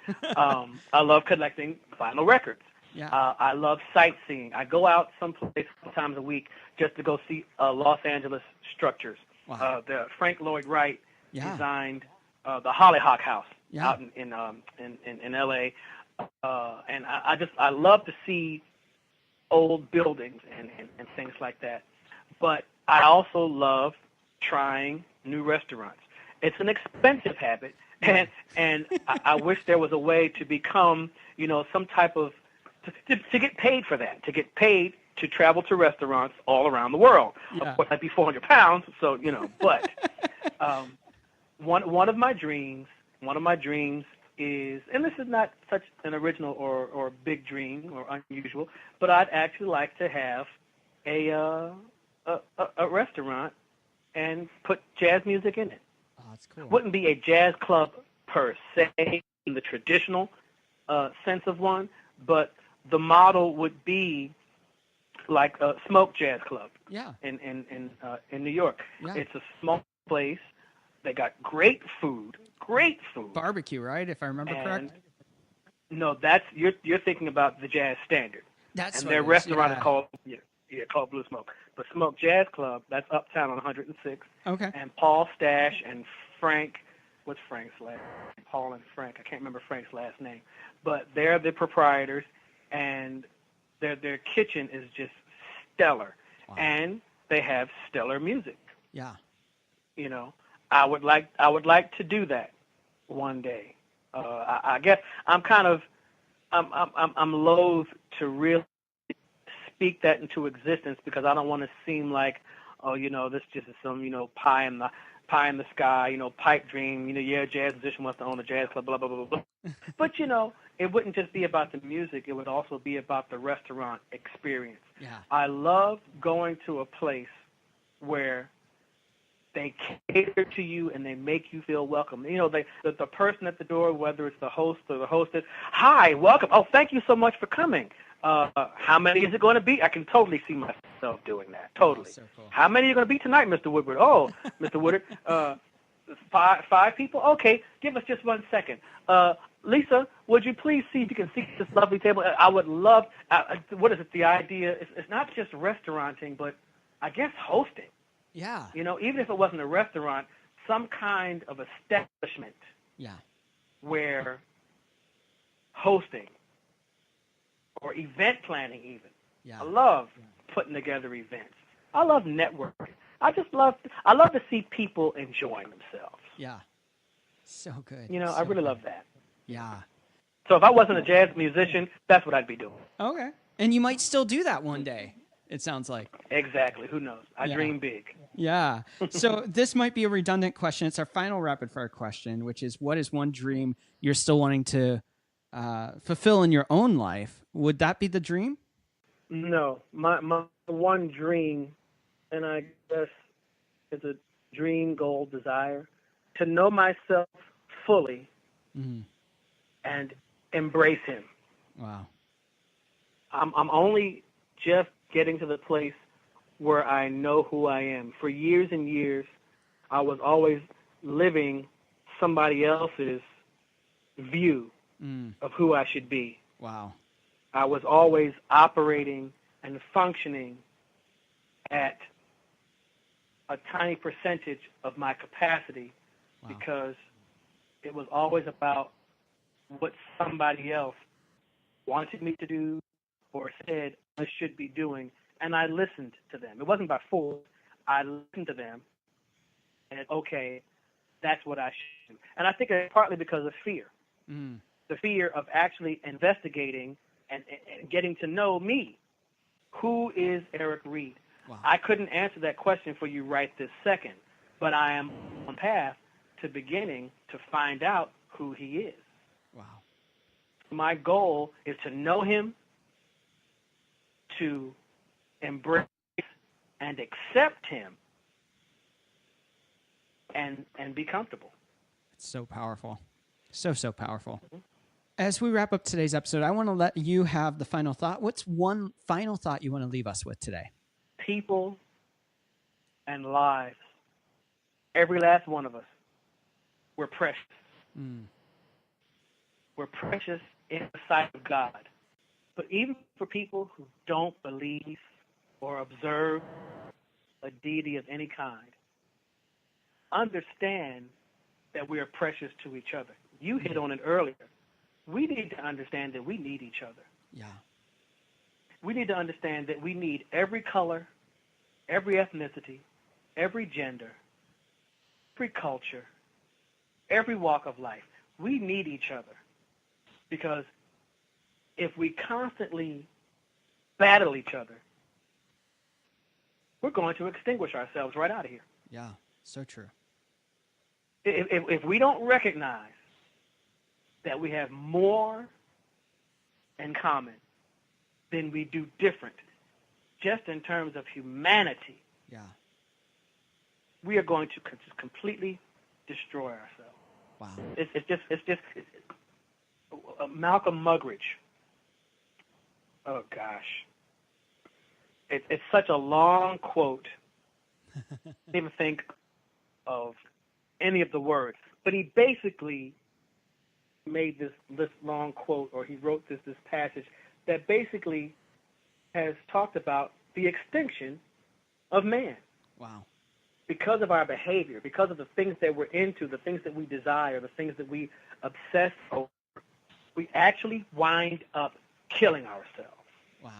I love collecting vinyl records. Yeah. I love sightseeing. I go out someplace sometimes a week just to go see Los Angeles structures. Wow. The Frank Lloyd Wright Yeah. designed the Hollyhock House Yeah. out in L.A. And I love to see old buildings and things like that. But I also love trying new restaurants. It's an expensive habit, and I wish there was a way to become, you know, some type of to get paid for that, to get paid to travel to restaurants all around the world. Yeah. Of course, I'd be 400 pounds, so you know. But one of my dreams is, and this is not such an original or big dream or unusual, but I'd actually like to have a restaurant and put jazz music in it. Oh, that's cool. Wouldn't be a jazz club per se in the traditional sense of one, but the model would be like a Smoke Jazz Club. Yeah. In New York. Yeah. It's a small place. They got great food. Barbecue, right? If I remember correct. No, you're thinking about the Jazz Standard. That's and what their it is, restaurant yeah. is called Blue Smoke. But Smoke Jazz Club, that's uptown on 106. Okay. And Paul Stash and Frank, what's Frank's last name? Paul and Frank. I can't remember Frank's last name. But they're the proprietors, and their kitchen is just stellar. Wow. And they have stellar music. Yeah. You know, I would like to do that one day. I guess I'm loath to really speak that into existence because I don't want to seem like, oh, you know, this just is some, you know, pie in the sky, you know, pipe dream, you know, yeah, jazz musician wants to own a jazz club, blah, blah, blah, blah. But, you know, it wouldn't just be about the music. It would also be about the restaurant experience. Yeah. I love going to a place where they cater to you and they make you feel welcome. You know, the person at the door, whether it's the host or the hostess, hi, welcome. Oh, thank you so much for coming. How many is it going to be? I can totally see myself doing that. Totally. So cool. How many are going to be tonight, Mr. Woodward? Oh, Mr. Woodward, five people? Okay, give us just 1 second. Lisa, would you please see if you can see this lovely table? I would love, what is it, the idea? It's not just restauranting, but I guess hosting. Yeah. You know, even if it wasn't a restaurant, some kind of establishment Yeah. where hosting or event planning even. Yeah. I love putting together events. I love networking. I love to see people enjoying themselves. Yeah. So good. You know, So I really good. love that. Yeah. So if I wasn't a jazz musician, that's what I'd be doing. Okay. And you might still do that one day, it sounds like. Exactly. Who knows? I dream big. Yeah. So this might be a redundant question. It's our final rapid fire question, which is, what is one dream you're still wanting to fulfill in your own life? Would that be the dream? No. My one dream, and I guess it's a dream, goal, desire, to know myself fully and embrace him. Wow. I'm only just getting to the place where I know who I am. For years and years, I was always living somebody else's view of who I should be. Wow. I was always operating and functioning at a tiny percentage of my capacity because it was always about what somebody else wanted me to do or said I should be doing, and I listened to them. It wasn't by force. I listened to them, and okay, that's what I should do. And I think it's partly because of fear. The fear of actually investigating and getting to know me. Who is Eric Reed? Wow. I couldn't answer that question for you right this second, but I am on path to beginning to find out who he is. Wow. My goal is to know him, to embrace and accept him, and be comfortable. It's so powerful. So powerful. As we wrap up today's episode, I want to let you have the final thought. What's one final thought you want to leave us with today? People and lives, every last one of us, we're precious. We're precious in the sight of God. But even for people who don't believe or observe a deity of any kind, understand that we are precious to each other. You hit on it earlier. We need to understand that we need each other. Yeah. We need to understand that we need every color, every ethnicity, every gender, every culture, every walk of life. We need each other. Because if we constantly battle each other, we're going to extinguish ourselves right out of here. Yeah, so true. If we don't recognize that we have more in common than we do different, just in terms of humanity, we are going to completely destroy ourselves. Wow. It's just Malcolm Muggeridge. Oh gosh, it's such a long quote. I didn't even think of any of the words, but he basically made this long quote, or he wrote this passage that basically has talked about the extinction of man. Wow. Because of our behavior, because of the things that we're into, the things that we desire, the things that we obsess over, we actually wind up killing ourselves. Wow.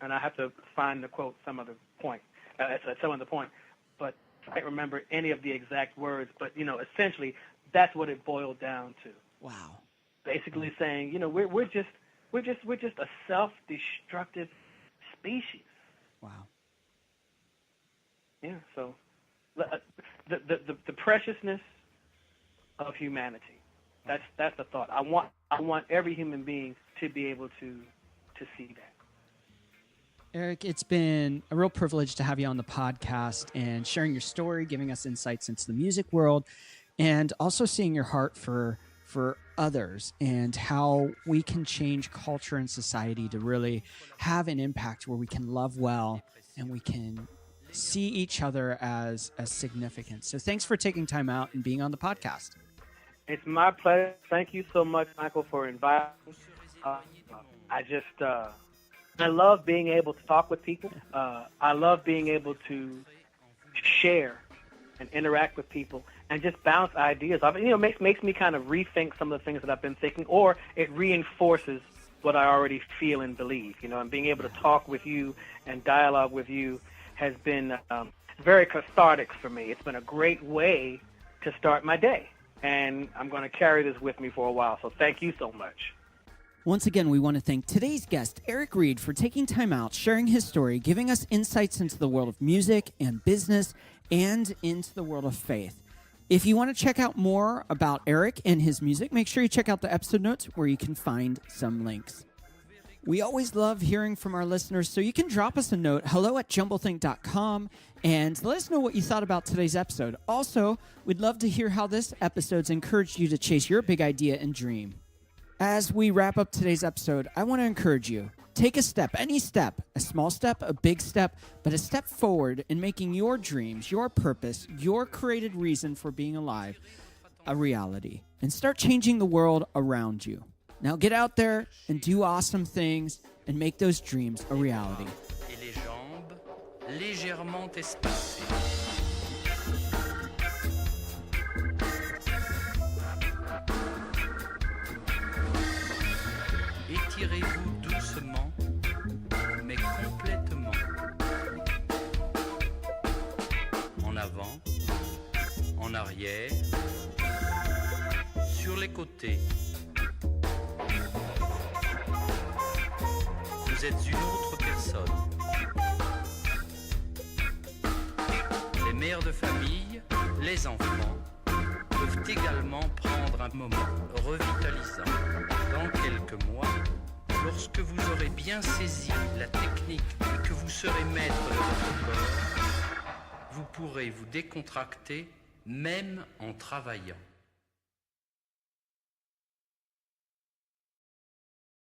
And I have to find the quote some of the point, but I can't remember any of the exact words. But essentially, that's what it boiled down to. Wow. Basically saying, we're just a self-destructive species. Wow. Yeah. So the preciousness of humanity. That's the thought. I want every human being to be able to see that. Eric, it's been a real privilege to have you on the podcast and sharing your story, giving us insights into the music world, and also seeing your heart for others and how we can change culture and society to really have an impact where we can love well and we can see each other as significant. So thanks for taking time out and being on the podcast. It's my pleasure. Thank you so much, Michael, for inviting me. I love being able to talk with people. I love being able to share and interact with people. and just bounce ideas off. You know, makes me kind of rethink some of the things that I've been thinking, or it reinforces what I already feel and believe. You know, and being able to talk with you and dialogue with you has been very cathartic for me. It's been a great way to start my day, and I'm going to carry this with me for a while. So thank you so much. Once again, we want to thank today's guest, Eric Reed, for taking time out, sharing his story, giving us insights into the world of music and business and into the world of faith. If you want to check out more about Eric and his music, make sure you check out the episode notes where you can find some links. We always love hearing from our listeners, so you can drop us a note, hello@jumbleThink.com, and let us know what you thought about today's episode. Also, we'd love to hear how this episode's encouraged you to chase your big idea and dream. As we wrap up today's episode, I want to encourage you. Take a step, any step, a small step, a big step, but a step forward in making your dreams, your purpose, your created reason for being alive a reality. And start changing the world around you. Now get out there and do awesome things and make those dreams a reality. Et les jambes légèrement espacées. Étirez-vous doucement, mais complètement. En avant, en arrière, sur les côtés. Vous êtes une autre personne. Les mères de famille, les enfants, peuvent également prendre un moment revitalisant. Dans quelques mois, lorsque vous aurez bien saisi la technique et que vous serez maître de votre corps, vous pourrez vous décontracter même en travaillant.